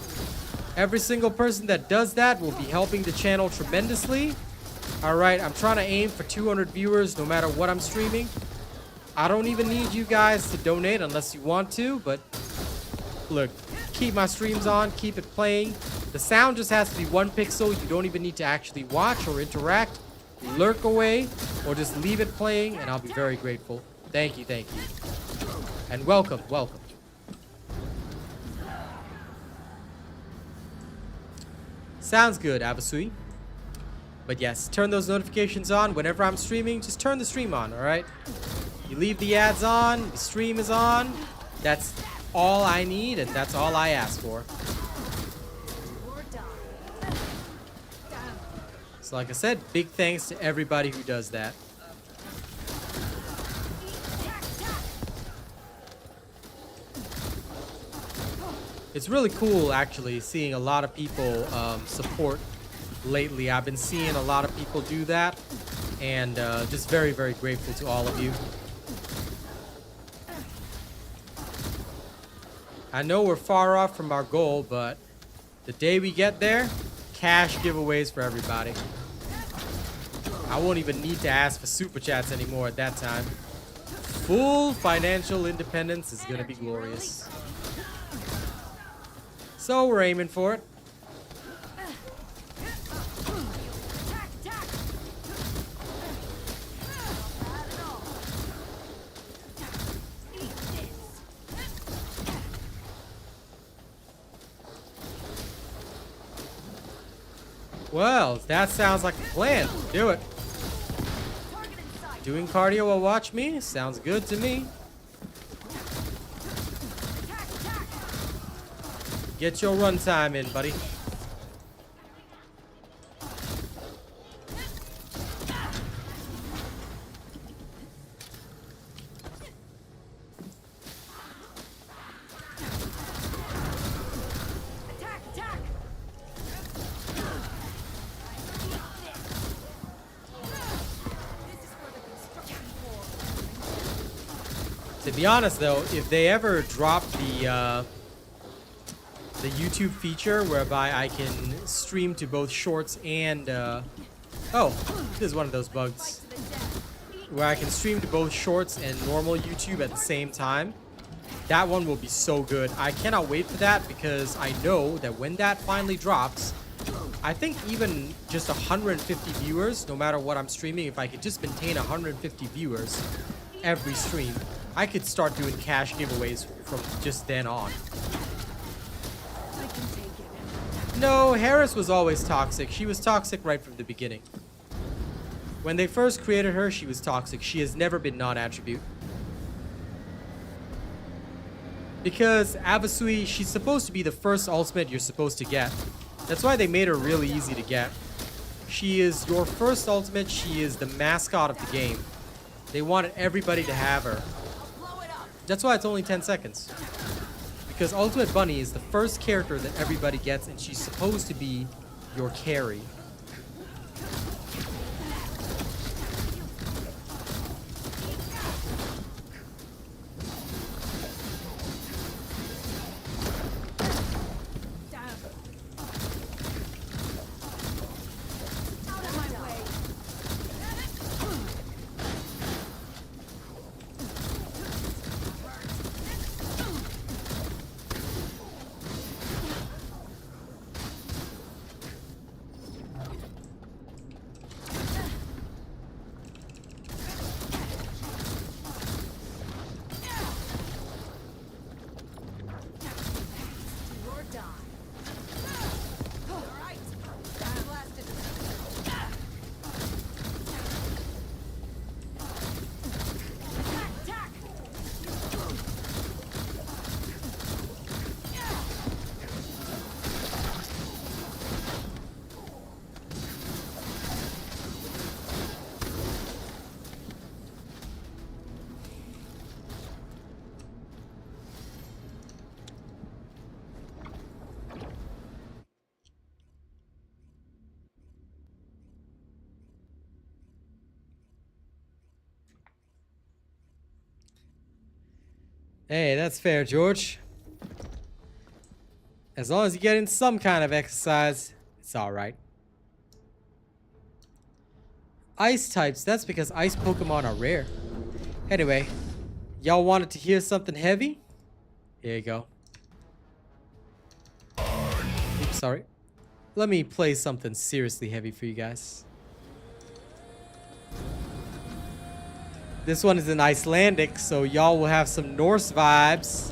A: Every single person that does that will be helping the channel tremendously. Alright, I'm trying to aim for 200 viewers no matter what I'm streaming. I don't even need you guys to donate unless you want to, but look, keep my streams on, keep it playing. The sound just has to be 1 pixel. You don't even need to actually watch or interact. Lurk away or just leave it playing and I'll be very grateful. Thank you, thank you. And welcome, welcome. Sounds good, Abasui. But yes, turn those notifications on whenever I'm streaming. Just turn the stream on, alright? You leave the ads on, the stream is on. That's all I need, and that's all I ask for. So like I said, big thanks to everybody who does that. It's really cool, actually, seeing a lot of people support lately. I've been seeing a lot of people do that, and just very, very grateful to all of you. I know we're far off from our goal, but the day we get there, cash giveaways for everybody. I won't even need to ask for super chats anymore at that time. Full financial independence is gonna be glorious. So we're aiming for it. Well, that sounds like a plan. Do it. Doing cardio while watch me? Sounds good to me. Get your run time in, buddy. To be honest, though, if they ever drop the YouTube feature whereby I can stream to both shorts and oh, this is one of those bugs where I can stream to both shorts and normal YouTube at the same time, that one will be so good. I cannot wait for that because I know that when that finally drops, I think even just 150 viewers, no matter what I'm streaming, if I could just maintain 150 viewers every stream, I could start doing cash giveaways from just then on. No, Harris was always toxic. She was toxic right from the beginning. When they first created her, she was toxic. She has never been non-attribute. Because Avasui, she's supposed to be the first ultimate you're supposed to get. That's why they made her really easy to get. She is your first ultimate. She is the mascot of the game. They wanted everybody to have her. That's why it's only 10 seconds. Because Ultimate Bunny is the first character that everybody gets, and she's supposed to be your carry. Hey, that's fair, George. As long as you get in some kind of exercise, it's alright. Ice types, that's because ice Pokemon are rare. Anyway, y'all wanted to hear something heavy? Here you go. Oops, sorry. Let me play something seriously heavy for you guys. This one is in Icelandic, so y'all will have some Norse vibes.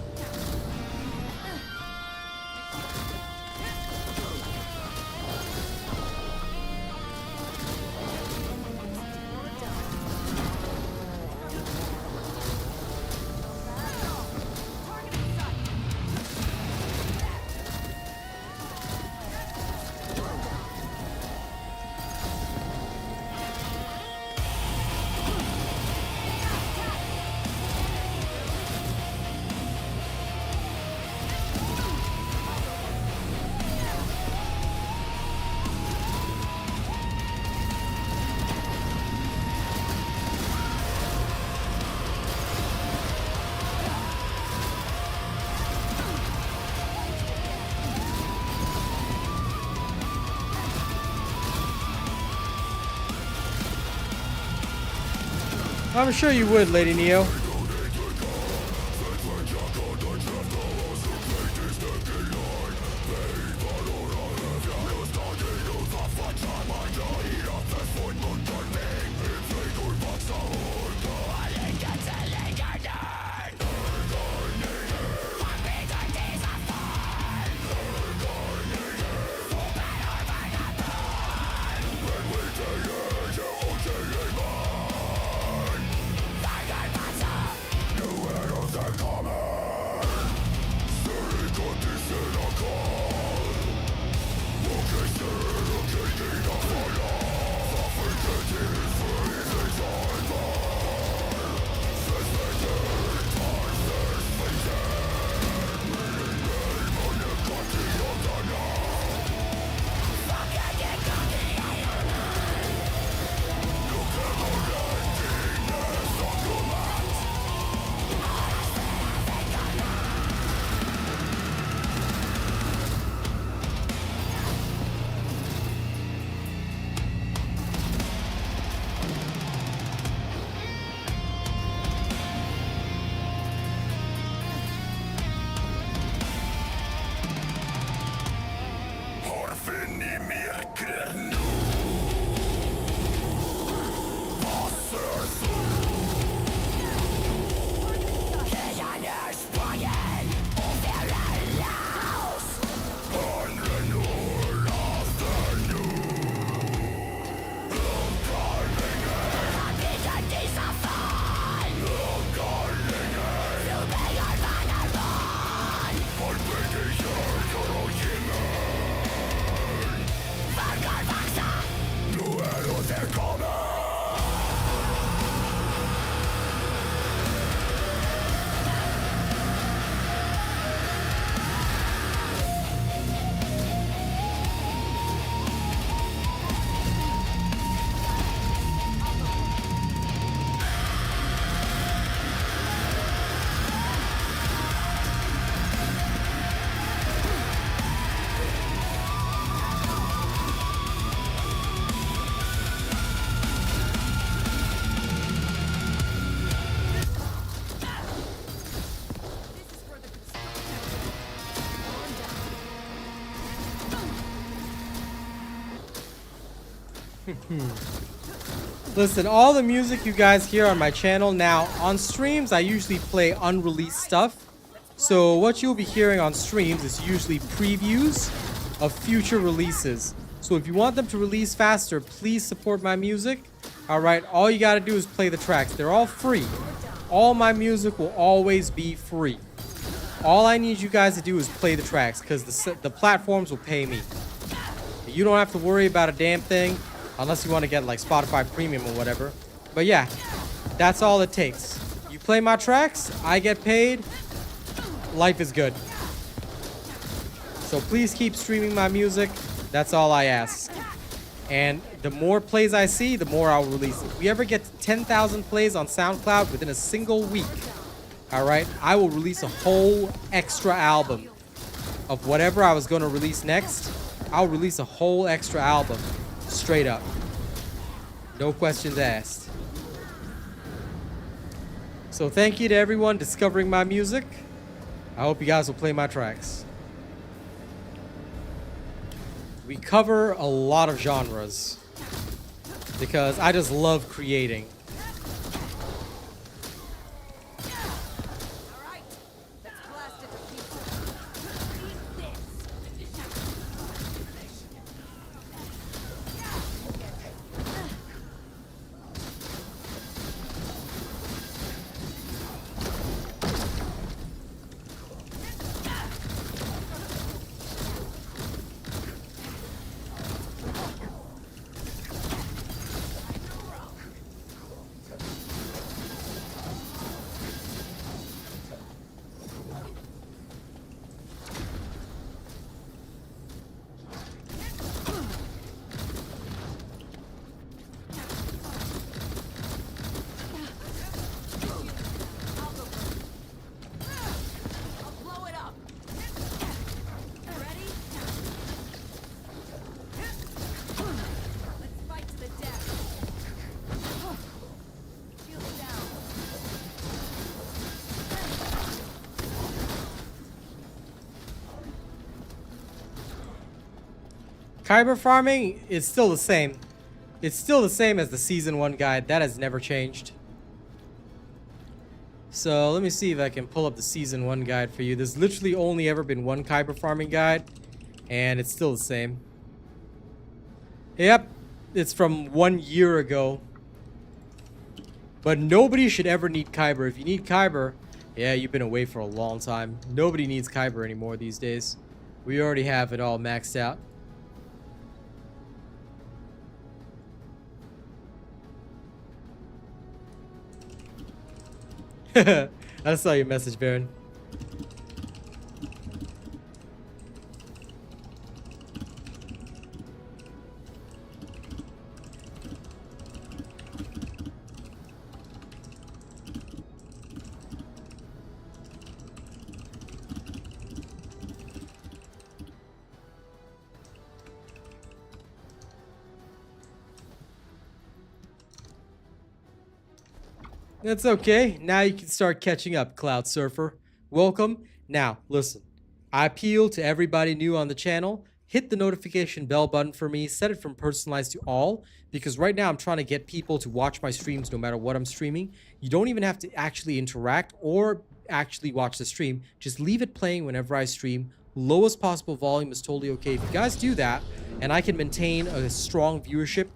A: I'm sure you would, Lady Neo. Listen, all the music you guys hear on my channel now, on streams, I usually play unreleased stuff. So what you'll be hearing on streams is usually previews of future releases. So if you want them to release faster, please support my music. Alright, all you gotta do is play the tracks. They're all free. All my music will always be free. All I need you guys to do is play the tracks, because the platforms will pay me. You don't have to worry about a damn thing, unless you want to get like Spotify Premium or whatever. But yeah, that's all it takes. You play my tracks, I get paid, life is good. So please keep streaming my music. That's all I ask. And the more plays I see, the more I'll release. If we ever get 10,000 plays on SoundCloud within a single week, alright, I will release a whole extra album of whatever I was going to release next. I'll release a whole extra album. Straight up. No questions asked. So thank you to everyone discovering my music. I hope you guys will play my tracks. We cover a lot of genres because I just love creating. Kyber farming is still the same. It's still the same as the Season 1 guide. That has never changed. So let me see if I can pull up the Season 1 guide for you. There's literally only ever been one Kyber farming guide, and it's still the same. Yep, it's from 1 year ago. But nobody should ever need Kyber. If you need Kyber, yeah, you've been away for a long time. Nobody needs Kyber anymore these days. We already have it all maxed out. I saw your message, Baron. That's okay. Now you can start catching up, Cloud Surfer. Welcome. Now, listen. I appeal to everybody new on the channel. Hit the notification bell button for me. Set it from personalized to all. Because right now I'm trying to get people to watch my streams no matter what I'm streaming. You don't even have to actually interact or actually watch the stream. Just leave it playing whenever I stream. Lowest possible volume is totally okay. If you guys do that, and I can maintain a strong viewership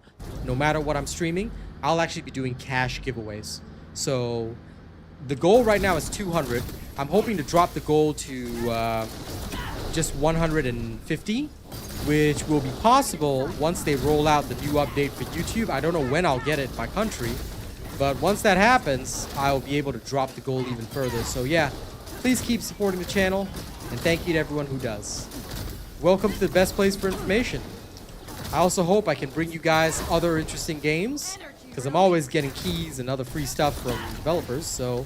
A: no matter what I'm streaming, I'll actually be doing cash giveaways. So the goal right now is 200. I'm hoping to drop the goal to just 150, which will be possible once they roll out the new update for YouTube. I don't know when I'll get it in my country, but once that happens, I'll be able to drop the goal even further. So yeah, please keep supporting the channel, and thank you to everyone who does. Welcome to the best place for information. I also hope I can bring you guys other interesting games, because I'm always getting keys and other free stuff from developers, so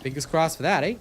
A: fingers crossed for that, eh?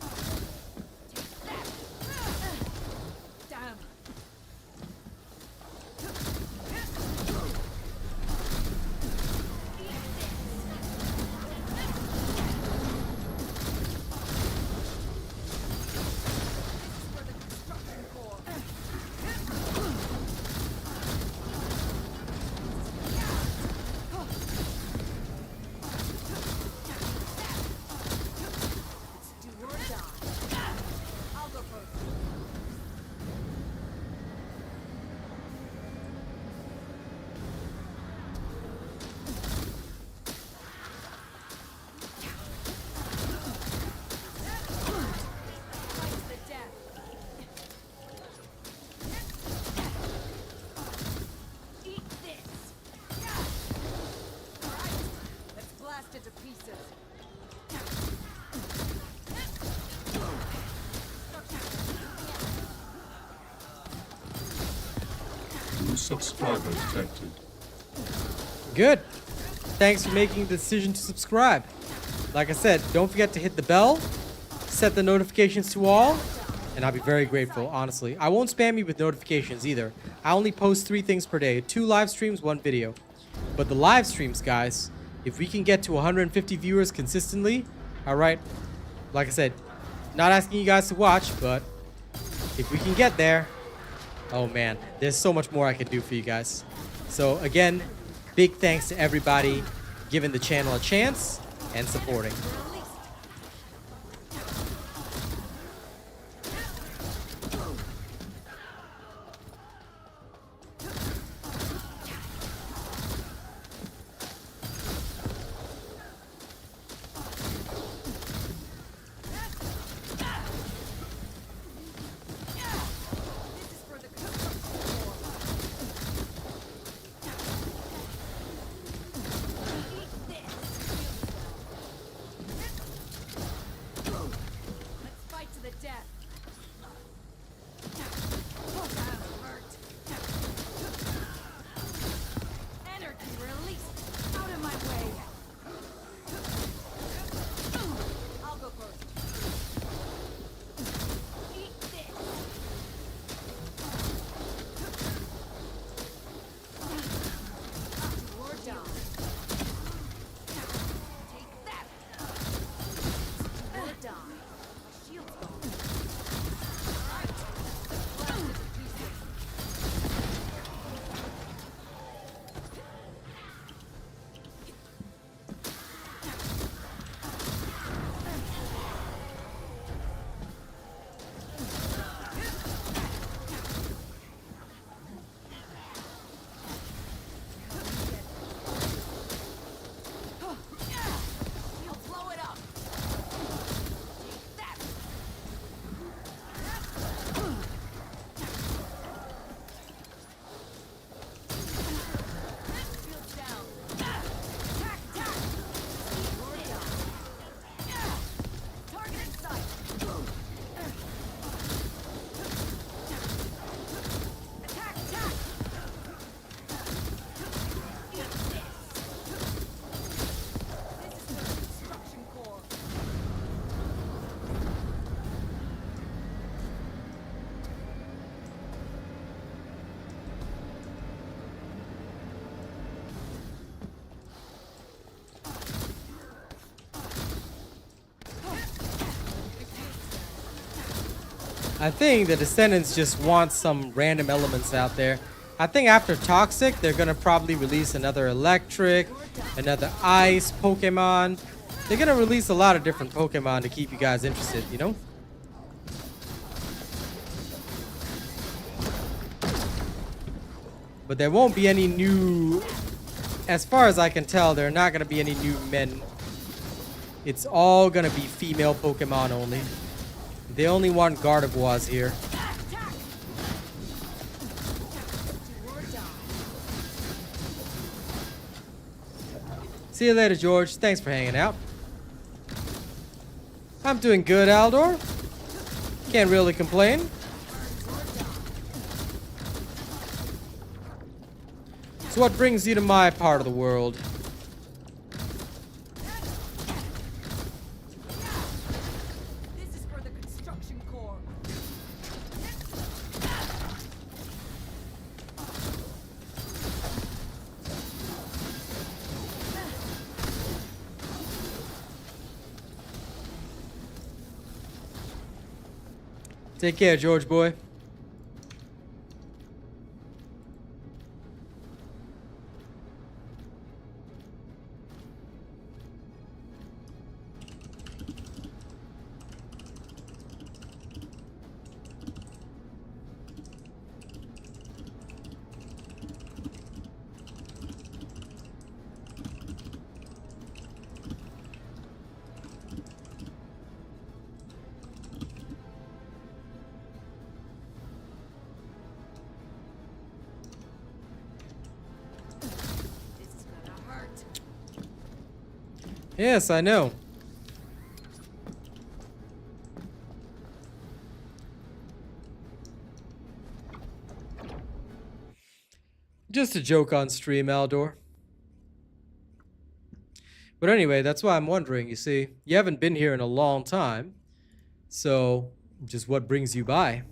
G: sliced into pieces.
I: New subscriber detected.
A: Good. Thanks for making the decision to subscribe. Like I said, don't forget to hit the bell, set the notifications to all, and I'll be very grateful, honestly. I won't spam you with notifications either. I only post 3 things per day, 2 live streams, 1 video. But the live streams, guys, if we can get to 150 viewers consistently, all right, like I said, not asking you guys to watch, but if we can get there, oh man, there's so much more I can do for you guys. So again, big thanks to everybody giving the channel a chance and supporting. I think the Descendants just want some random elements out there. I think after Toxic, they're gonna probably release another Electric, another Ice Pokemon. They're gonna release a lot of different Pokemon to keep you guys interested, you know? But there won't be any new... As far as I can tell, there are not gonna be any new men. It's all gonna be female Pokemon only. They only want Gardevoirs here. See you later, George. Thanks for hanging out. I'm doing good, Aldor. Can't really complain. So what brings you to my part of the world? Take care, George boy. Yes, I know. Just a joke on stream, Aldor. But anyway, that's why I'm wondering, you see, you haven't been here in a long time. So, just what brings you by?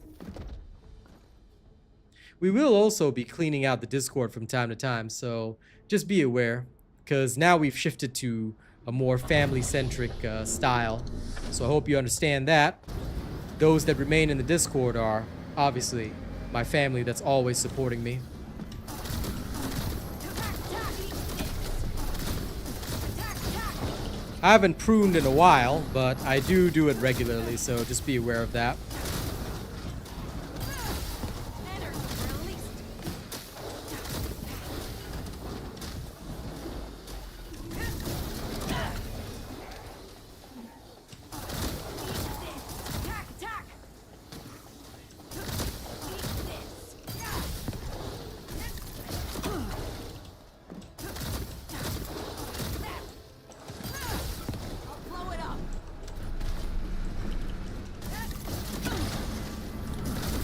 A: We will also be cleaning out the Discord from time to time, so just be aware. Because now we've shifted to a more family-centric style. So I hope you understand that. Those that remain in the Discord are, obviously, my family that's always supporting me. I haven't pruned in a while, but I do it regularly, so just be aware of that.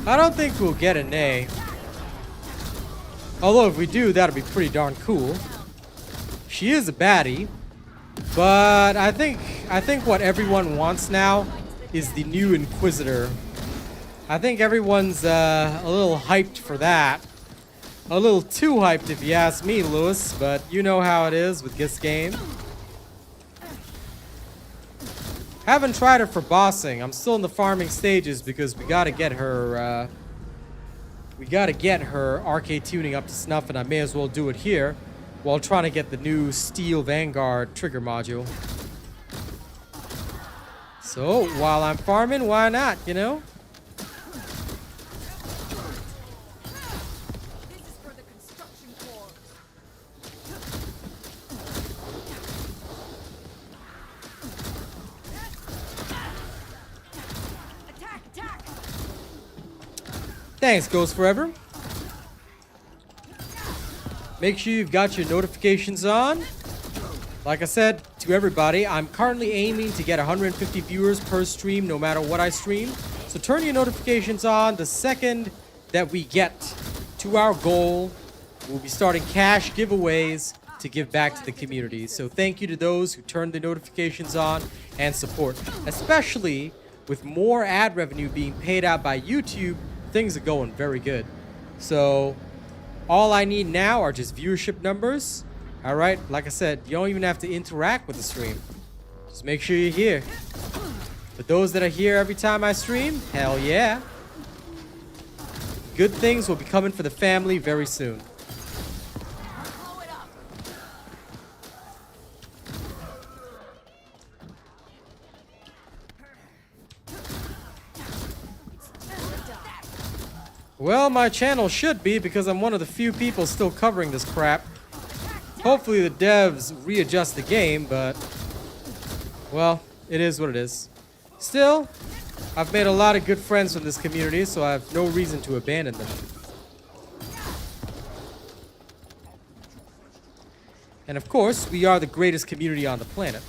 A: I don't think we'll get an A. Although if we do, that'll be pretty darn cool. She is a baddie, but I think what everyone wants now is the new Inquisitor. I think everyone's a little hyped for that. A little too hyped if you ask me, Lewis, but you know how it is with this game. Haven't tried her for bossing. I'm still in the farming stages because we gotta get her Arche Tuning up to snuff, and I may as well do it here while trying to get the new Steel Vanguard trigger module. So while I'm farming, why not, you know? Thanks, Ghost Forever. Make sure you've got your notifications on. Like I said to everybody, I'm currently aiming to get 150 viewers per stream no matter what I stream. So turn your notifications on. The second that we get to our goal, we'll be starting cash giveaways to give back to the community. So thank you to those who turned the notifications on and support. Especially with more ad revenue being paid out by YouTube, things are going very good. So all I need now are just viewership numbers. All right, like I said, you don't even have to interact with the stream. Just make sure you're here. But those that are here every time I stream, hell yeah. Good things will be coming for the family very soon. Well, my channel should be, because I'm one of the few people still covering this crap. Hopefully the devs readjust the game, but well, it is what it is. Still, I've made a lot of good friends from this community, so I have no reason to abandon them. And of course, we are the greatest community on the planet.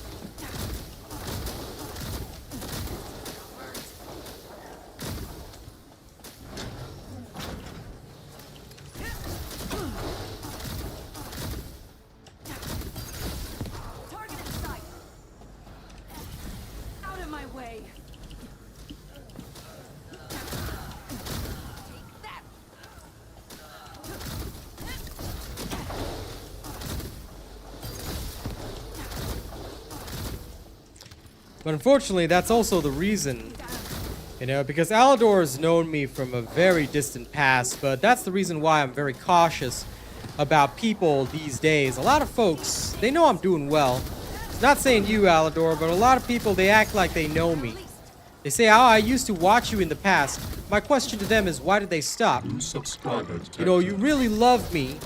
A: But unfortunately, that's also the reason, you know, because Alador has known me from a very distant past, but that's the reason why I'm very cautious about people these days. A lot of folks, they know I'm doing well. Not saying you, Alador, but a lot of people, they act like they know me. They say, oh, I used to watch you in the past. My question to them is, why did they stop? You know, you really love me,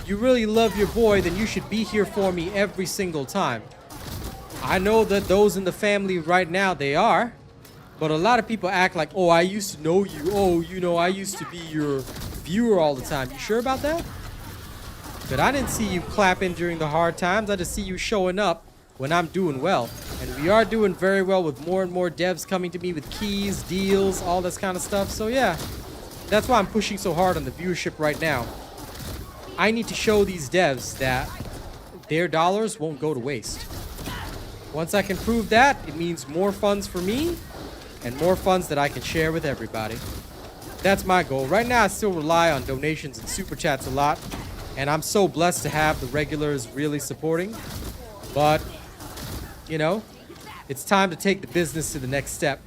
A: you really love your boy, then you should be here for me every single time. I know that those in the family right now, they are. But a lot of people act like, oh, I used to know you. Oh, you know, I used to be your viewer all the time. You sure about that? But I didn't see you clapping during the hard times. I just see you showing up when I'm doing well. And we are doing very well with more and more devs coming to me with keys, deals, all this kind of stuff. So yeah, that's why I'm pushing so hard on the viewership right now. I need to show these devs that their dollars won't go to waste. Once I can prove that, it means more funds for me and more funds that I can share with everybody. That's my goal. Right now, I still rely on donations and super chats a lot, and I'm so blessed to have the regulars really supporting. But, you know, it's time to take the business to the next step.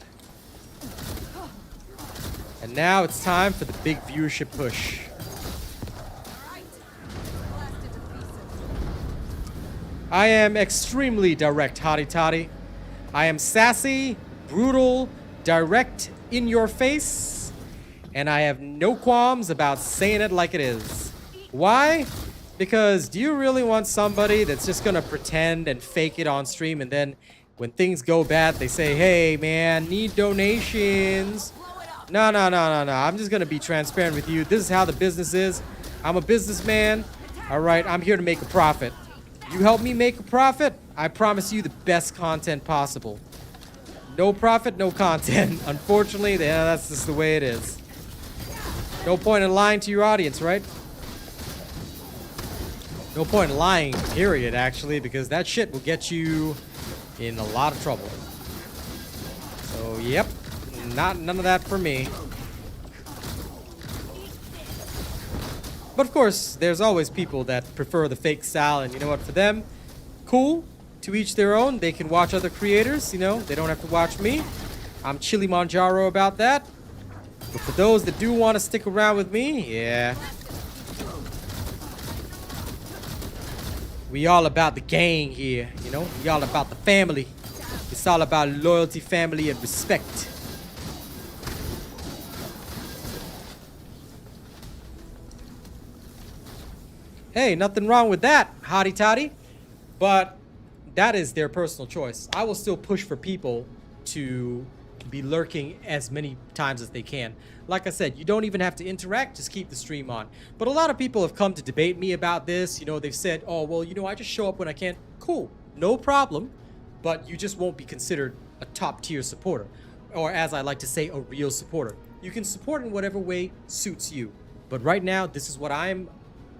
A: And now it's time for the big viewership push. I am extremely direct, hottie toddy. I am sassy, brutal, direct, in your face, and I have no qualms about saying it like it is. Why? Because do you really want somebody that's just gonna pretend and fake it on stream, and then when things go bad, they say, hey man, need donations? No. I'm just gonna be transparent with you. This is how the business is. I'm a businessman. All right, I'm here to make a profit. You help me make a profit, I promise you the best content possible. No profit, no content. Unfortunately, yeah, that's just the way it is. No point in lying to your audience, right? No point in lying, period, actually, because that shit will get you in a lot of trouble. So, yep, none of that for me. But of course, there's always people that prefer the fake style, and you know what, for them, cool, to each their own. They can watch other creators, you know, they don't have to watch me. I'm Chili Manjaro about that. But for those that do want to stick around with me, yeah. We all about the gang here, you know, we all about the family. It's all about loyalty, family, and respect. Hey, nothing wrong with that, hottie toddy. But that is their personal choice. I will still push for people to be lurking as many times as they can. Like I said, you don't even have to interact, just keep the stream on. But a lot of people have come to debate me about this. You know, they've said, oh, well, you know, I just show up when I can. Cool, no problem. But you just won't be considered a top tier supporter. Or as I like to say, a real supporter. You can support in whatever way suits you. But right now, this is what I'm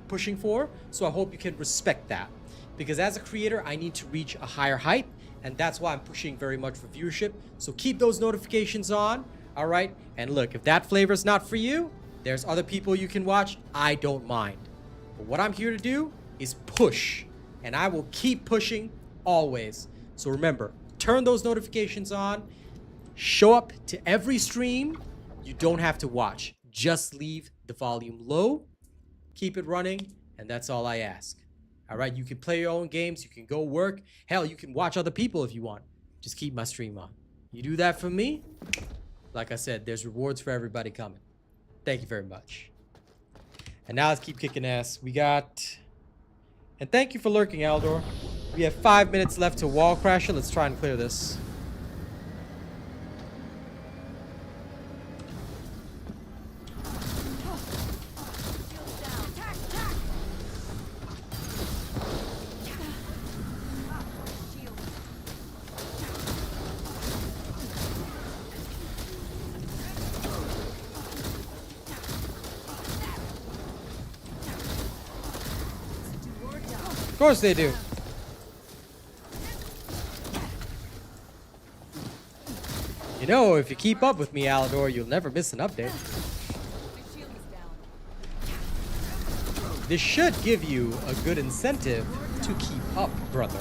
A: pushing for, so I hope you can respect that, because as a creator I need to reach a higher height, and that's why I'm pushing very much for viewership. So keep those notifications on, all right? And look, if that flavor's not for you, there's other people you can watch. I don't mind, but what I'm here to do is push, and I will keep pushing always. So remember, turn those notifications on, show up to every stream. You don't have to watch, just leave the volume low, keep it running, and that's all I ask. All right, you can play your own games, you can go work. Hell, you can watch other people if you want. Just keep my stream on. You do that for me, like I said, there's rewards for everybody coming. Thank you very much. And now let's keep kicking ass. We got... And thank you for lurking, Aldor. We have 5 minutes left to wall crasher. Let's try and clear this. Of course they do. You know, if you keep up with me, Alador, you'll never miss an update. This should give you a good incentive to keep up, brother.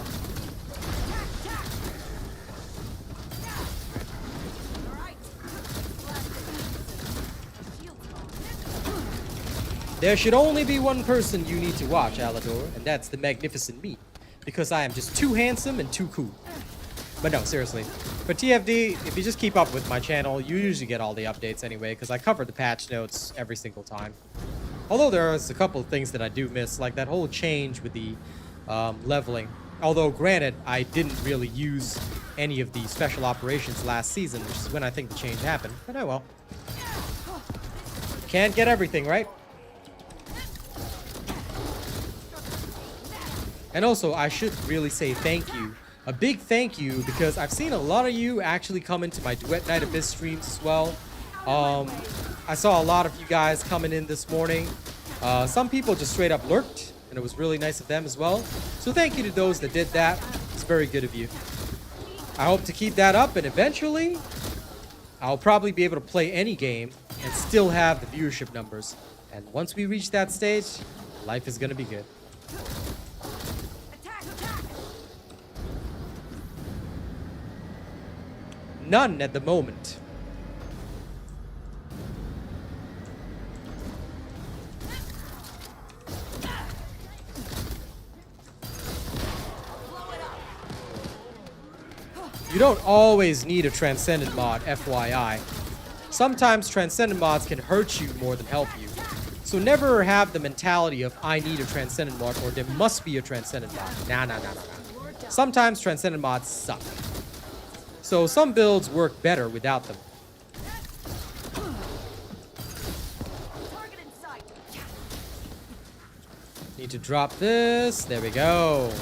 A: There should only be one person you need to watch, Alador, and that's the magnificent me, because I am just too handsome and too cool. But no, seriously. For TFD, if you just keep up with my channel, you usually get all the updates anyway, because I cover the patch notes every single time. Although there's a couple of things that I do miss, like that whole change with the leveling. Although, granted, I didn't really use any of the special operations last season, which is when I think the change happened. But oh well. Can't get everything, right? And also, I should really say thank you a big thank you, because I've seen a lot of you actually come into my Duet Night Abyss streams as well. I saw a lot of you guys coming in this morning. Some people just straight up lurked, and it was really nice of them as well. So thank you to those that did that. It's very good of you. I hope to keep that up, and eventually I'll probably be able to play any game and still have the viewership numbers. And once we reach that stage, life is gonna be good. None at the moment. You don't always need a Transcendent mod, FYI. Sometimes Transcendent mods can hurt you more than help you. So never have the mentality of, I need a Transcendent mod, or there must be a Transcendent mod. Nah. Sometimes Transcendent mods suck. So some builds work better without them. Need to drop this. There we go.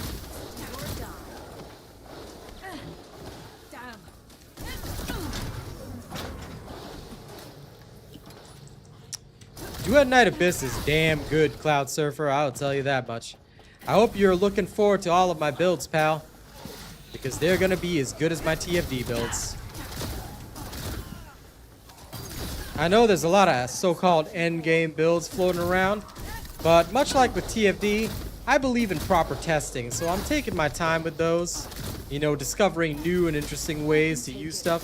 A: Duet Night Abyss is damn good, Cloud Surfer. I'll tell you that much. I hope you're looking forward to all of my builds, pal, because they're gonna be as good as my TFD builds. I know there's a lot of so-called endgame builds floating around, but much like with TFD, I believe in proper testing, so I'm taking my time with those. You know, discovering new and interesting ways to use stuff.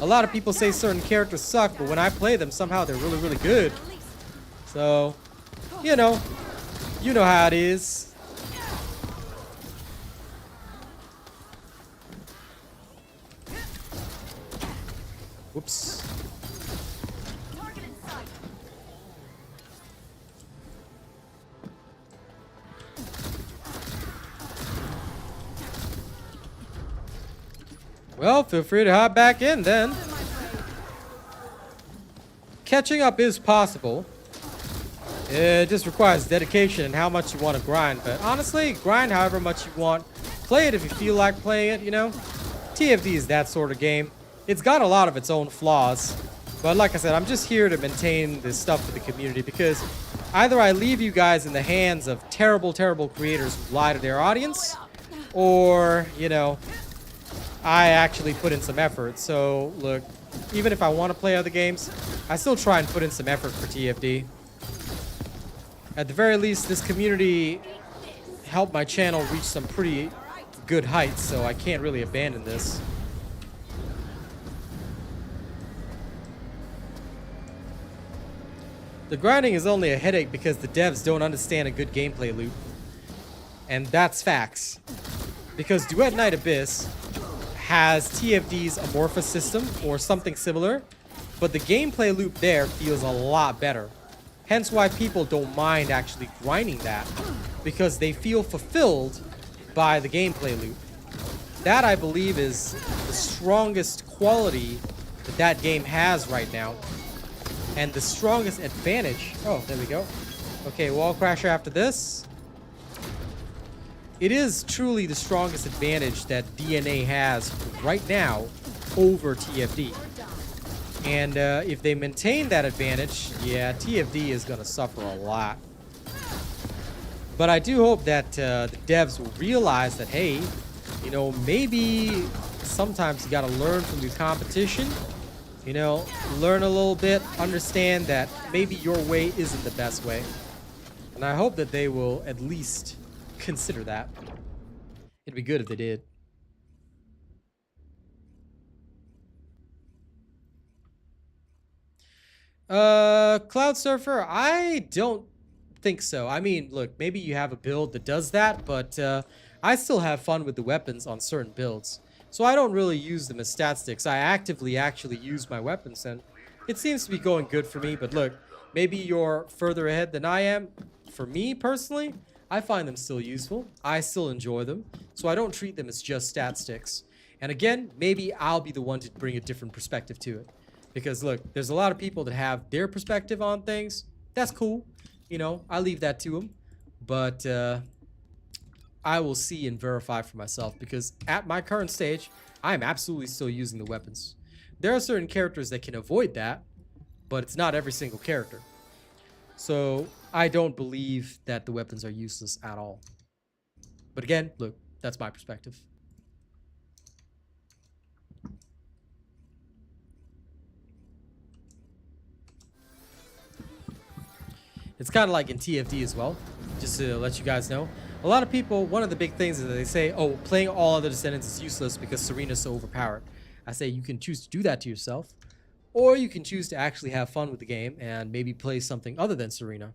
A: A lot of people say certain characters suck, but when I play them, somehow they're really, really good. So, you know how it is. Whoops. Well, feel free to hop back in then. Catching up is possible. It just requires dedication and how much you want to grind. But honestly, grind however much you want. Play it if you feel like playing it, you know. TFD is that sort of game. It's got a lot of its own flaws. But like I said, I'm just here to maintain this stuff for the community, because either I leave you guys in the hands of terrible, terrible creators who lie to their audience, or, you know, I actually put in some effort. So, look, even if I want to play other games, I still try and put in some effort for TFD. At the very least, this community helped my channel reach some pretty good heights, so I can't really abandon this. The grinding is only a headache because the devs don't understand a good gameplay loop. And that's facts. Because Duet Night Abyss has TFD's amorphous system, or something similar, but the gameplay loop there feels a lot better. Hence why people don't mind actually grinding that, because they feel fulfilled by the gameplay loop. That, I believe, is the strongest quality that that game has right now, and the strongest advantage. Oh, there we go. Okay, wall crasher after this. It is truly the strongest advantage that DNA has right now over TFD. And if they maintain that advantage, yeah, TFD is going to suffer a lot. But I do hope that the devs will realize that, hey, you know, maybe sometimes you got to learn from your competition. You know, learn a little bit, understand that maybe your way isn't the best way. And I hope that they will at least consider that. It'd be good if they did. Cloud Surfer, I don't think so. I mean, look, maybe you have a build that does that, but I still have fun with the weapons on certain builds. So I don't really use them as stat sticks. I actively actually use my weapons, and it seems to be going good for me. But look, maybe you're further ahead than I am. For me, personally, I find them still useful. I still enjoy them. So I don't treat them as just stat sticks. And again, maybe I'll be the one to bring a different perspective to it. Because look, there's a lot of people that have their perspective on things. That's cool. You know, I leave that to them. But I will see and verify for myself, because at my current stage, I am absolutely still using the weapons. There are certain characters that can avoid that, but it's not every single character. So I don't believe that the weapons are useless at all. But again, look, that's my perspective. It's kind of like in TFD as well, just to let you guys know. A lot of people, one of the big things is that they say, oh, playing all other Descendants is useless because Serena's so overpowered. I say you can choose to do that to yourself, or you can choose to actually have fun with the game and maybe play something other than Serena.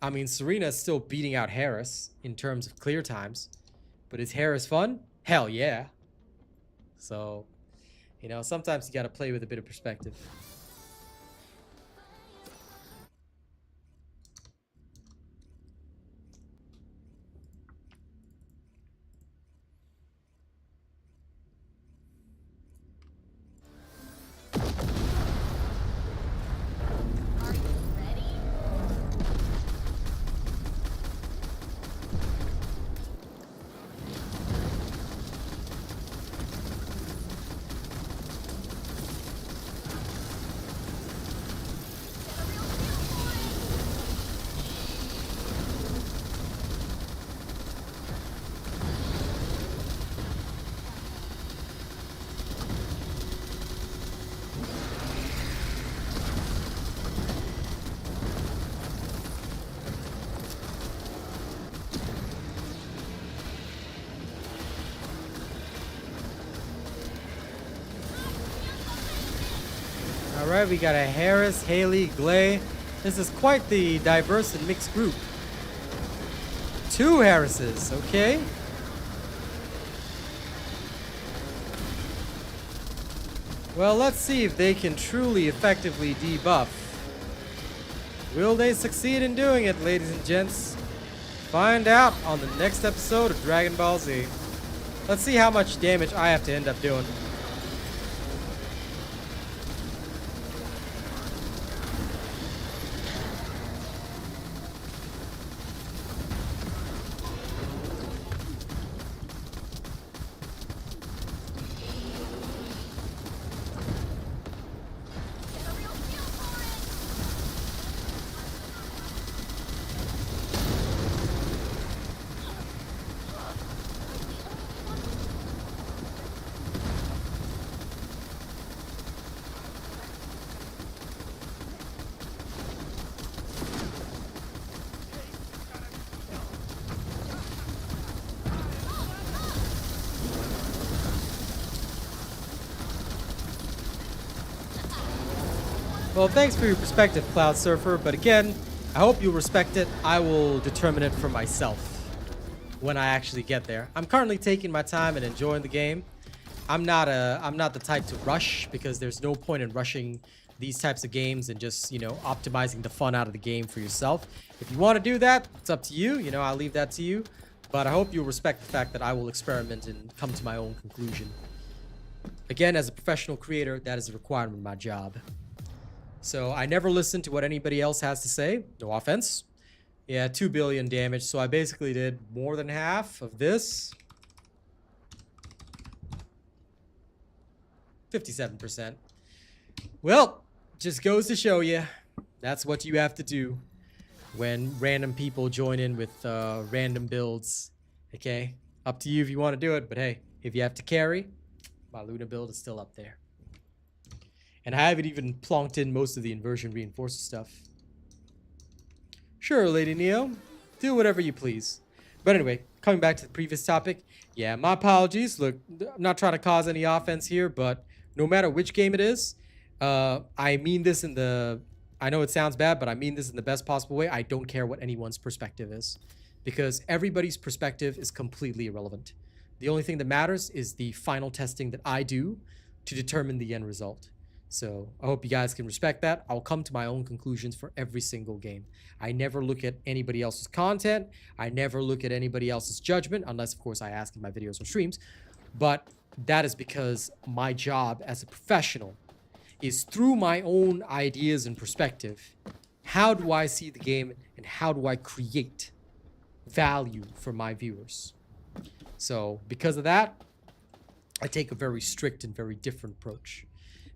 A: I mean, Serena is still beating out Harris in terms of clear times, but is Harris fun? Hell yeah. So, you know, sometimes you got to play with a bit of perspective. Alright, we got a Harris, Haley, Glay. This is quite the diverse and mixed group. 2 Harrises, okay. Well, let's see if they can truly effectively debuff. Will they succeed in doing it, ladies and gents? Find out on the next episode of Dragon Ball Z. Let's see how much damage I have to end up doing. Well, thanks for your perspective, Cloud Surfer, but again, I hope you'll respect it. I will determine it for myself when I actually get there. I'm currently taking my time and enjoying the game. I'm not the type to rush, because there's no point in rushing these types of games and just, you know, optimizing the fun out of the game for yourself. If you want to do that, it's up to you. You know, I'll leave that to you. But I hope you'll respect the fact that I will experiment and come to my own conclusion. Again, as a professional creator, that is a requirement of my job. So I never listen to what anybody else has to say. No offense. Yeah, 2 billion damage. So I basically did more than half of this. 57%. Well, just goes to show you. That's what you have to do when random people join in with random builds. Okay? Up to you if you want to do it. But hey, if you have to carry, my Luna build is still up there. And I haven't even plonked in most of the inversion reinforcer stuff. Sure, Lady Neo. Do whatever you please. But anyway, coming back to the previous topic. Yeah, my apologies. Look, I'm not trying to cause any offense here, but no matter which game it is, I mean this in the... I know it sounds bad, but I mean this in the best possible way. I don't care what anyone's perspective is, because everybody's perspective is completely irrelevant. The only thing that matters is the final testing that I do to determine the end result. So I hope you guys can respect that. I'll come to my own conclusions for every single game. I never look at anybody else's content. I never look at anybody else's judgment, unless, of course, I ask in my videos or streams. But that is because my job as a professional is, through my own ideas and perspective, how do I see the game and how do I create value for my viewers. So because of that, I take a very strict and very different approach,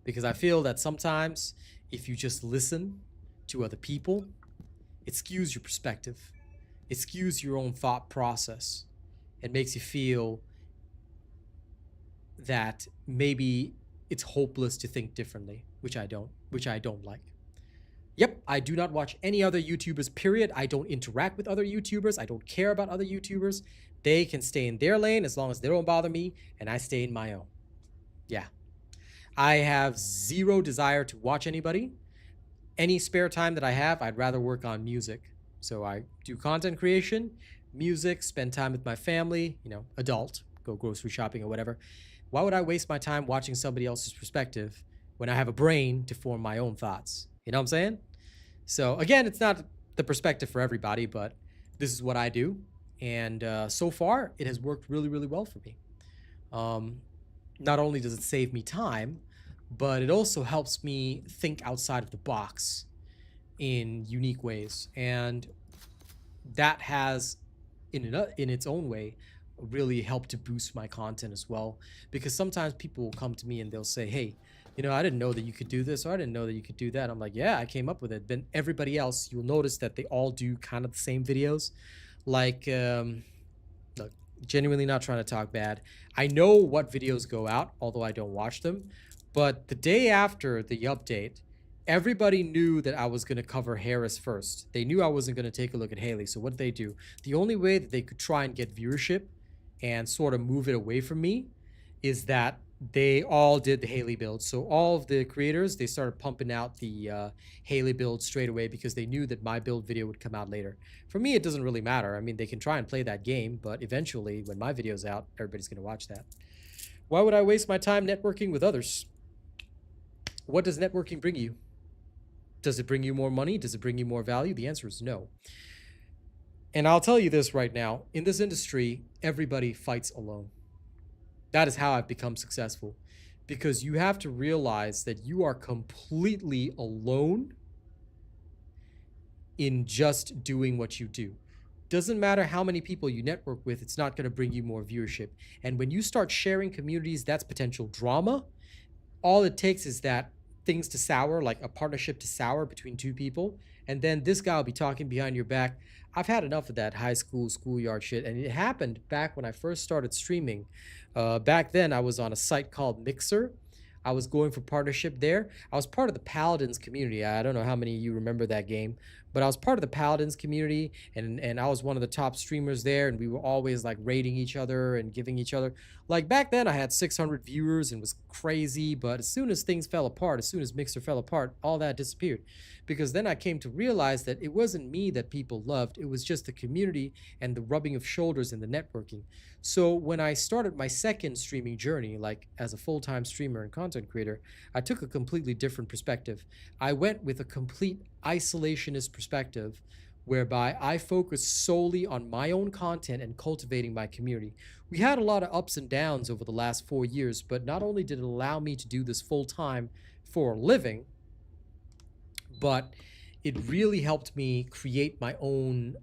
A: because I feel that sometimes if you just listen to other people, it skews your perspective. It skews your own thought process. It makes you feel that maybe it's hopeless to think differently, which I don't like. Yep, I do not watch any other YouTubers, period. I don't interact with other YouTubers. I don't care about other YouTubers. They can stay in their lane as long as they don't bother me, and I stay in my own. Yeah. I have zero desire to watch anybody. Any spare time that I have, I'd rather work on music. So I do content creation, music, spend time with my family, you know, adult, go grocery shopping or whatever. Why would I waste my time watching somebody else's perspective when I have a brain to form my own thoughts? You know what I'm saying? So again, it's not the perspective for everybody, but this is what I do. And so far, it has worked really, really well for me. Not only does it save me time, but it also helps me think outside of the box in unique ways. And that has, in its own way, really helped to boost my content as well. Because sometimes people will come to me and they'll say, hey, you know, I didn't know that you could do this, or I didn't know that you could do that. I'm like, yeah, I came up with it. Then everybody else, you'll notice that they all do kind of the same videos. Like, look, genuinely not trying to talk bad. I know what videos go out, although I don't watch them. But the day after the update, everybody knew that I was going to cover Harris first. They knew I wasn't going to take a look at Haley. So what did they do? The only way that they could try and get viewership and sort of move it away from me is that they all did the Haley build. So all of the creators, they started pumping out the Haley build straight away because they knew that my build video would come out later. For me, it doesn't really matter. I mean, they can try and play that game, but eventually when my video's out, everybody's going to watch that. Why would I waste my time networking with others? What does networking bring you? Does it bring you more money? Does it bring you more value? The answer is no. And I'll tell you this right now. In this industry, everybody fights alone. That is how I've become successful. Because you have to realize that you are completely alone in just doing what you do. Doesn't matter how many people you network with, it's not going to bring you more viewership. And when you start sharing communities, that's potential drama. All it takes is that things to sour, like a partnership to sour between two people, and then this guy will be talking behind your back. I've had enough of that high school schoolyard shit, and it happened back when I first started streaming. Back then, I was on a site called Mixer. I was going for partnership there. I was part of the Paladins community. I don't know how many of you remember that game, but I was part of the Paladins community, and I was one of the top streamers there, and we were always like rating each other and giving each other. Like back then, I had 600 viewers and was crazy, but as soon as things fell apart, as soon as Mixer fell apart, all that disappeared. Because then I came to realize that it wasn't me that people loved, it was just the community and the rubbing of shoulders and the networking. So when I started my second streaming journey, like as a full-time streamer and content creator, I took a completely different perspective. I went with a complete isolationist perspective, whereby I focused solely on my own content and cultivating my community. We had a lot of ups and downs over the last 4 years, but not only did it allow me to do this full-time for a living, but it really helped me create my own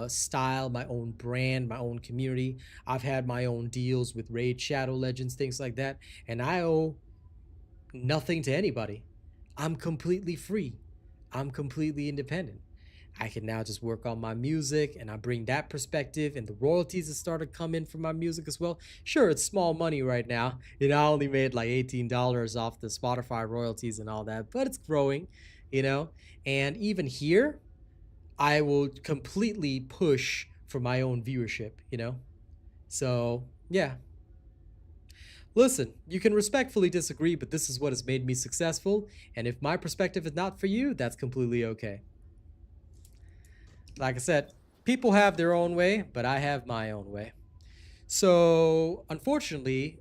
A: style, my own brand, my own community. I've had my own deals with Raid Shadow Legends, things like that, and I owe nothing to anybody. I'm completely free. I'm completely independent. I can now just work on my music, and I bring that perspective, and the royalties that started coming from my music as well. Sure, it's small money right now. You know, I only made like $18 off the Spotify royalties and all that, but it's growing, you know. And even here, I will completely push for my own viewership, you know. So, yeah. Listen, you can respectfully disagree, but this is what has made me successful, and if my perspective is not for you, that's completely okay. Like I said, people have their own way, but I have my own way. So, unfortunately,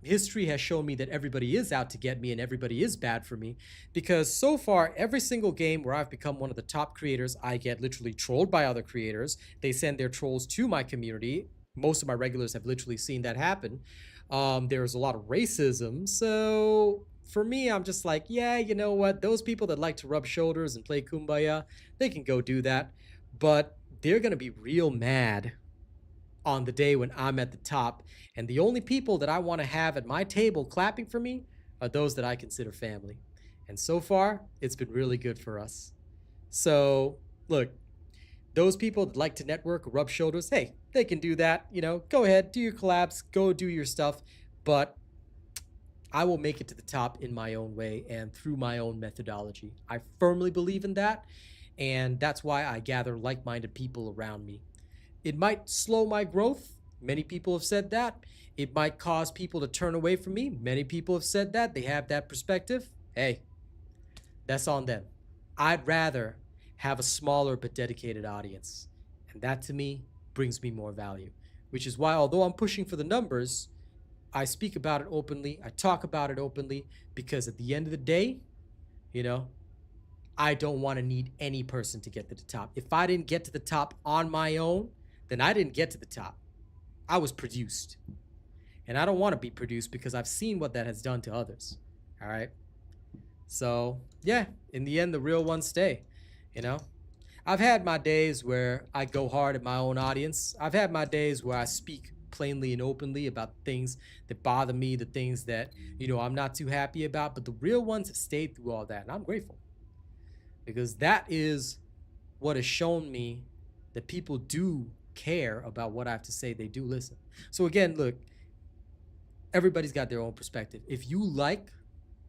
A: history has shown me that everybody is out to get me and everybody is bad for me, because so far, every single game where I've become one of the top creators, I get literally trolled by other creators. They send their trolls to my community. Most of my regulars have literally seen that happen. There's a lot of racism, so for me, I'm just like, yeah, you know what? Those people that like to rub shoulders and play kumbaya, they can go do that. But they're gonna be real mad on the day when I'm at the top, and the only people that I want to have at my table clapping for me are those that I consider family. And so far, it's been really good for us. So, look, those people that like to network or rub shoulders, hey, they can do that. You know, go ahead, do your collabs, go do your stuff. But I will make it to the top in my own way and through my own methodology. I firmly believe in that. And that's why I gather like minded people around me. It might slow my growth. Many people have said that. It might cause people to turn away from me. Many people have said that. They have that perspective. Hey, that's on them. I'd rather have a smaller but dedicated audience. And that to me brings me more value. Which is why, although I'm pushing for the numbers, I speak about it openly. I talk about it openly because at the end of the day, you know, I don't want to need any person to get to the top. If I didn't get to the top on my own, then I didn't get to the top. I was produced. And I don't want to be produced because I've seen what that has done to others. All right. So, yeah, in the end, the real ones stay. You know, I've had my days where I go hard at my own audience. I've had my days where I speak plainly and openly about things that bother me, the things that, you know, I'm not too happy about. But the real ones have stayed through all that. And I'm grateful because that is what has shown me that people do care about what I have to say. They do listen. So again, look, everybody's got their own perspective. If you like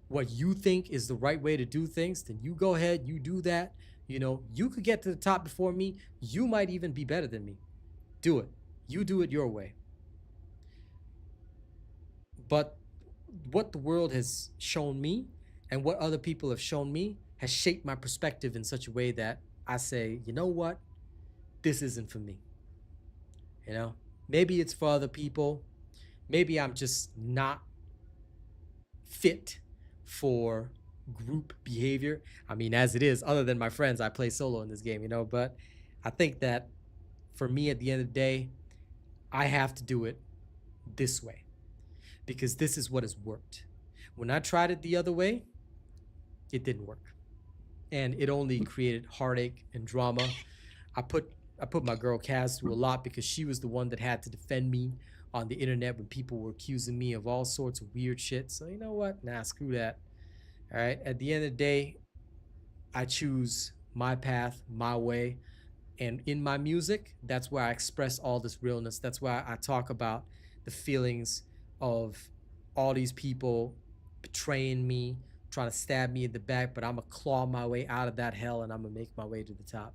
A: what you think is the right way to do things, then you go ahead, you do that. You know, you could get to the top before me. You might even be better than me. Do it. You do it your way. But what the world has shown me and what other people have shown me has shaped my perspective in such a way that I say, you know what? This isn't for me. You know, maybe it's for other people. Maybe I'm just not fit for group behavior. I mean, as it is, other than my friends, I play solo in this game, you know, but I think that for me at the end of the day, I have to do it this way because this is what has worked. When I tried it the other way, it didn't work. And it only created heartache and drama. I put my girl Kaz through a lot because she was the one that had to defend me on the internet when people were accusing me of all sorts of weird shit. So you know what? Nah, screw that. All right. At the end of the day, I choose my path, my way. And in my music, that's where I express all this realness. That's why I talk about the feelings of all these people betraying me, trying to stab me in the back, but I'm going to claw my way out of that hell and I'm going to make my way to the top.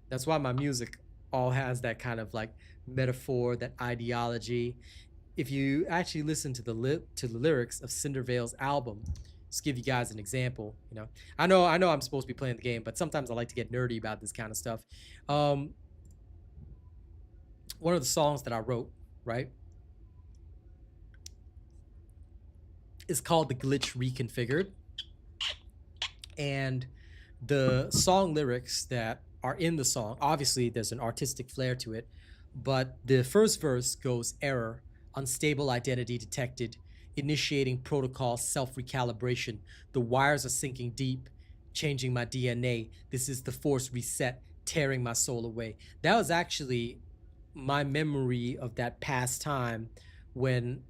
A: That's why my music all has that kind of like metaphor, that ideology. If you actually listen to the lyrics of Cindervale's album, just give you guys an example. You know, I know I'm supposed to be playing the game, but sometimes I like to get nerdy about this kind of stuff. One of the songs that I wrote, right, is called The Glitch Reconfigured. And the song lyrics that are in the song, obviously there's an artistic flair to it, but the first verse goes: error, unstable identity detected, initiating protocol self-recalibration, the wires are sinking deep, changing my DNA, this is the force reset, tearing my soul away. That was actually my memory of that past time when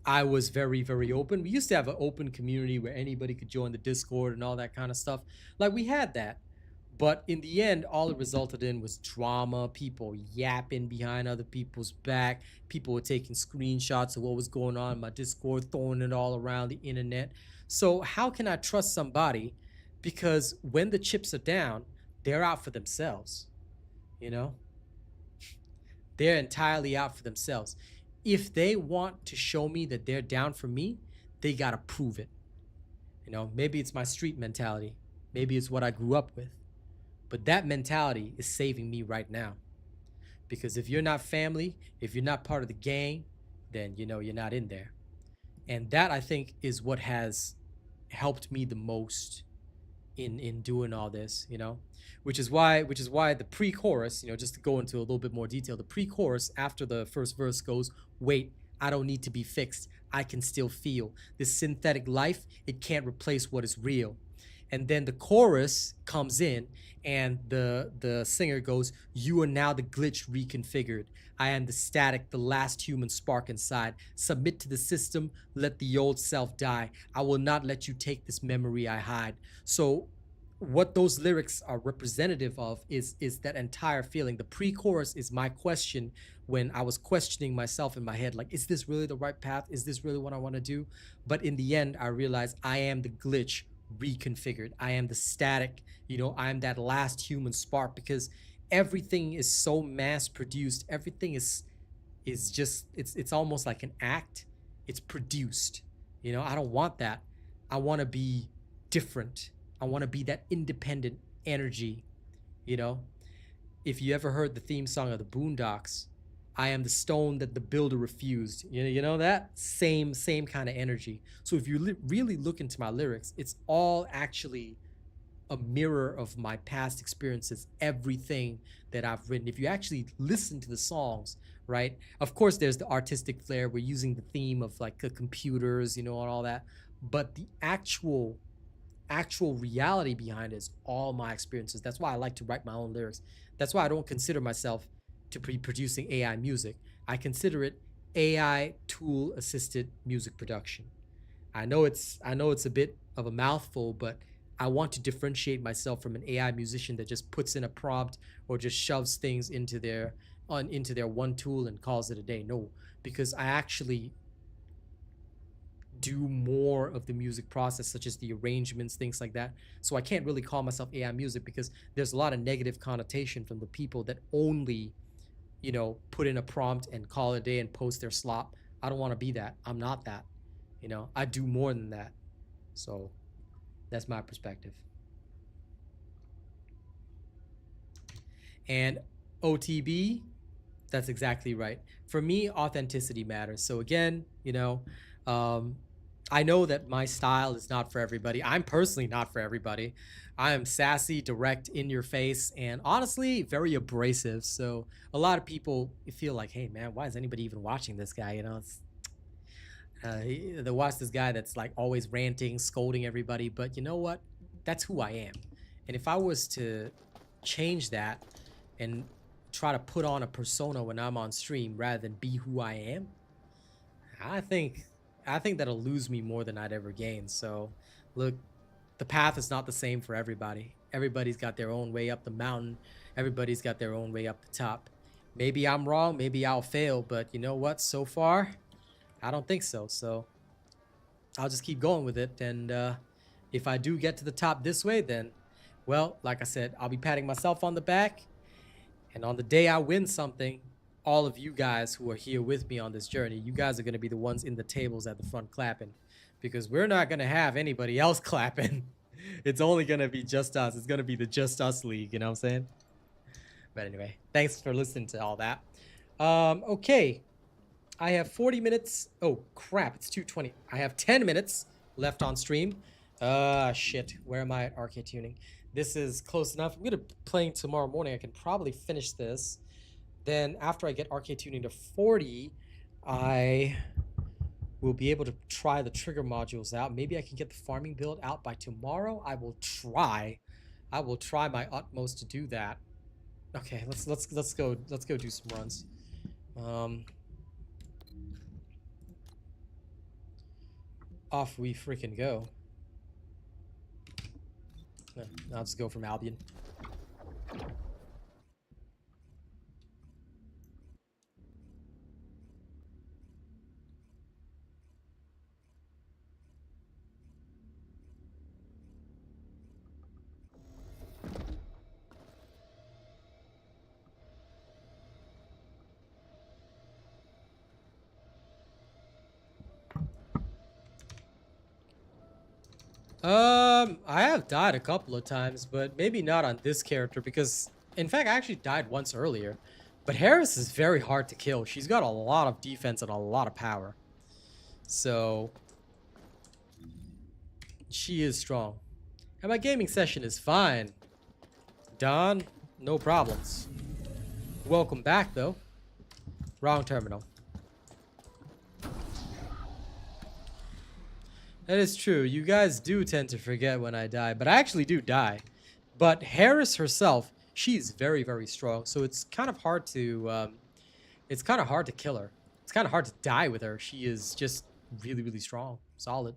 A: I was very, very open. We used to have an open community where anybody could join the Discord and all that kind of stuff. Like, we had that. But in the end, all it resulted in was drama, people yapping behind other people's back. People were taking screenshots of what was going on in my Discord, throwing it all around the internet. So how can I trust somebody? Because when the chips are down, they're out for themselves. You know? They're entirely out for themselves. If they want to show me that they're down for me, they got to prove it. You know, maybe it's my street mentality. Maybe it's what I grew up with. But that mentality is saving me right now. Because if you're not family, if you're not part of the gang, then, you know, you're not in there. And that, I think, is what has helped me the most in doing all this, you know, which is why the pre-chorus, you know, just to go into a little bit more detail, the pre-chorus after the first verse goes, wait, I don't need to be fixed. I can still feel this synthetic life. It can't replace what is real. and then the chorus comes in, and the singer goes, "You are now the glitch reconfigured. I am the static, the last human spark inside. Submit to the system, let the old self die. I will not let you take this memory I hide." So what those lyrics are representative of is that entire feeling. The pre-chorus is my question when I was questioning myself in my head, like, is this really the right path? Is this really what I want to do? But in the end, I realized I am the glitch reconfigured. I am the static, you know, I'm that last human spark, because everything is so mass produced. Everything is just, it's almost like an act. It's produced. You know, I don't want that. I want to be different. I want to be that independent energy, you know? If you ever heard the theme song of the Boondocks, I am the stone that the builder refused. You know that? Same kind of energy. So if you really look into my lyrics, it's all actually a mirror of my past experiences, everything that I've written. If you actually listen to the songs, right? Of course, there's the artistic flair. We're using the theme of like the computers, you know, and all that. But the actual reality behind it is all my experiences. That's why I like to write my own lyrics. That's why I don't consider myself to be producing AI music. I consider it AI tool assisted music production. I know it's a bit of a mouthful, but I want to differentiate myself from an AI musician that just puts in a prompt or just shoves things into their one tool and calls it a day. No, because I actually do more of the music process, such as the arrangements, things like that. So I can't really call myself AI music because there's a lot of negative connotation from the people that only, you know, put in a prompt and call it a day and post their slop. I don't want to be that. I'm not that. You know, I do more than that. So that's my perspective. And OTB, that's exactly right. For me, authenticity matters. So again, you know, I know that my style is not for everybody. I'm personally not for everybody. I am sassy, direct, in your face, and honestly, very abrasive. So a lot of people feel like, hey man, why is anybody even watching this guy? You know, they watch this guy that's like always ranting, scolding everybody. But you know what? That's who I am. And if I was to change that and try to put on a persona when I'm on stream rather than be who I am, I think that'll lose me more than I'd ever gain. So look, the path is not the same for everybody. Everybody's got their own way up the mountain. Everybody's got their own way up the top. Maybe I'm wrong, maybe I'll fail, but you know what? So far, I don't think so. So I'll just keep going with it. And if I do get to the top this way, then, well, like I said, I'll be patting myself on the back. And on the day I win something, all of you guys who are here with me on this journey, you guys are going to be the ones in the tables at the front clapping, because we're not going to have anybody else clapping. It's only going to be just us. It's going to be the Just Us League, you know what I'm saying? But anyway, thanks for listening to all that. Okay, I have 40 minutes. Oh, crap, it's 2:20. I have 10 minutes left on stream. Shit, where am I at Arche Tuning? This is close enough. I'm going to be playing tomorrow morning. I can probably finish this. Then after I get Arche Tuning to 40, I will be able to try the trigger modules out. Maybe I can get the farming build out by tomorrow. I will try my utmost to do that. Okay, let's go do some runs. Off we freaking go. I'll just go from Albion. I have died a couple of times, but maybe not on this character because, in fact, I actually died once earlier. But Harris is very hard to kill. She's got a lot of defense and a lot of power. So, she is strong. And my gaming session is fine. Don, no problems. Welcome back, though. Wrong terminal. That is true. You guys do tend to forget when I die, but I actually do die. But Harris herself, she's very, very strong. So it's kind of hard to, kill her. It's kind of hard to die with her. She is just really, really strong, solid.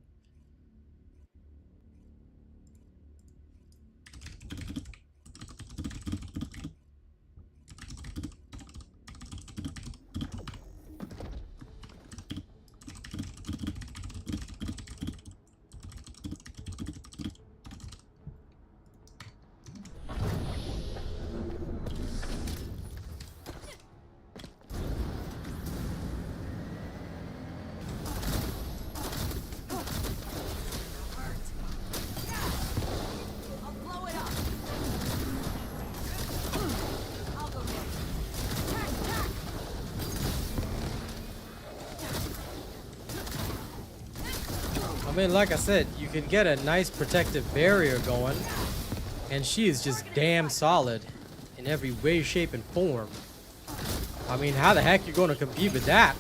A: I mean, like I said, you can get a nice protective barrier going, and she is just damn solid in every way, shape, and form. I mean, how the heck you going to compete with that?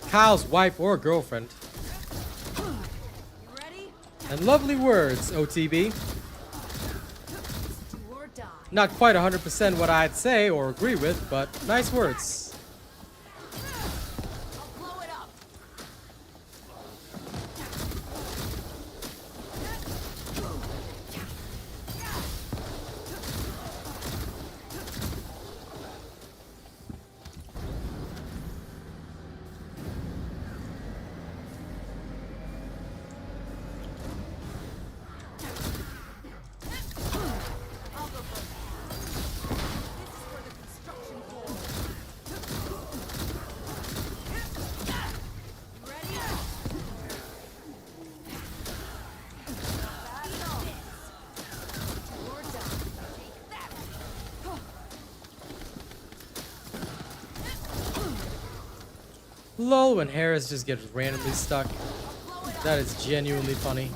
A: Kyle's wife or girlfriend. And lovely words, OTB. Not quite 100% what I'd say or agree with, but nice words. Lol, when Harris just gets randomly stuck. That is genuinely funny.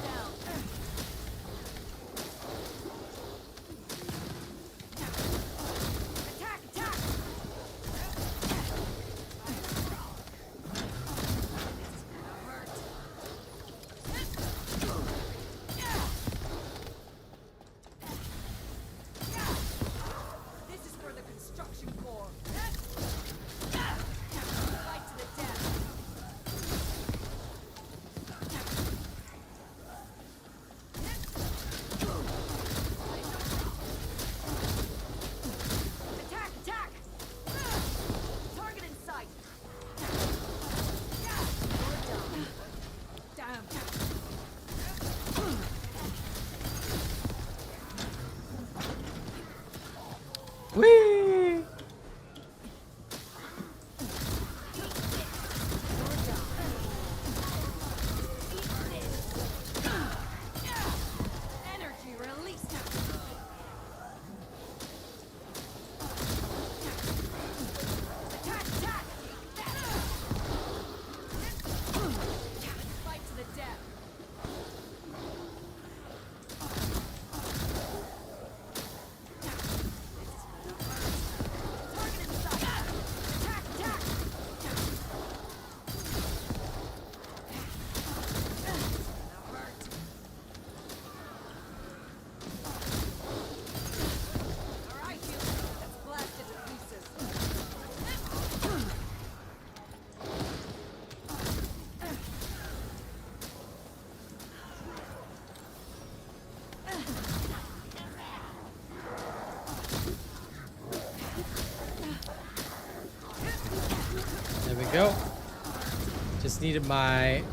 A: needed my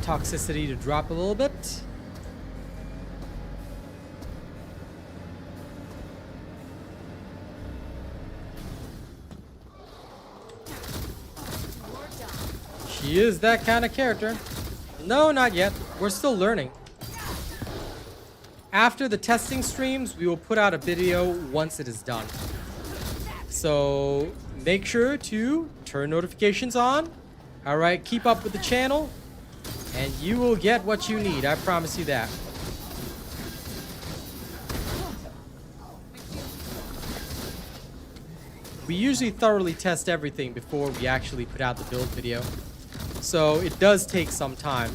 A: toxicity to drop a little bit. She is that kind of character. No, not yet. We're still learning. After the testing streams, we will put out a video once it is done. So make sure to turn notifications on. All right, keep up with the channel, and you will get what you need. I promise you that. We usually thoroughly test everything before we actually put out the build video. So it does take some time.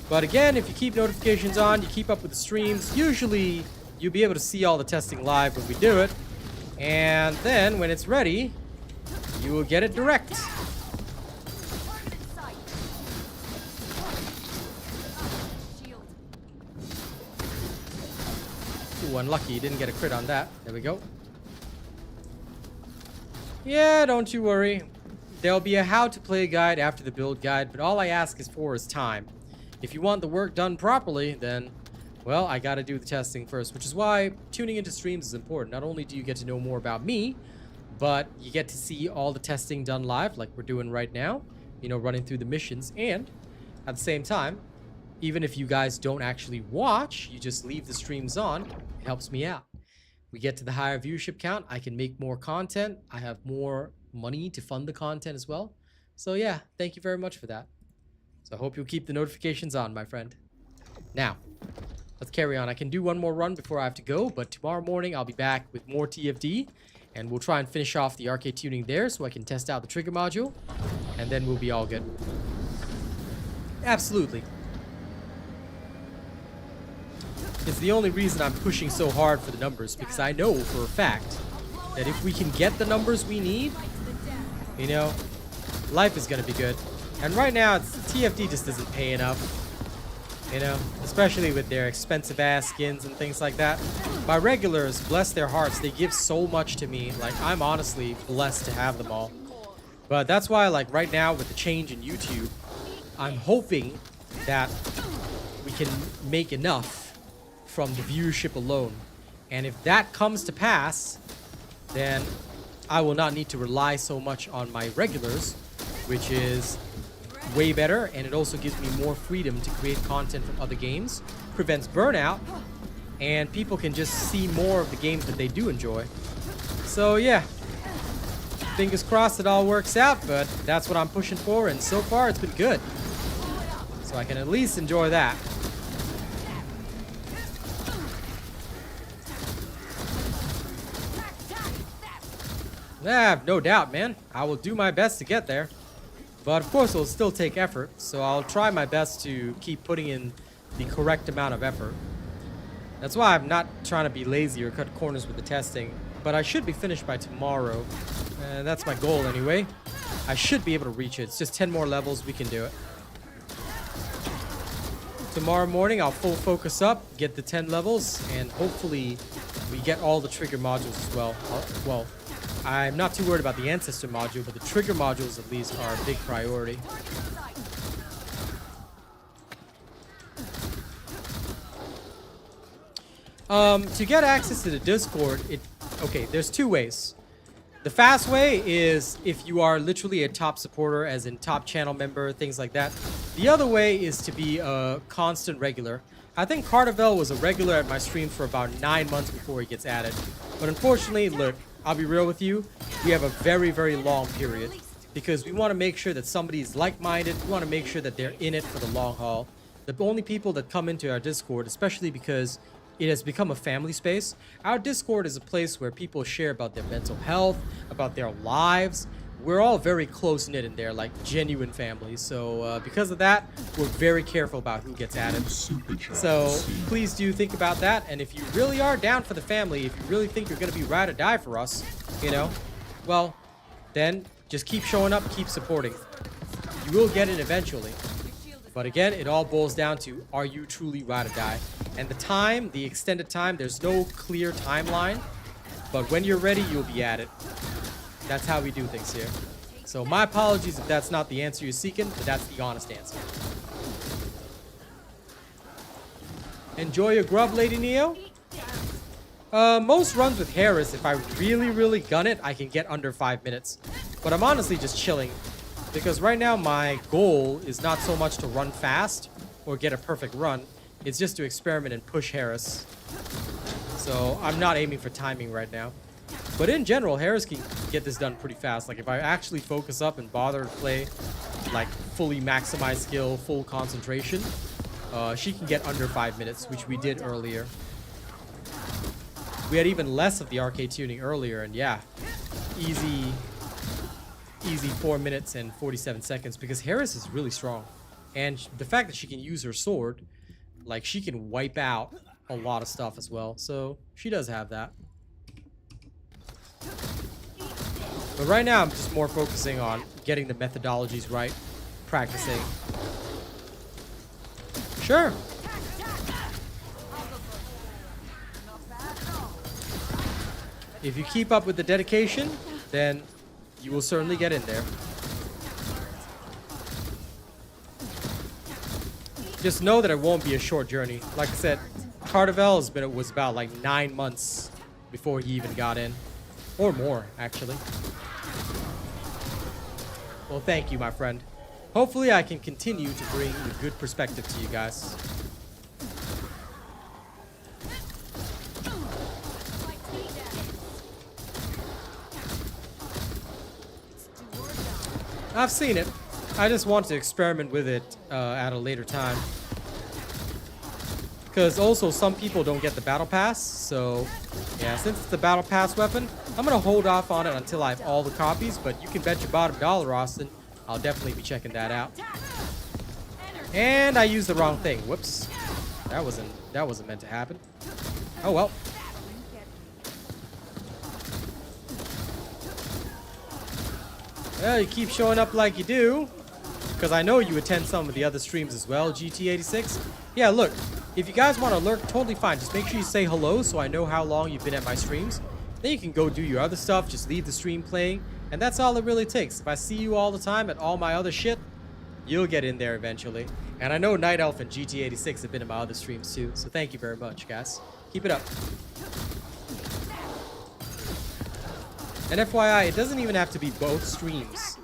A: But again, if you keep notifications on, you keep up with the streams, usually you'll be able to see all the testing live when we do it. And then when it's ready, you will get it direct. Ooh, unlucky, didn't get a crit on that. There we go. Yeah, don't you worry. There'll be a how to play guide after the build guide, but all I ask is time. If you want the work done properly, then, well, I gotta do the testing first, which is why tuning into streams is important. Not only do you get to know more about me, but you get to see all the testing done live, like we're doing right now, you know, running through the missions. And at the same time, even if you guys don't actually watch, you just leave the streams on, it helps me out. We get to the higher viewership count, I can make more content, I have more money to fund the content as well. So yeah, thank you very much for that. So I hope you'll keep the notifications on, my friend. Now, let's carry on. I can do one more run before I have to go, but tomorrow morning I'll be back with more TFD, and we'll try and finish off the Arche Tuning there so I can test out the trigger module, and then we'll be all good. Absolutely. It's the only reason I'm pushing so hard for the numbers, because I know for a fact that if we can get the numbers we need, you know, life is going to be good. And right now, TFD just doesn't pay enough, you know, especially with their expensive ass skins and things like that. My regulars, bless their hearts, they give so much to me. Like, I'm honestly blessed to have them all. But that's why, like, right now with the change in YouTube, I'm hoping that we can make enough from the viewership alone. And if that comes to pass, then I will not need to rely so much on my regulars, which is way better, and it also gives me more freedom to create content from other games, prevents burnout, and people can just see more of the games that they do enjoy. So yeah, fingers crossed it all works out, but that's what I'm pushing for, and so far it's been good. So I can at least enjoy that. No doubt, man. I will do my best to get there. But of course, it'll still take effort, so I'll try my best to keep putting in the correct amount of effort. That's why I'm not trying to be lazy or cut corners with the testing, but I should be finished by tomorrow. That's my goal anyway. I should be able to reach it. It's just 10 more levels, we can do it. Tomorrow morning, I'll full focus up, get the 10 levels, and hopefully we get all the trigger modules as well. Well, I'm not too worried about the ancestor module, but the trigger modules at least are a big priority. To get access to the Discord, okay, there's two ways. The fast way is if you are literally a top supporter, as in top channel member, things like that. The other way is to be a constant regular. I think Carnival was a regular at my stream for about 9 months before he gets added. But unfortunately, look, I'll be real with you, we have a very, very long period because we want to make sure that somebody's like-minded. We want to make sure that they're in it for the long haul. The only people that come into our Discord, especially because it has become a family space, our Discord is a place where people share about their mental health, about their lives. We're all very close-knit in there, like genuine families. So because of that, we're very careful about who gets added. So please do think about that. And if you really are down for the family, if you really think you're going to be ride or die for us, you know, well, then just keep showing up, keep supporting. You will get it eventually. But again, it all boils down to, are you truly ride or die? And the time, the extended time, there's no clear timeline. But when you're ready, you'll be at it. That's how we do things here. So my apologies if that's not the answer you're seeking, but that's the honest answer. Enjoy your grub, Lady Neo. Most runs with Harris, if I really gun it, I can get under 5 minutes. But I'm honestly just chilling. Because right now my goal is not so much to run fast or get a perfect run. It's just to experiment and push Harris. So I'm not aiming for timing right now. But in general, Harris can get this done pretty fast. Like if I actually focus up and bother to play like fully maximized skill, full concentration, she can get under 5 minutes, which we did earlier. We had even less of the Arche Tuning earlier, and yeah, easy 4 minutes and 47 seconds because Harris is really strong. And the fact that she can use her sword, like she can wipe out a lot of stuff as well. So she does have that. But right now I'm just more focusing on getting the methodologies right, practicing. Sure. If you keep up with the dedication, then you will certainly get in there. Just know that it won't be a short journey. Like I said, Cardivel was about like 9 months before he even got in. Or more, actually. Well, thank you, my friend. Hopefully I can continue to bring a good perspective to you guys. I've seen it. I just want to experiment with it at a later time. Because also some people don't get the battle pass. So yeah, since it's the battle pass weapon, I'm going to hold off on it until I have all the copies. But you can bet your bottom dollar, Austin, I'll definitely be checking that out. And I used the wrong thing. Whoops. That wasn't meant to happen. Oh well. Well, you keep showing up like you do. Because I know you attend some of the other streams as well, GT86. Yeah, look. If you guys want to lurk, totally fine. Just make sure you say hello so I know how long you've been at my streams. Then you can go do your other stuff. Just leave the stream playing. And that's all it really takes. If I see you all the time at all my other shit, you'll get in there eventually. And I know Night Elf and GT86 have been in my other streams too. So thank you very much, guys. Keep it up. And FYI, it doesn't even have to be both streams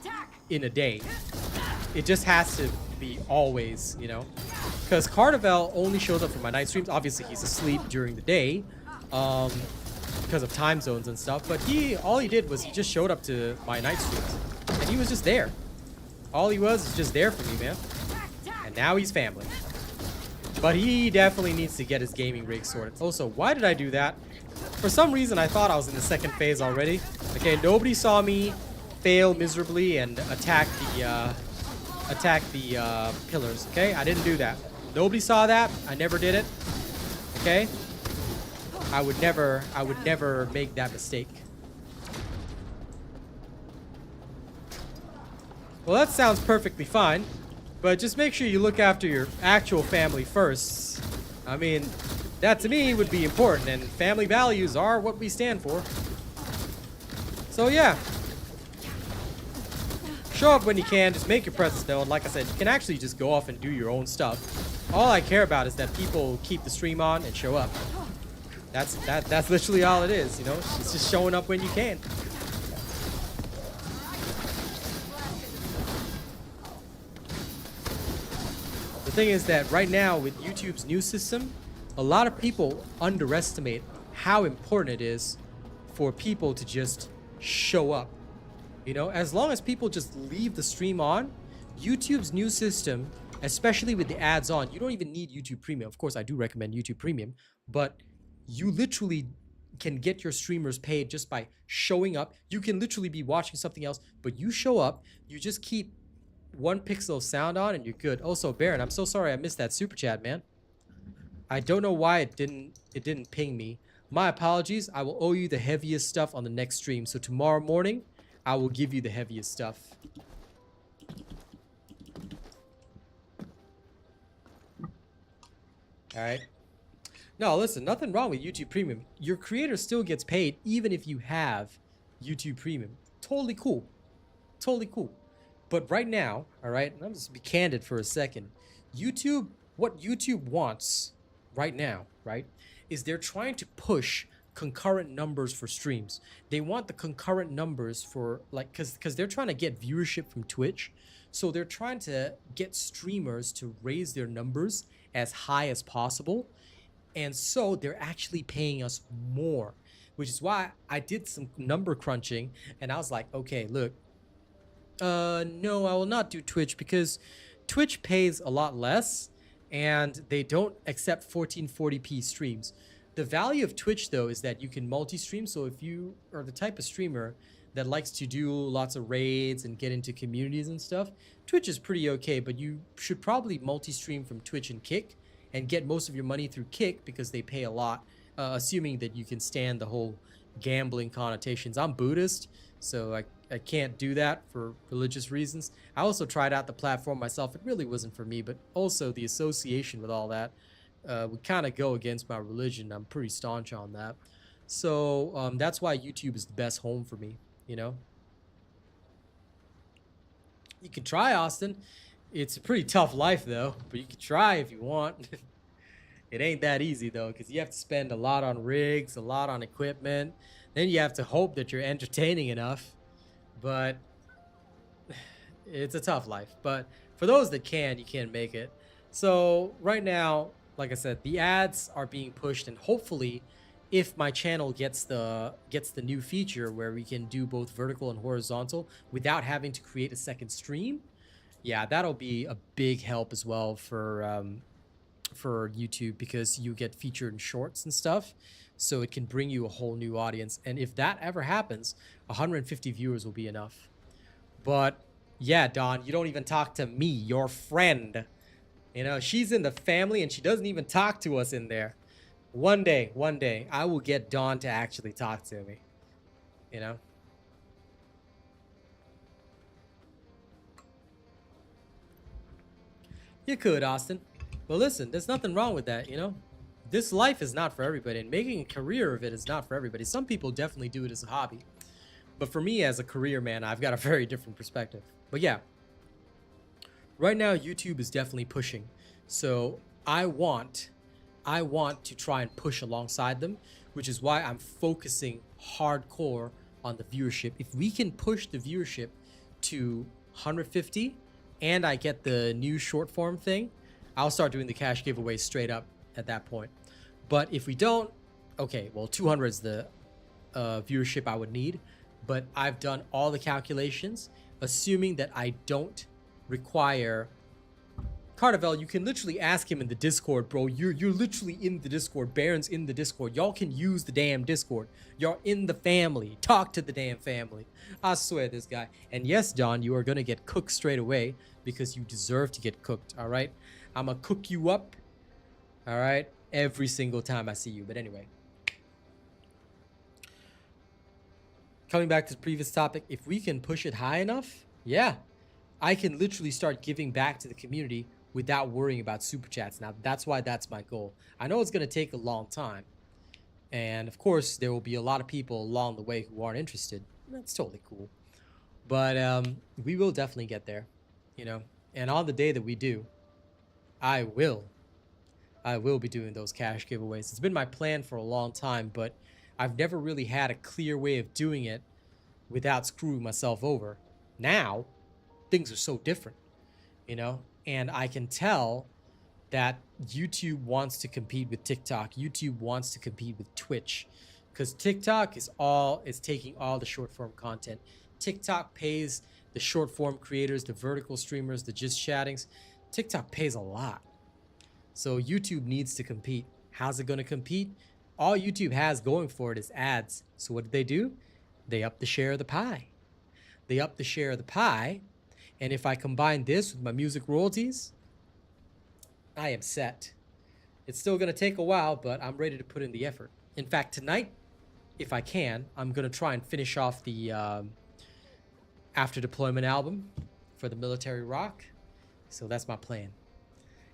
A: in a day. It just has to be always, you know. Because Cardivel only shows up for my night streams. Obviously, he's asleep during the day because of time zones and stuff. But all he did was he just showed up to my night streams. And he was just there. All he was just there for me, man. And now he's family. But he definitely needs to get his gaming rig sorted. Also, why did I do that? For some reason, I thought I was in the second phase already. Okay, nobody saw me fail miserably and attack the pillars. Okay, I didn't do that. Nobody saw that. I never did it. Okay, I would never make that mistake. Well, that sounds perfectly fine, but just make sure you look after your actual family first. I mean, that to me would be important, and family values are what we stand for. So yeah, show up when you can, just make your presence known. Like I said, you can actually just go off and do your own stuff. All I care about is that people keep the stream on and show up. That's literally all it is, you know? It's just showing up when you can. The thing is that right now with YouTube's new system, a lot of people underestimate how important it is for people to just show up. You know, as long as people just leave the stream on, YouTube's new system, especially with the ads on, you don't even need YouTube Premium. Of course, I do recommend YouTube Premium, but you literally can get your streamers paid just by showing up. You can literally be watching something else, but you show up, you just keep 1 pixel of sound on and you're good. Also, Baron, I'm so sorry I missed that super chat, man. I don't know why it didn't ping me. My apologies. I will owe you the heaviest stuff on the next stream. So tomorrow morning, I will give you the heaviest stuff. Alright. No, listen, nothing wrong with YouTube Premium. Your creator still gets paid even if you have YouTube Premium. Totally cool. totally cool. But right now, all right, I'm just be candid for a second. YouTube, what YouTube wants right now, right, is they're trying to push concurrent numbers for streams. They want the concurrent numbers for like, because they're trying to get viewership from Twitch. So they're trying to get streamers to raise their numbers as high as possible. And so they're actually paying us more, which is why I did some number crunching and I was like, okay, look, no, I will not do Twitch because Twitch pays a lot less and they don't accept 1440p streams. The value of Twitch though is that you can multi-stream. So if you are the type of streamer that likes to do lots of raids and get into communities and stuff, Twitch is pretty okay, but you should probably multi-stream from Twitch and Kick and get most of your money through Kick because they pay a lot, assuming that you can stand the whole gambling connotations. I'm Buddhist, so I can't do that for religious reasons. I also tried out the platform myself. It really wasn't for me, but also the association with all that would kind of go against my religion. I'm pretty staunch on that. So that's why YouTube is the best home for me, you know? You can try, Austin. It's a pretty tough life, though, but you can try if you want. It ain't that easy, though, because you have to spend a lot on rigs, a lot on equipment. Then you have to hope that you're entertaining enough. But it's a tough life. But for those that can, you can make it. So right now, like I said, the ads are being pushed, and hopefully, if my channel gets the new feature where we can do both vertical and horizontal without having to create a second stream, yeah, that'll be a big help as well for YouTube, because you get featured in shorts and stuff, so it can bring you a whole new audience. And if that ever happens, 150 viewers will be enough. But yeah, Dawn, you don't even talk to me, your friend. You know, she's in the family and she doesn't even talk to us in there. One day, I will get Dawn to actually talk to me. You know? You could, Austin. But listen, there's nothing wrong with that, you know? This life is not for everybody, and making a career of it is not for everybody. Some people definitely do it as a hobby. But for me as a career man, I've got a very different perspective. But yeah, right now YouTube is definitely pushing. So I want to try and push alongside them, which is why I'm focusing hardcore on the viewership. If we can push the viewership to 150 and I get the new short form thing, I'll start doing the cash giveaways straight up at that point. But if we don't, okay, well, 200 is the viewership I would need. But I've done all the calculations, assuming that I don't require... Cardavel, you can literally ask him in the Discord, bro. You're literally in the Discord. Baron's in the Discord. Y'all can use the damn Discord. Y'all in the family. Talk to the damn family. I swear, this guy. And yes, Don, you are going to get cooked straight away because you deserve to get cooked, all right? I'm going to cook you up, all right, every single time I see you. But anyway. Coming back to the previous topic, if we can push it high enough, yeah, I can literally start giving back to the community without worrying about super chats. Now, that's why that's my goal. I know it's going to take a long time. And of course, there will be a lot of people along the way who aren't interested. That's totally cool. But we will definitely get there, you know. And on the day that we do, I will be doing those cash giveaways. It's been my plan for a long time, but I've never really had a clear way of doing it without screwing myself over. Now, things are so different, you know, and I can tell that YouTube wants to compete with TikTok. YouTube wants to compete with Twitch, because TikTok is taking all the short form content. TikTok pays the short form creators, the vertical streamers, the just chattings. TikTok pays a lot. So YouTube needs to compete. How's it going to compete? All YouTube has going for it is ads. So what do? They up the share of the pie. They up the share of the pie. And if I combine this with my music royalties, I am set. It's still going to take a while, but I'm ready to put in the effort. In fact, tonight, if I can, I'm going to try and finish off the After Deployment album for the Military Rock. So that's my plan.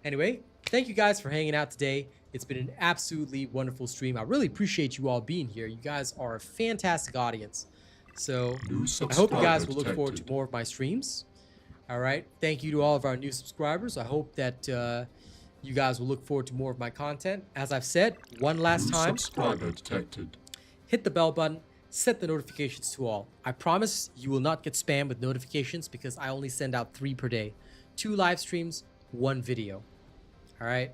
A: Anyway, thank you guys for hanging out today. It's been an absolutely wonderful stream. I really appreciate you all being here. You guys are a fantastic audience. So
I: New
A: I hope you guys
I: subscriber
A: will look forward to
I: detected.
A: more of my streams. All right. Thank you to all of our new subscribers. I hope that you guys will look forward to more of my content. As I've said, one last
I: New
A: time,
I: subscriber detected.
A: hit the bell button, set the notifications to all. I promise you will not get spammed with notifications because I only send out 3 per day. 2 live streams, 1 video. All right.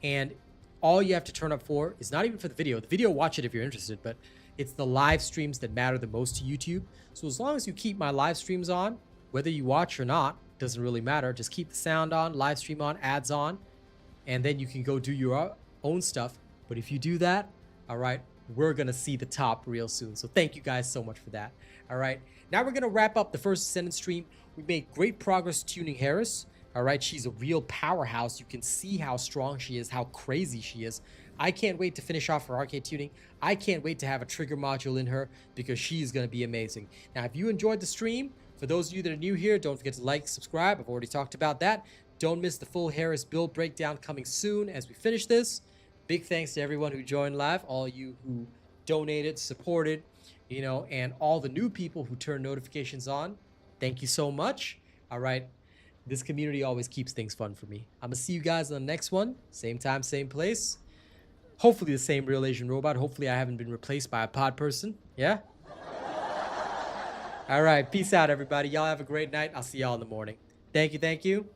A: And all you have to turn up for is not even for the video. The video, watch it if you're interested, but it's the live streams that matter the most to YouTube. So as long as you keep my live streams on, whether you watch or not, doesn't really matter. Just keep the sound on, live stream on, ads on, and then you can go do your own stuff. But if you do that, all right, we're going to see the top real soon. So thank you guys so much for that. All right. Now we're going to wrap up the First Descendant stream. We made great progress tuning Harris. All right. She's a real powerhouse. You can see how strong she is, how crazy she is. I can't wait to finish off her Arche Tuning. I can't wait to have a trigger module in her because she's going to be amazing. Now, if you enjoyed the stream, for those of you that are new here, don't forget to like, subscribe. I've already talked about that. Don't miss the full Harris build breakdown coming soon as we finish this. Big thanks to everyone who joined live, all you who donated, supported, you know, and all the new people who turn notifications on. Thank you so much. All right. This community always keeps things fun for me. I'm going to see you guys on the next one. Same time, same place. Hopefully the same real Asian robot. Hopefully I haven't been replaced by a pod person. Yeah? All right. Peace out, everybody. Y'all have a great night. I'll see y'all in the morning. Thank you. Thank you.